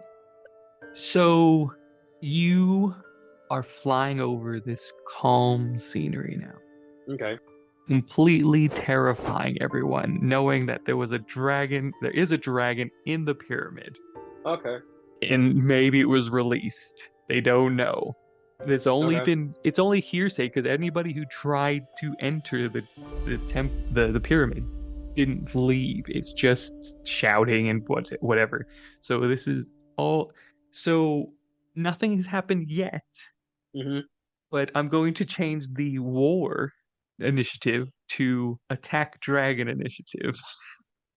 So you are flying over this calm scenery now. Okay. Completely terrifying everyone, knowing that there is a dragon in the pyramid. Okay. And maybe it was released. They don't know. It's only hearsay because anybody who tried to enter the pyramid didn't leave. It's just shouting and whatever. So this is all. So nothing has happened yet. Mm-hmm. But I'm going to change the war initiative to attack dragon initiative.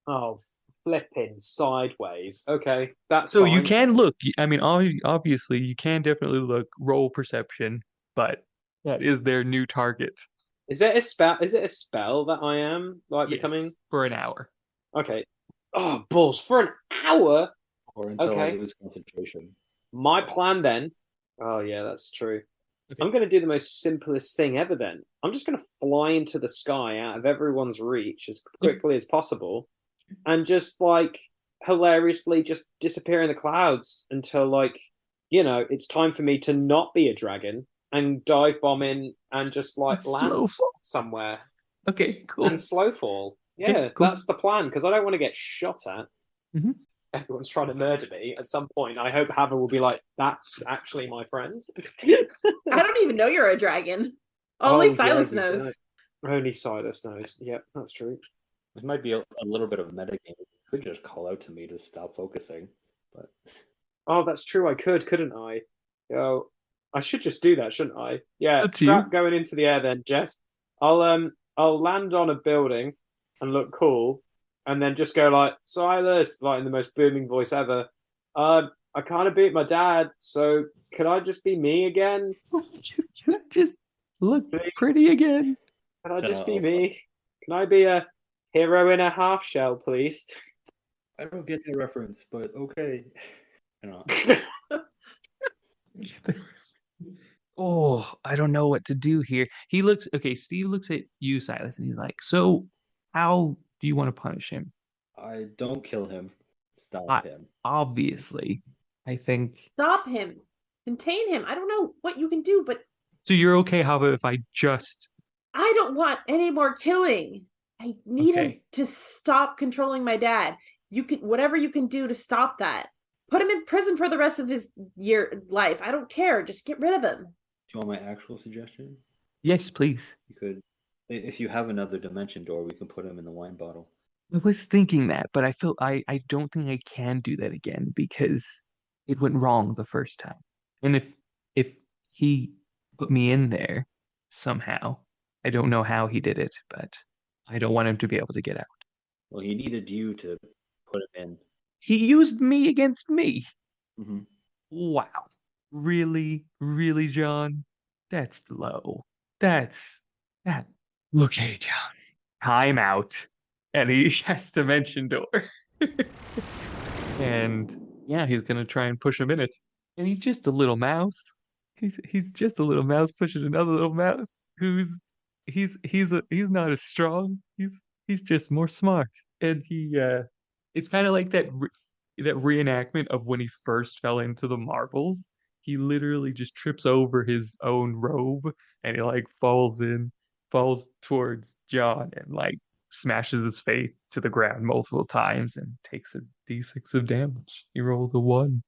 Oh, flipping sideways. Okay, that's So fine. you can look. I mean, obviously, you can definitely look. Roll perception, but that is their new target. Is it a spell? Is it a spell that I am becoming for an hour? Okay. Oh, balls for an hour. Or until I lose concentration. My plan then. Oh yeah, that's true. Okay. I'm going to do the most simplest thing ever. Then I'm just going to fly into the sky out of everyone's reach as quickly as possible, and just hilariously just disappear in the clouds until it's time for me to not be a dragon and dive bomb in and just land somewhere. Okay, cool. And slow fall. Yeah, cool. That's the plan because I don't want to get shot at. Mm-hmm. Everyone's trying to murder me at some point. I hope Hava will be like, that's actually my friend. I don't even know you're a dragon. Only Silas knows. Only Silas knows. Yep, that's true. It might be a little bit of a metagame. You could just call out to me to stop focusing. But oh, that's true. I could, couldn't I? Oh, I should just do that, shouldn't I? Yeah, scrap going into the air then, Jess. I'll land on a building and look cool, and then just go like, Silas, like in the most booming voice ever. I kind of beat my dad, so could I just be me again? Can I just look Please? pretty again? Can I Then just be I'll me? Can I be a hero in a half shell, please? I don't get the reference, but okay. You know, Oh, I don't know what to do here. Okay, Steve looks at you, Silas, and he's like, so how do you want to punish him? I don't kill him. I, Stop him. obviously, I think. Stop him. Contain him. I don't know what you can do, but So you're okay, Hava, if I just. I don't want any more killing. I need him Okay. to stop controlling my dad. You can whatever you can do to stop that. Put him in prison for the rest of his life. I don't care. Just get rid of him. Do you want my actual suggestion? Yes, please. You could, if you have another dimension door, we can put him in the wine bottle. I was thinking that, but I don't think I can do that again because it went wrong the first time. And if he put me in there somehow, I don't know how he did it, but I don't want him to be able to get out. Well, he needed you to put him He used me against me. in. Mm-hmm. Wow. Really, really, John? That's low. That's that. Okay, John. Time out. And he has dimension door. And yeah, he's gonna try and push him in it. And he's just a little mouse. He's just a little mouse pushing another little mouse who's he's not as strong. He's just more smart. And it's kind of like that reenactment of when he first fell into the marbles. He literally just trips over his own robe and he like falls towards John and like smashes his face to the ground multiple times and takes a d6 of damage. He rolls a 1.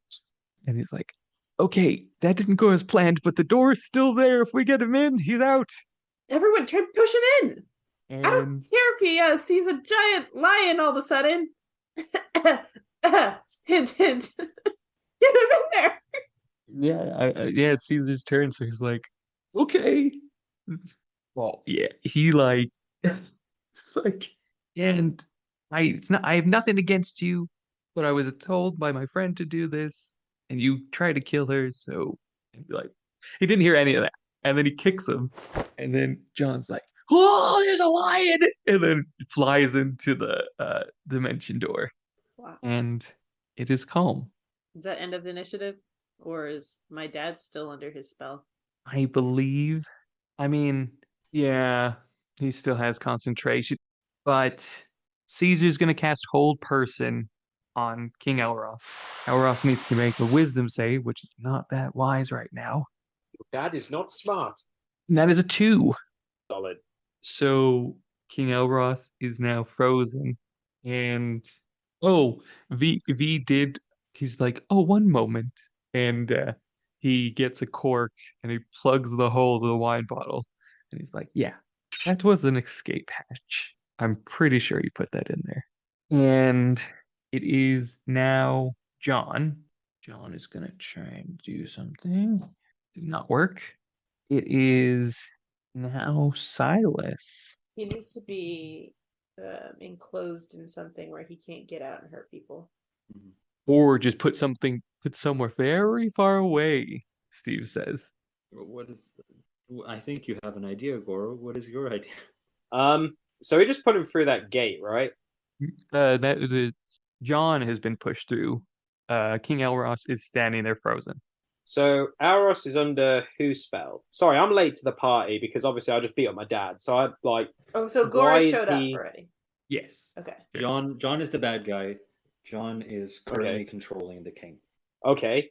And he's like, okay, that didn't go as planned, but the door is still there. If we get him in, he's out. Everyone try to push him in. I don't And care if he sees a giant lion all of a sudden. Hint, hint. Get him in there. yeah, it's Caesar's turn. So he's like, okay. Well, yeah, he like, it's like, and I have nothing against you, but I was told by my friend to do this, and you try to kill her, so and be like, he didn't hear any of that, and then he kicks him, and then John's like, oh, there's a lion, and then flies into the dimension door, Wow. and it is calm. Is that end of the initiative? Or is my dad still under his spell? I believe. I mean, yeah, he still has concentration, but Caesar's going to cast Hold Person on King Elros. Elros needs to make a wisdom save, which is not that wise right now. Dad is not smart. And that is a 2. Solid. So King Elros is now frozen. And oh, V did. He's like, oh, one moment. And he gets a cork and he plugs the hole to the wine bottle. And he's like, yeah, that was an escape hatch. I'm pretty sure you put that in there. And it is now John. John is going to try and do something. Did not work. It is now Silas. He needs to be enclosed in something where he can't get out and hurt people. Or just put somewhere very far away, Steve says. What is? I think you have an idea, Goro. What is your idea? So we just put him through that gate, right? John has been pushed through. King Elros is standing there frozen. So Auros is under whose spell? Sorry, I'm late to the party because obviously I just beat up my dad. So I like. Oh, so Why Goro is showed up he- already. Yes. Okay. John is the bad guy. John is currently controlling the king. Okay.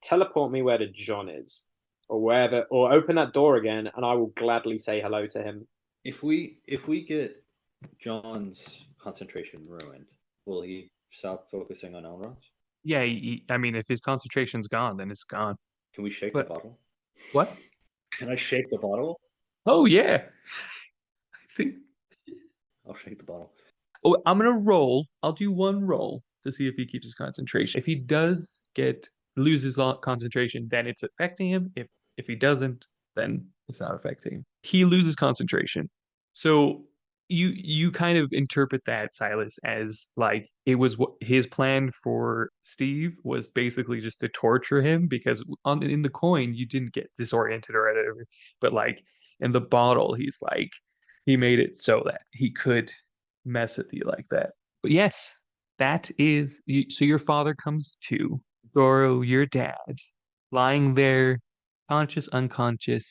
Teleport me where the John is, or wherever, or open that door again, and I will gladly say hello to him. If we get John's concentration ruined, will he stop focusing on Elrond? Yeah, I mean, if his concentration's gone, then it's gone. Can we shake But- the bottle? What? Can I shake the bottle? Oh, yeah. I think. I'll shake the bottle. Oh, I'm gonna roll. I'll do one roll to see if he keeps his concentration. If he does lose his concentration, then it's affecting him. If he doesn't, then it's not affecting him. He loses concentration. So you kind of interpret that, Silas, as like it was what his plan for Steve was basically just to torture him because in the coin you didn't get disoriented or whatever, but like in the bottle he's like he made it so that he could mess with you like that. But yes, that is so your father comes to Goro, your dad, lying there, conscious, unconscious.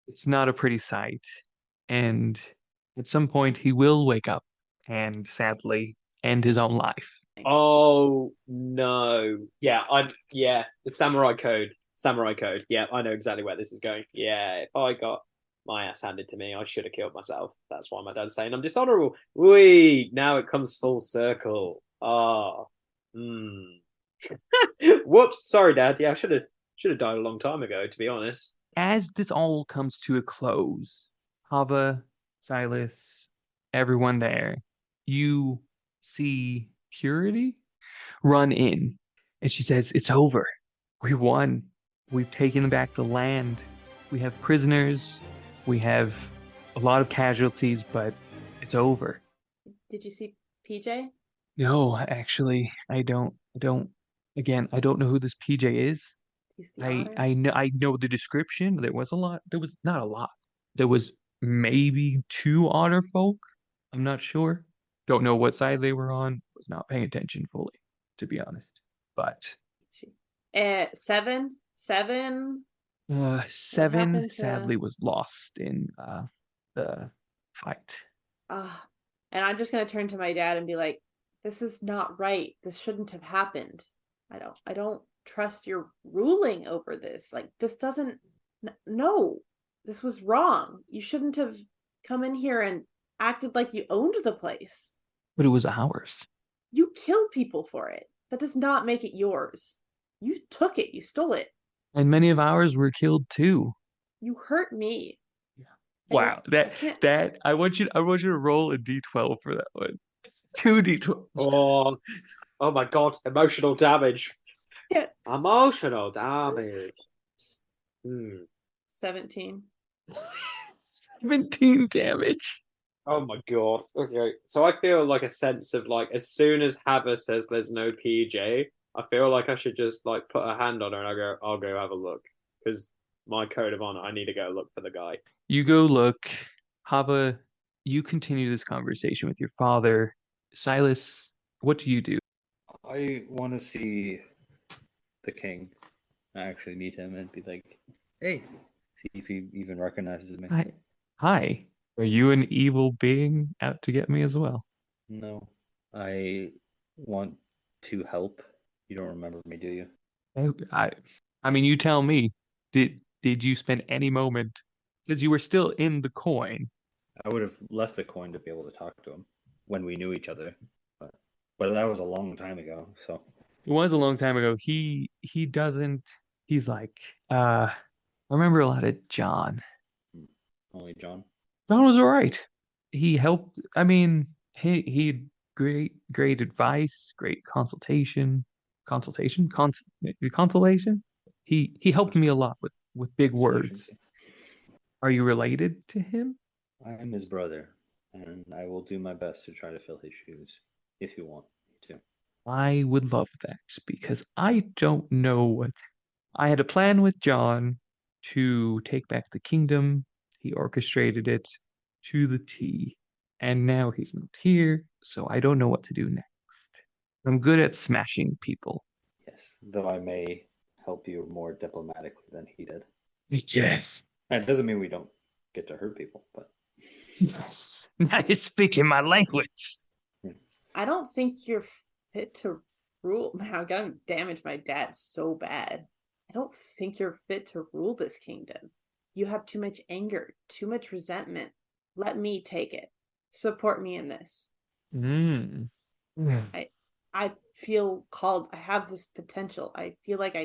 It's not a pretty sight, and at some point, he will wake up and sadly end his own life. Oh no. Yeah, it's Samurai Code. Samurai Code. Yeah, I know exactly where this is going. Yeah, if I got my ass handed to me, I should have killed myself. That's why my dad's saying I'm dishonorable. Wee, now it comes full circle. Ah. Hmm. Whoops, sorry, Dad. Yeah, I should have died a long time ago, to be honest. As this all comes to a close, Hava, Silas, everyone there, you see Purity run in, and she says, "It's over. We won. We've taken back the land. We have prisoners. We have a lot of casualties, but it's over." Did you see PJ? No, actually, I don't. Again, I don't know who this PJ is. He's the I otter. I know the description. There was a lot. There was not a lot. There was maybe two otter folk. I'm not sure. Don't know what side they were on. Was not paying attention fully, to be honest. But Seven. Seven. What Seven happened to? sadly was lost in the fight. Uh, and I'm just gonna turn to my dad and be like, "This is not right. This shouldn't have happened. I don't trust your ruling over this. Like, this doesn't. No, this was wrong. You shouldn't have come in here and acted like you owned the place. But it was ours. You killed people for it. That does not make it yours. You took it. You stole it. And many of ours were killed too. You hurt me. Wow. I can't. I want you to roll a D12 for that one. Two D12s. Oh, oh my God, emotional damage. Yeah. Emotional damage. Hmm. 17. 17 damage. Oh my God. Okay. So I feel like a sense of like as soon as Hava says there's no PJ, I feel like I should just like put a hand on her and I'll go have a look. Because my code of honor, I need to go look for the guy. You go look. Hava, you continue this conversation with your father. Silas, what do you do? I want to see the king. I actually meet him and be like, "Hey," see if he even recognizes me. Hi. Are you an evil being out to get me as well? No, I want to help. You don't remember me, do you? I, I mean, you tell me. Did you spend any moment because you were still in the coin? I would have left the coin to be able to talk to him when we knew each other, but that was a long time ago. So It was a long time ago. He doesn't. He's like, I remember a lot of John. only John. John was all right. He helped. I mean, he had great advice, great consolation. He helped me a lot with big Consolation. words. Are you related to him? I am his brother, and I will do my best to try to fill his shoes if you want me to. I would love that because I don't know what I had a plan with John to take back the kingdom. He orchestrated it to the T, and now he's not here, so I don't know what to do next. I'm good at smashing people. Yes, though I may help you more diplomatically than he did. Yes. And it doesn't mean we don't get to hurt people, but Yes. Now you're speaking my language. I don't think you're fit to rule. Man, I'm gonna damage my dad so bad. I don't think you're fit to rule this kingdom. You have too much anger, too much resentment. Let me take it. Support me in this. Mm. I feel called. I have this potential. I feel like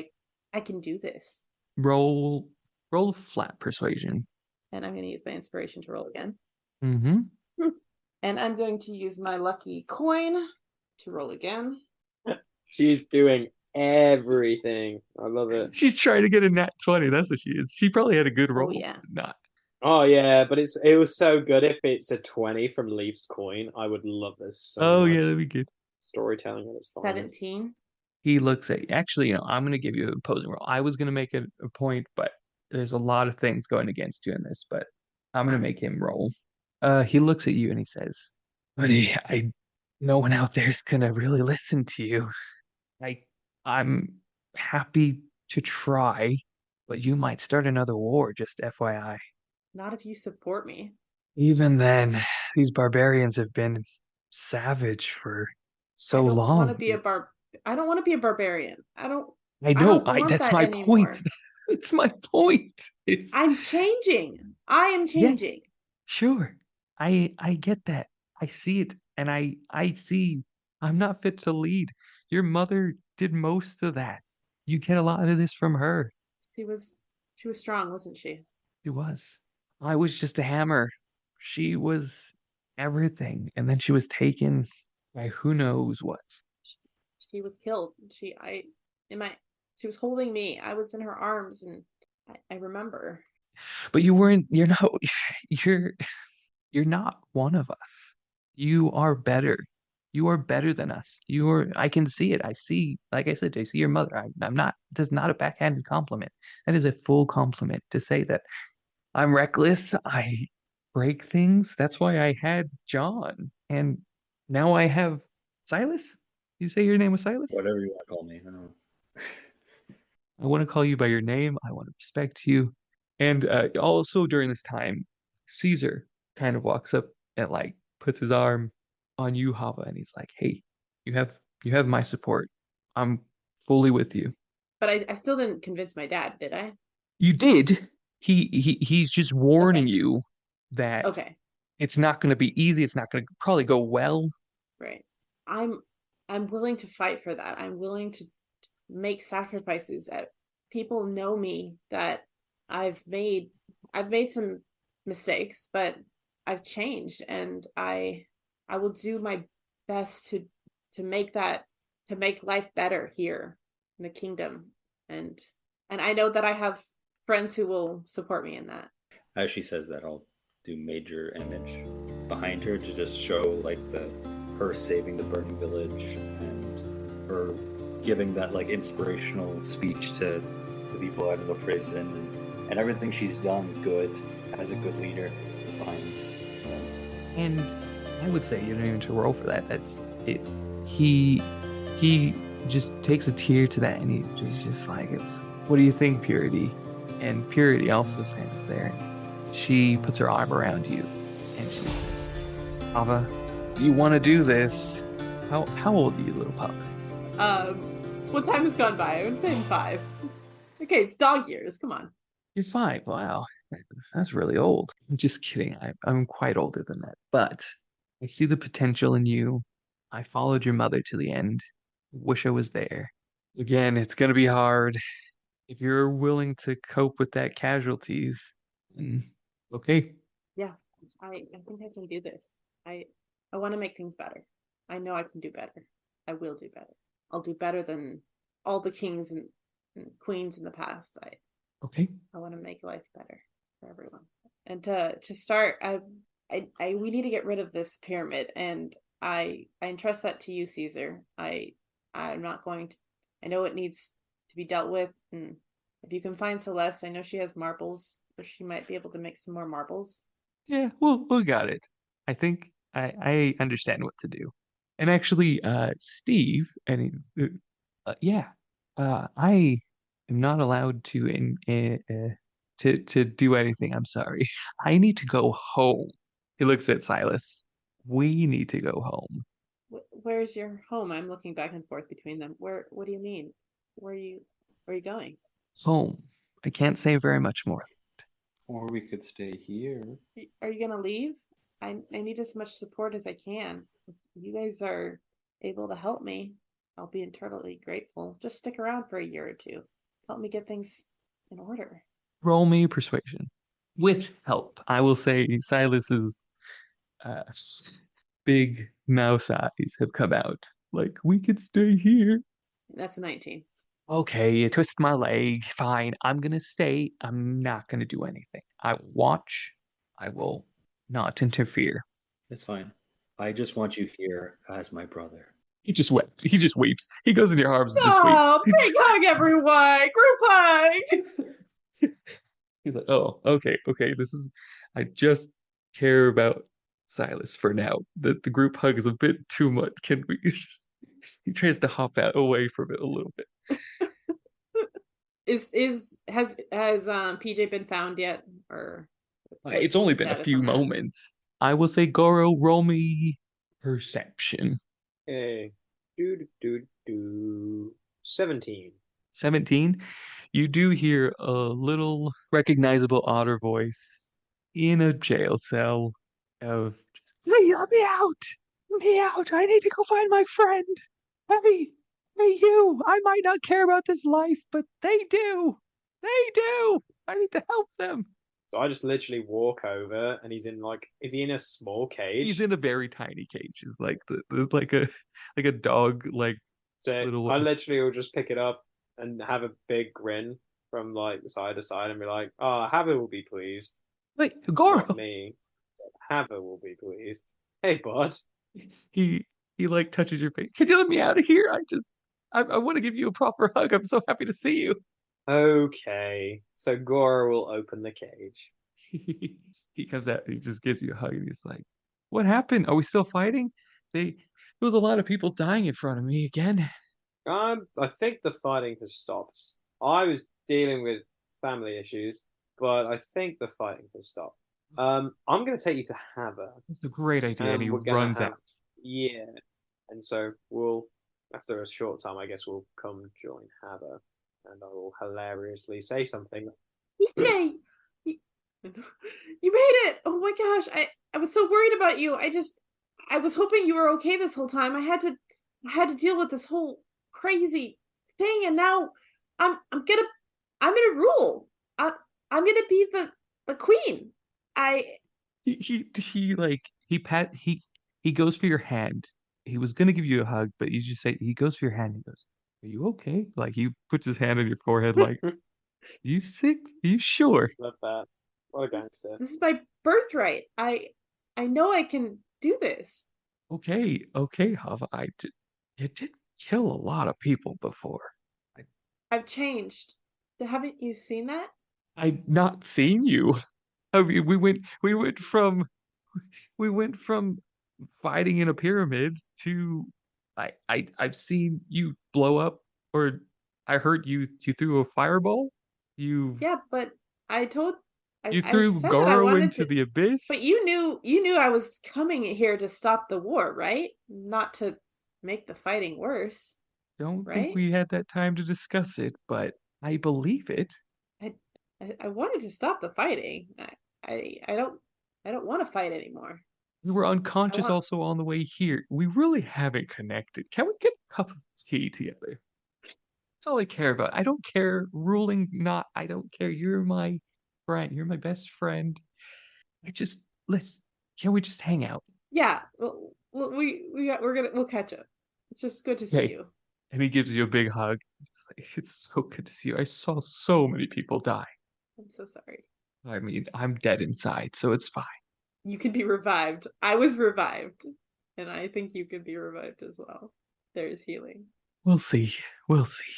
I can do this. Roll roll flat persuasion. And I'm going to use my inspiration to roll again. Mm-hmm. And I'm going to use my lucky coin to roll again. She's doing everything. I love it. She's trying to get a nat 20. That's what she is. She probably had a good roll. Oh, yeah. Not. Oh yeah, but it was so good. If it's a 20 from Leaf's coin, I would love this so Oh much. yeah, that'd be good. Storytelling at its finest. 17. He looks at actually, I'm going to give you an opposing roll. I was going to make a point, but there's a lot of things going against you in this, but I'm going to make him roll. He looks at you and he says, "Buddy, no one out there's going to really listen to you. I, I'm happy to try, but you might start another war, just FYI. Not if you support me. Even then, these barbarians have been savage for I so don't want to long. be a I don't want to be a barbarian. I I know, don't want that's that my point. anymore. That's my point. It's I'm changing. I am yeah, changing. sure. I get that. I see it and I see I'm not fit to lead. Your mother did most of that. You get a lot of this from her. She was she was strong, wasn't she? She was. I was just a hammer. She was everything. And then she was taken by who knows what. She, she was killed. In my she was holding me. I was in her arms and I remember. But you're you're not one of us. You are better. You are better than us. I can see it. I see, like I said, I see your mother. I'm not, that's not a backhanded compliment. That is a full compliment to say that I'm reckless. I break things. That's why I had John. And now I have Silas. You say your name was Silas? Whatever you want to call me. I don't know. I want to call you by your name. I want to respect you. And also during this time, Caesar kind of walks up and like puts his arm on you, Hava, and he's like, "Hey, you have you have my support. I'm fully with you." But I still didn't convince my dad, did I? You did. He's just warning Okay. you that Okay. it's not going to be easy. It's not going to probably go well. Right. I'm I'm willing to fight for that. I'm willing to make sacrifices. People know me that I've made I've made some mistakes, but I've changed and I will do my best to make that to make life better here in the kingdom. And and I know that I have friends who will support me in that. As she says that, I'll do major image behind her to just show like the her saving the burning village and her giving that like inspirational speech to the people out of the prison and everything she's done good as a good leader behind. And I would say you don't even need to roll for that. That's it. He he just takes a tear to that, and he's just like, "It's what do you think, Purity?" And Purity also stands there. She puts her arm around you, and she says, "Ava, you want to do this? How old are you, little pup?" What time has gone by? I'm saying 5. Okay, it's dog years. Come on. You're 5. Wow, that's really old. I'm just kidding. I'm quite older than that, but I see the potential in you. I followed your mother to the end. Wish I was there. Again, it's gonna be hard. If you're willing to cope with that casualties, then okay. Yeah, I think I can do this. I I want to make things better. I know I can do better. I will do better. I'll do better than all the kings and queens in the past. Okay. I want to make life better for everyone. And to start, I we need to get rid of this pyramid, and I entrust that to you, Caesar. I'm not going to. I know it needs to be dealt with, and if you can find Celeste, I know she has marbles, or she might be able to make some more marbles. Yeah, we got it. I think I understand what to do. And actually, Steve, yeah, I am not allowed to do anything. I'm sorry. I need to go home. He looks at Silas. We need to go home. Where's your home? I'm looking back and forth between them. Where? What do you mean? Where are you? Where are you going? Home. I can't say very much more. Or we could stay here. Are you gonna leave? I need as much support as I can. If you guys are able to help me, I'll be eternally grateful. Just stick around for a year or two. Help me get things in order. Roll me persuasion. With help. I will say Silas's uh, big mouse eyes have come out. Like, we could stay here. That's a 19. Okay, you twisted my leg. Fine. I'm gonna stay. I'm not gonna do anything. I will watch. I will not interfere. It's fine. I just want you here as my brother. He just wept. He just weeps. He goes in your arms and just weeps. Oh, big hug, everyone! Group hug! He's like, oh, okay. I just care about Silas for now. The group hug is a bit too much. Can we? He tries to hop out away from it a little bit. Has PJ been found yet, or It's what's only the been a status few on that? moments. I will say, Goro, roll me perception. Okay. Do 17. 17. You do hear a little recognizable otter voice in a jail cell of, hey, let me out! Let me out! I need to go find my friend! Hey, hey, you! I might not care about this life, but they do! They do! I need to help them! So I just literally walk over, and he's in is he in a small cage? He's in a very tiny cage. It's like like a dog like So little I literally will just pick it up and have a big grin from like side to side and be like, "Oh, Hava will be pleased, wait, not Goro. me. Hava will be pleased." Hey, bud. He like touches your face. Can you let me out of here? I want to give you a proper hug. I'm so happy to see you. Okay. So Goro will open the cage. He comes out, he just gives you a hug and he's like, what happened? Are we still fighting? There was a lot of people dying in front of me again. I think the fighting has stopped. I was dealing with family issues, but I think the fighting has stopped. I'm gonna take you to Hava, It's a great idea. And he and we're gonna runs have out. yeah, and so after a short time, I guess we'll come join Hava, and I will hilariously say something. PJ, you, you made it! Oh my gosh, I was so worried about you. I was hoping you were okay this whole time. I had to deal with this whole crazy thing, and now I'm gonna rule. I'm gonna be the queen. I He like he goes for your hand. He was gonna give you a hug, but you just say he goes for your hand. He goes, "Are you okay?" Like he puts his hand on your forehead, like, "You sick? Are you sure?" Love that. What a gangster. this is my birthright. I know I can do this. Okay, Hava. You did kill a lot of people before. I, I've changed. Haven't you seen that? I've not seen you. I mean, we went from fighting in a pyramid to I've seen you blow up, or I heard you threw a fireball. Yeah, but I told You I threw said that I Goro wanted into to, the abyss. but you knew I was coming here to stop the war, right? Not to make the fighting worse, Don't think right? we had that time to discuss it, but I believe it. I I wanted to stop the fighting. I don't want to fight anymore. We were I unconscious want also on the way here. We really haven't connected. Can we get a cup of tea together? That's all I care about. I don't care ruling not. I don't care. You're my friend. You're my best friend. I just let's can we just hang out? Yeah, we'll catch up. It's just good to see Okay. you. And he gives you a big hug. It's so good to see you. I saw so many people die. I'm so sorry. I mean, I'm dead inside, so it's fine. You can be revived. I was revived, and I think you can be revived as well. There is healing. We'll see. We'll see.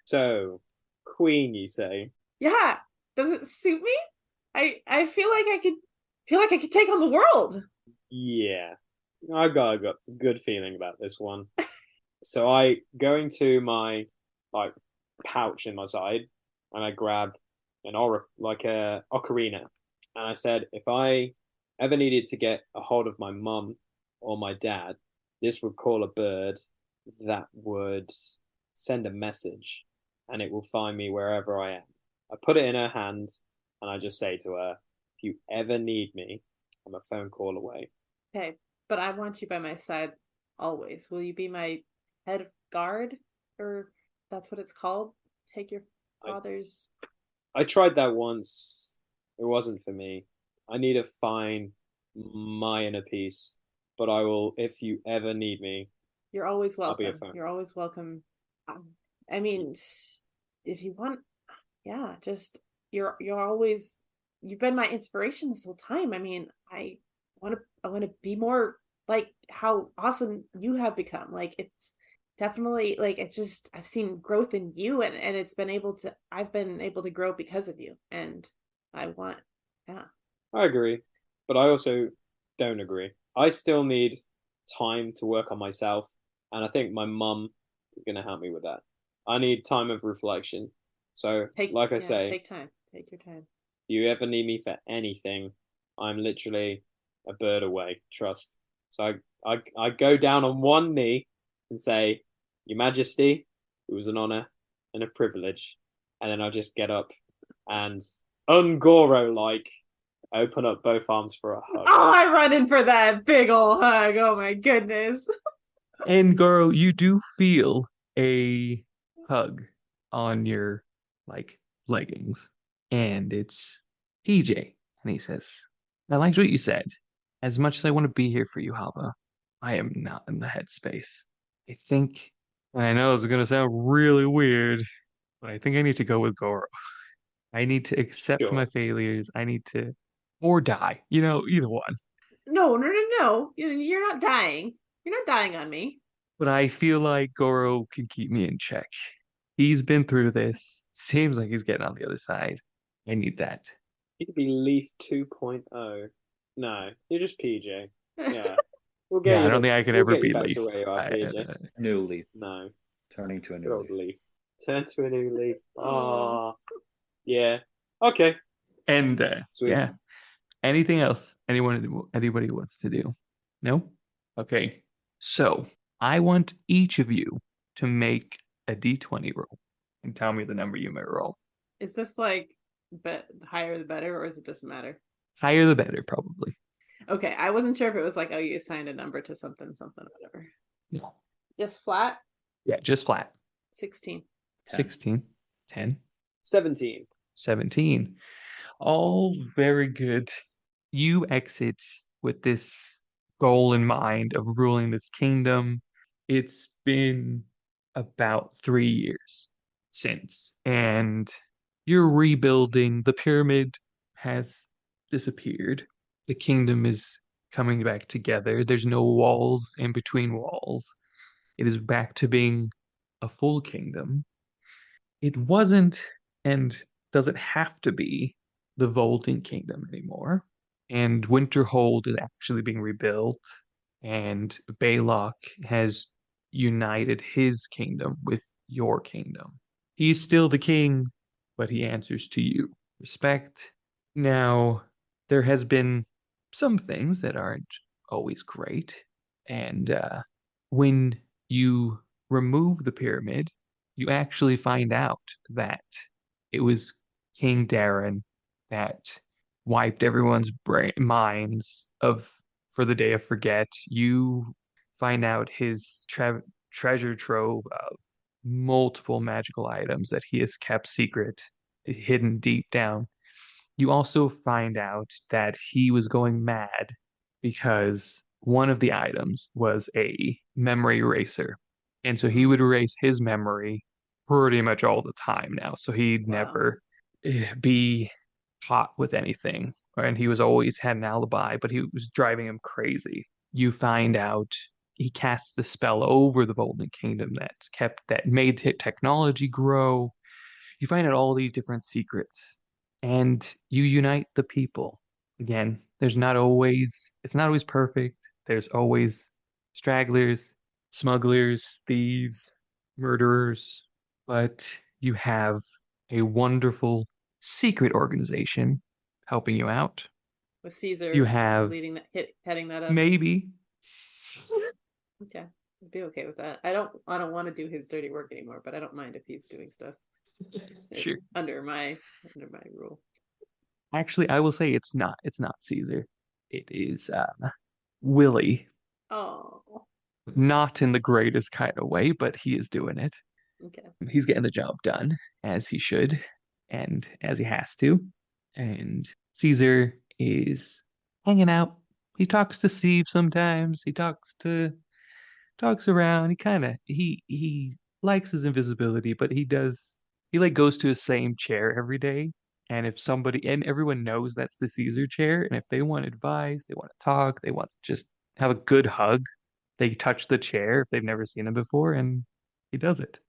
So, Queen, you say? Yeah, does it suit me? I feel like I could take on the world. Yeah, I got a good feeling about this one. So I go into my like pouch in my side, and I grab a ocarina, and I said, if I ever needed to get a hold of my mum or my dad, this would call a bird that would send a message, and it will find me wherever I am. I put it in her hand, and I just say to her, if you ever need me, I'm a phone call away. Okay, but I want you by my side always. Will you be my head of guard, or that's what it's called? Take your I, father's. I tried that once. It wasn't for me. I need to find my inner peace. But I will, if you ever need me, You're always I'll be a welcome. phone. You're always welcome. I mean, if you want, yeah, just you're always you've been my inspiration this whole time. I mean, I want to be more like how awesome you have become. Like it's definitely like it's just I've seen growth in you, and I've been able to grow because of you, and I want, yeah. I agree, but I also don't agree. I still need time to work on myself, and I think my mum is going to help me with that. I need time of reflection. So, like I say, Take time, take your time. if you ever need me for anything, I'm literally a bird away. Trust. So I go down on one knee and say, "Your Majesty, it was an honor and a privilege," and then I just get up and ungoro like open up both arms for a hug. Oh, I run in for that big old hug. Oh my goodness. And Goro, you do feel a hug on your like leggings, and it's PJ, and he says, "I liked what you said. As much as I want to be here for you, Hava, I am not in the headspace. I think, and I know it's gonna sound really weird, but I think I need to go with Goro. I need to accept my Sure. failures. I need to, or die. Either one. No, no, no, no. You're not dying. You're not dying on me. But I feel like Goro can keep me in check. He's been through this. Seems like he's getting on the other side. I need that. You could be Leaf 2.0. No, you're just PJ. Yeah. Yeah, I don't think I can We'll ever get you be back Leaf. to where you are, PJ. New leaf, No. turning to a Good new old leaf. Leaf. Turn to a new Leaf. Aw. Ah. Yeah. Okay. And Sweet. yeah. Anything else? Anybody wants to do? No? Okay. So I want each of you to make a D20 roll and tell me the number you may roll. Is this like higher the better, or is it doesn't matter? Higher the better, probably. Okay, I wasn't sure if it was like, oh, you assigned a number to something, something, whatever. No. Just flat. Yeah, just flat. 16. 16, 10, 17. 17. All very good. You exit with this goal in mind of ruling this kingdom. It's been about 3 years since, and you're rebuilding. The pyramid has disappeared. The kingdom is coming back together. There's no walls in between walls. It is back to being a full kingdom. It wasn't and doesn't have to be the Voltan Kingdom anymore. And Winterhold is actually being rebuilt, and Balok has united his kingdom with your kingdom. He's still the king, but he answers to you. Respect. Now, there has been some things that aren't always great, and when you remove the pyramid, you actually find out that it was King Darren that wiped everyone's minds of for the Day of Forget. You find out his treasure trove of multiple magical items that he has kept secret, hidden deep down. You also find out that he was going mad because one of the items was a memory eraser. And so he would erase his memory pretty much all the time now. So he'd Wow. never be caught with anything. And he was always had an alibi, but he was driving him crazy. You find out he cast the spell over the Golden Kingdom that made technology grow. You find out all these different secrets, and you unite the people. Again, it's not always perfect. There's always stragglers, smugglers, thieves, murderers, but you have a wonderful secret organization helping you out. With Caesar You have leading heading that up. maybe Okay. I'd be okay with that. I don't want to do his dirty work anymore, but I don't mind if he's doing stuff sure. under my rule. Actually, I will say it's not Caesar. It is Willie. Oh. Not in the greatest kind of way, but he is doing it. Okay. He's getting the job done as he should and as he has to. And Caesar is hanging out. He talks to Steve sometimes. Talks around. He likes his invisibility, but he does he like goes to his same chair every day. And if somebody and everyone knows that's the Caesar chair, and if they want advice, they want to talk, they want to just have a good hug, they touch the chair if they've never seen him before, and he does it.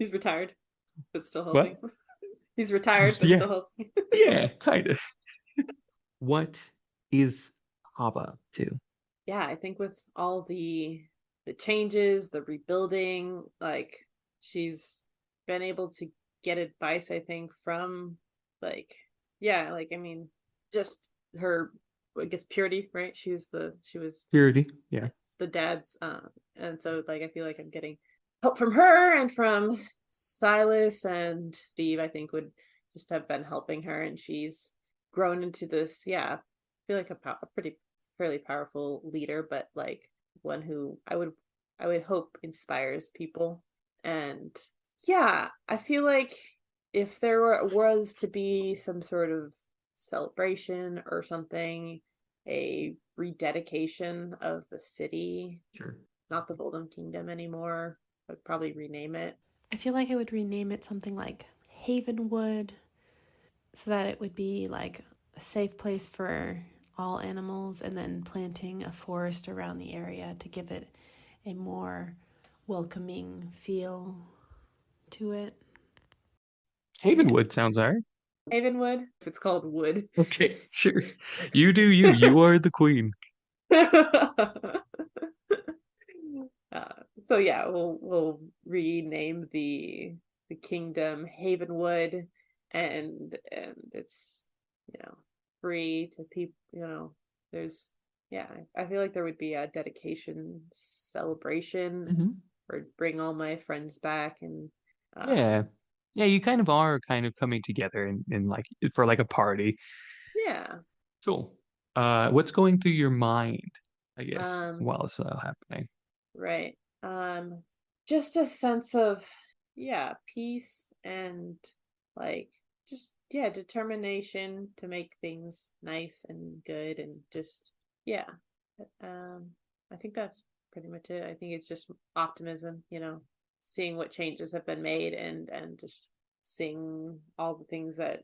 He's retired, but still helping. What? He's retired, but Yeah, still helping. yeah, kind of. What is Hava up to? Yeah, I think with all the changes, the rebuilding, like she's been able to get advice, I think, from like yeah, like I mean, just her I guess purity, right? She was Purity. Yeah. the dad's and so like I feel like I'm getting help from her and from Silas and Steve, I think would just have been helping her, and she's grown into this, yeah, I feel like a pretty fairly powerful leader, but like one who I would hope inspires people. And yeah, I feel like if there was to be some sort of celebration or something, a rededication of the city, Sure. not the Golden Kingdom anymore. I'd probably rename it. I feel like I would rename it something like Havenwood, so that it would be like a safe place for all animals, and then planting a forest around the area to give it a more welcoming feel to it. Havenwood sounds all right. Havenwood, if it's called wood. Okay, sure. You do you. You are the queen. So yeah, we'll rename the kingdom Havenwood, and it's free to people. There's yeah, I feel like there would be a dedication celebration Mhm. or bring all my friends back and Yeah. Yeah, you kind of are kind of coming together in like for like a party. yeah. Cool. What's going through your mind, I guess, Um while it's happening? right. Just a sense of yeah, peace and like just yeah, determination to make things nice and good and just yeah. Um I think that's pretty much it. I think it's just optimism, seeing what changes have been made and just seeing all the things that,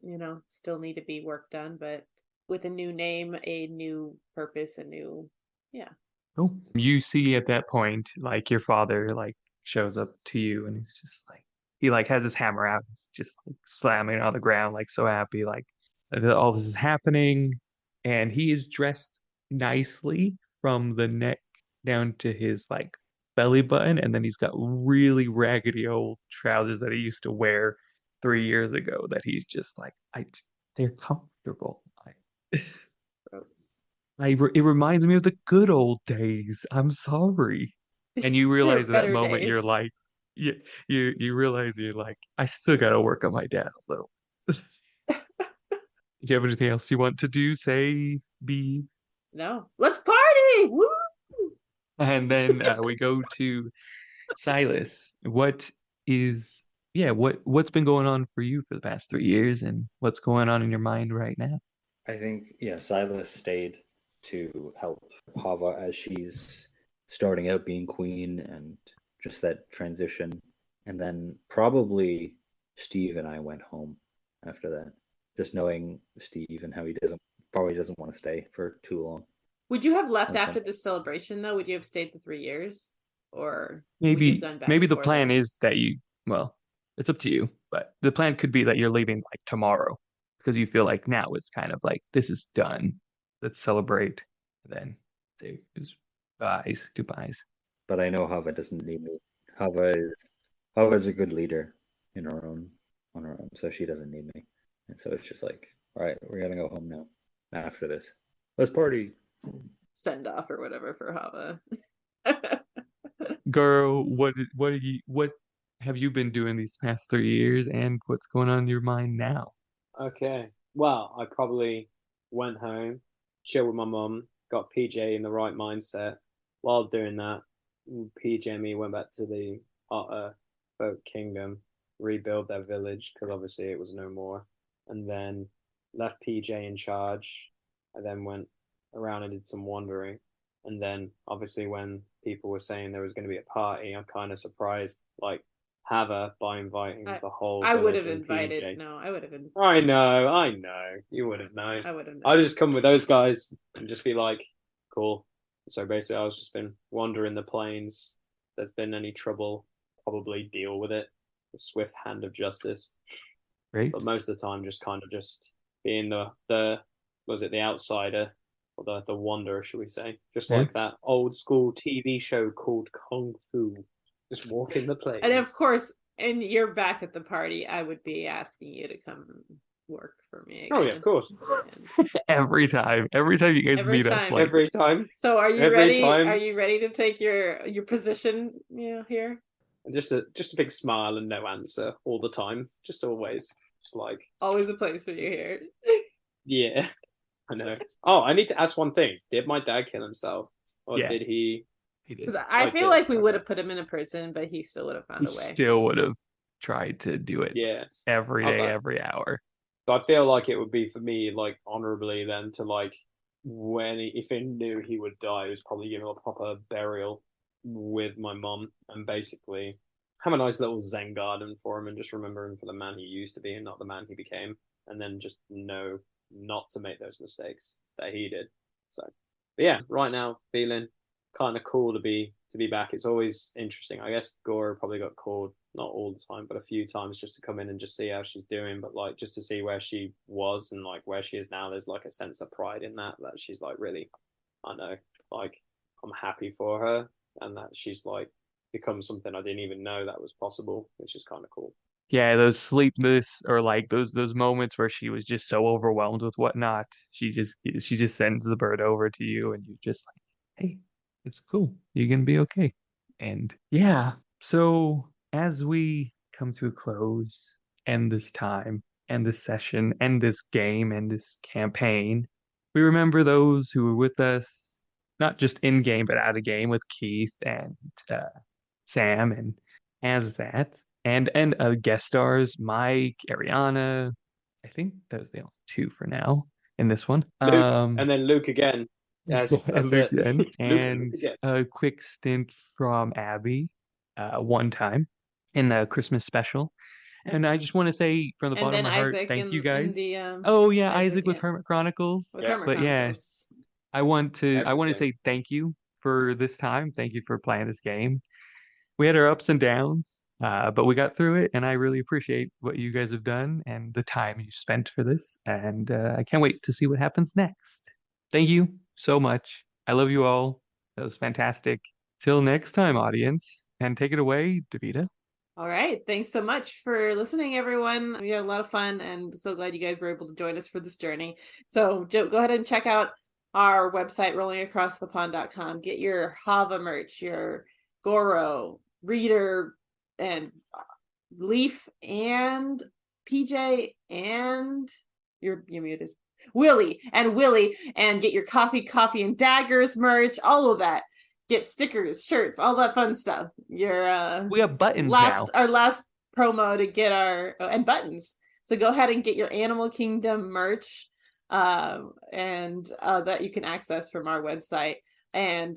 still need to be work done, but with a new name, a new purpose, a new yeah. Cool. You see at that point, like your father like shows up to you and he's just like he like has his hammer out, he's just like slamming it on the ground, like so happy, like that all this is happening. And he is dressed nicely from the neck down to his like belly button, and then he's got really raggedy old trousers that he used to wear 3 years ago that he's just like they're comfortable. Gross. It reminds me of the good old days. I'm sorry. And you There are realize at that better moment you're days. like, you realize you're like, I still gotta work on my dad a little. Do you have anything else you want to do? Say, be, No. Let's party! Woo! and then we go to Silas. What's been going on for you for the past 3 years, and what's going on in your mind right now? I think, yeah, Silas stayed to help Hava as she's starting out being queen and just that transition. And then probably Steve and I went home after that, just knowing Steve and how he probably doesn't want to stay for too long. Would you have left That's after it. this celebration though? Would you have stayed the 3 years? Or would you have Maybe gone back maybe the before plan then? is that well, it's up to you, but the plan could be that you're leaving like tomorrow because you feel like now it's kind of like this is done. Let's celebrate and then say goodbyes. But I know Hava doesn't need me. Hava is a good leader in her own on her own, so she doesn't need me. And so it's just like, all right, we're gonna go home now. After this, let's party. Send off or whatever for Hava. Girl, what have you been doing these past 3 years and what's going on in your mind now? Okay. Well, I probably went home, chilled with my mum, got PJ in the right mindset. While doing that, PJ and me went back to the Otter Folk Kingdom, rebuild their village because obviously it was no more, and then left PJ in charge. I then went around and did some wandering, and then obviously when people were saying there was going to be a party, I'm kind of surprised like Hava by inviting the whole. I would have village and invited. PJ. No, I would have invited. I know. You would have known. I would have. I'd just come with those guys and just be like, cool. So basically, I was just been wandering the plains. If there's been any trouble, probably deal with it. The swift hand of justice. Great. But most of the time, just kind of just being the was it the outsider or the wanderer, should we say? Just like that old school TV show called Kung Fu. Just walking the place. And of course, and you're back at the party, I would be asking you to come work for me again. Oh yeah, of course. Every time you guys meet up, like, every time. So are you Every ready? time. Are you ready to take your position? Here. And just a big smile and no answer all the time. Just always. Just like Always a place for you here. yeah, I know. Oh, I need to ask one thing. Did my dad kill himself, or did he? He did. Because I feel like we would have put him in a prison, but he still would have found He a way. still would have tried to do it. Yeah. Every day, Okay. every hour. So I feel like it would be for me, like, honorably then to, like, if he knew he would die, it was probably give him a proper burial with my mum and basically have a nice little Zen garden for him and just remember him for the man he used to be and not the man he became. And then just know not to make those mistakes that he did. So, but yeah, right now, feeling kind of cool to be back. It's always interesting. I guess Goro probably got called, not all the time, but a few times just to come in and just see how she's doing. But like just to see where she was and like where she is now, there's like a sense of pride in that she's like really, I know, like I'm happy for her and that she's like become something I didn't even know that was possible, which is kind of cool. Yeah, those sleepless or like those moments where she was just so overwhelmed with whatnot. She just sends the bird over to you and you're just like, hey, it's cool. You're gonna be okay. And yeah, so as we come to a close, end this time, end this session, end this game, end this campaign, we remember those who were with us, not just in game, but out of game with Keith and Sam and Azat. And guest stars, Mike, Ariana. I think those are the only two for now in this one. Luke, and then Luke again. Yes, that's Luke it. again. Luke And again. a quick stint from Abby one time in the Christmas special. And I just want to say from the And bottom of then my heart, Isaac thank in- you guys. in the, Oh yeah, Isaac, Isaac with yeah. Hermit Chronicles. With Yeah. Hermit But yeah, Chronicles. I want to Everything. say thank you for this time. Thank you for playing this game. We had our ups and downs, but we got through it, and I really appreciate what you guys have done and the time you spent for this. And I can't wait to see what happens next. Thank you so much. I love you all. That was fantastic. Till next time, audience, and take it away, Davida. All right. Thanks so much for listening, everyone. We had a lot of fun and so glad you guys were able to join us for this journey. So go ahead and check out our website, rollingacrossthepond.com. Get your Hava merch, your Goro, Reader, and Leaf, and PJ, and you're muted. Willie, and get your coffee, and daggers merch, all of that. Get stickers, shirts, all that fun stuff. Your We have buttons now. our last promo to get our and buttons. So go ahead and get your Animal Kingdom merch, and that you can access from our website. And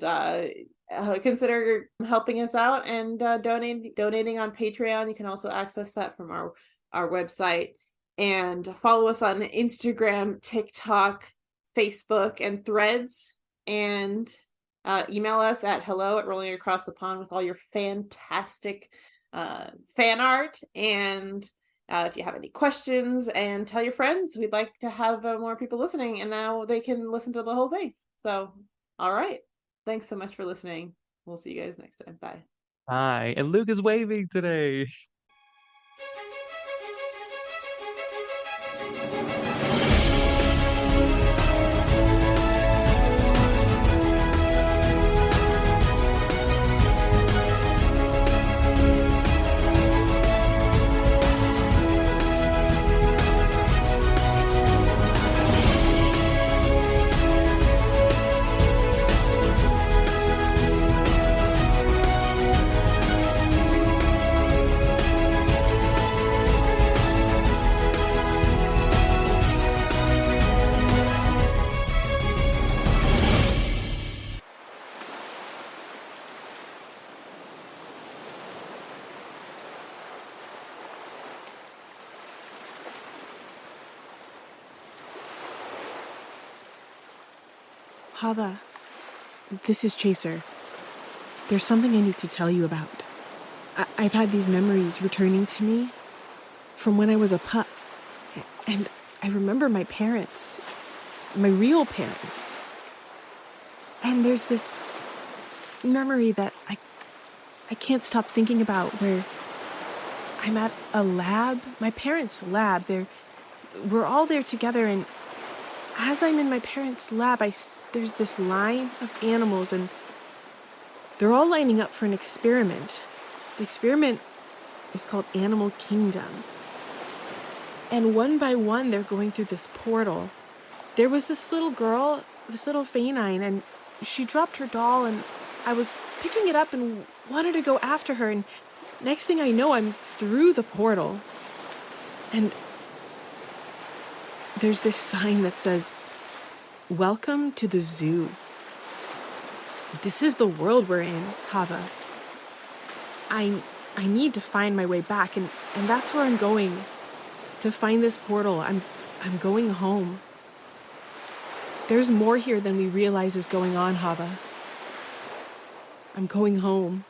consider helping us out and donating on Patreon. You can also access that from our website. And follow us on Instagram, TikTok, Facebook, and Threads. And email us at hello@rollingacrossthepond with all your fantastic fan art. And if you have any questions, and tell your friends. We'd like to have more people listening, and now they can listen to the whole thing. So, all right. Thanks so much for listening. We'll see you guys next time. Bye. Bye. And Luke is waving today. Hava, this is Chaser. There's something I need to tell you about. I've had these memories returning to me from when I was a pup. And I remember my parents, my real parents. And there's this memory that I can't stop thinking about where I'm at a lab, my parents' lab. We're all there together, and as I'm in my parents' lab, there's this line of animals, and they're all lining up for an experiment. The experiment is called Animal Kingdom. And one by one, they're going through this portal. There was this little girl, this little feline, and she dropped her doll, and I was picking it up and wanted to go after her, and next thing I know, I'm through the portal. And there's this sign that says, "Welcome to the zoo." This is the world we're in, Hava. I need to find my way back, and that's where I'm going. To find this portal, I'm going home. There's more here than we realize is going on, Hava. I'm going home.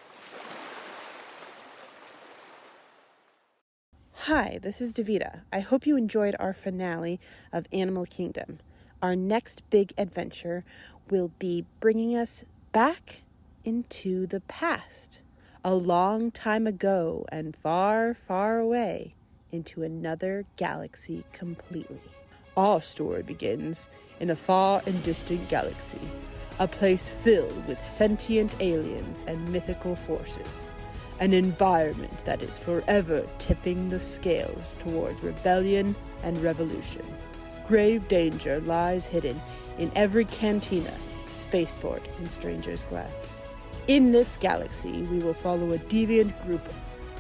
Hi, this is Davida. I hope you enjoyed our finale of Animal Kingdom. Our next big adventure will be bringing us back into the past, a long time ago and far, far away, into another galaxy completely. Our story begins in a far and distant galaxy, a place filled with sentient aliens and mythical forces. An environment that is forever tipping the scales towards rebellion and revolution. Grave danger lies hidden in every cantina, spaceport, and stranger's glance. In this galaxy, we will follow a deviant group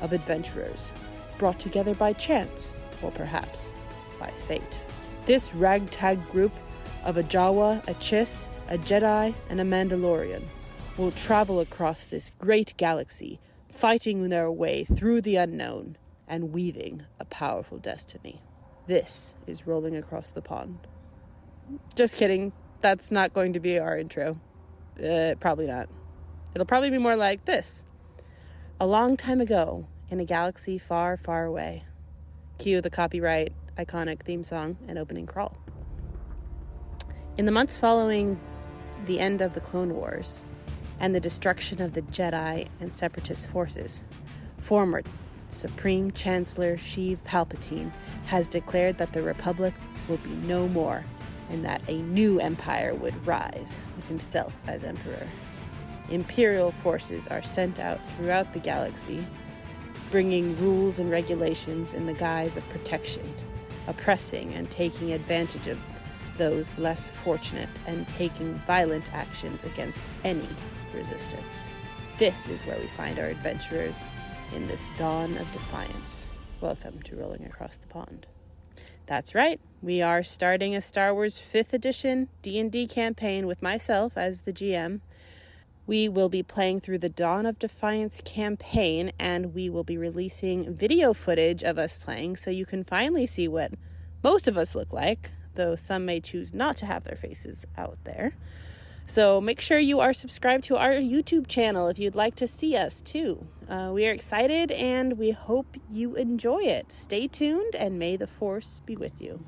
of adventurers, brought together by chance, or perhaps by fate. This ragtag group of a Jawa, a Chiss, a Jedi, and a Mandalorian will travel across this great galaxy, fighting their way through the unknown and weaving a powerful destiny. This is Rolling Across the Pond. Just kidding. That's not going to be our intro. Probably not. It'll probably be more like this. A long time ago, in a galaxy far, far away. Cue the copyright iconic theme song and opening crawl. In the months following the end of the Clone Wars, and the destruction of the Jedi and Separatist forces, former Supreme Chancellor Sheev Palpatine has declared that the Republic will be no more, and that a new empire would rise, with himself as Emperor. Imperial forces are sent out throughout the galaxy, bringing rules and regulations in the guise of protection, oppressing and taking advantage of those less fortunate, and taking violent actions against any resistance. This is where we find our adventurers in this dawn of defiance. Welcome to Rolling Across the Pond. That's right, we are starting a Star Wars 5th edition D&D campaign with myself as the GM. We will be playing through the Dawn of Defiance campaign, and we will be releasing video footage of us playing so you can finally see what most of us look like, though some may choose not to have their faces out there. So make sure you are subscribed to our YouTube channel if you'd like to see us too. We are excited and we hope you enjoy it. Stay tuned and may the Force be with you.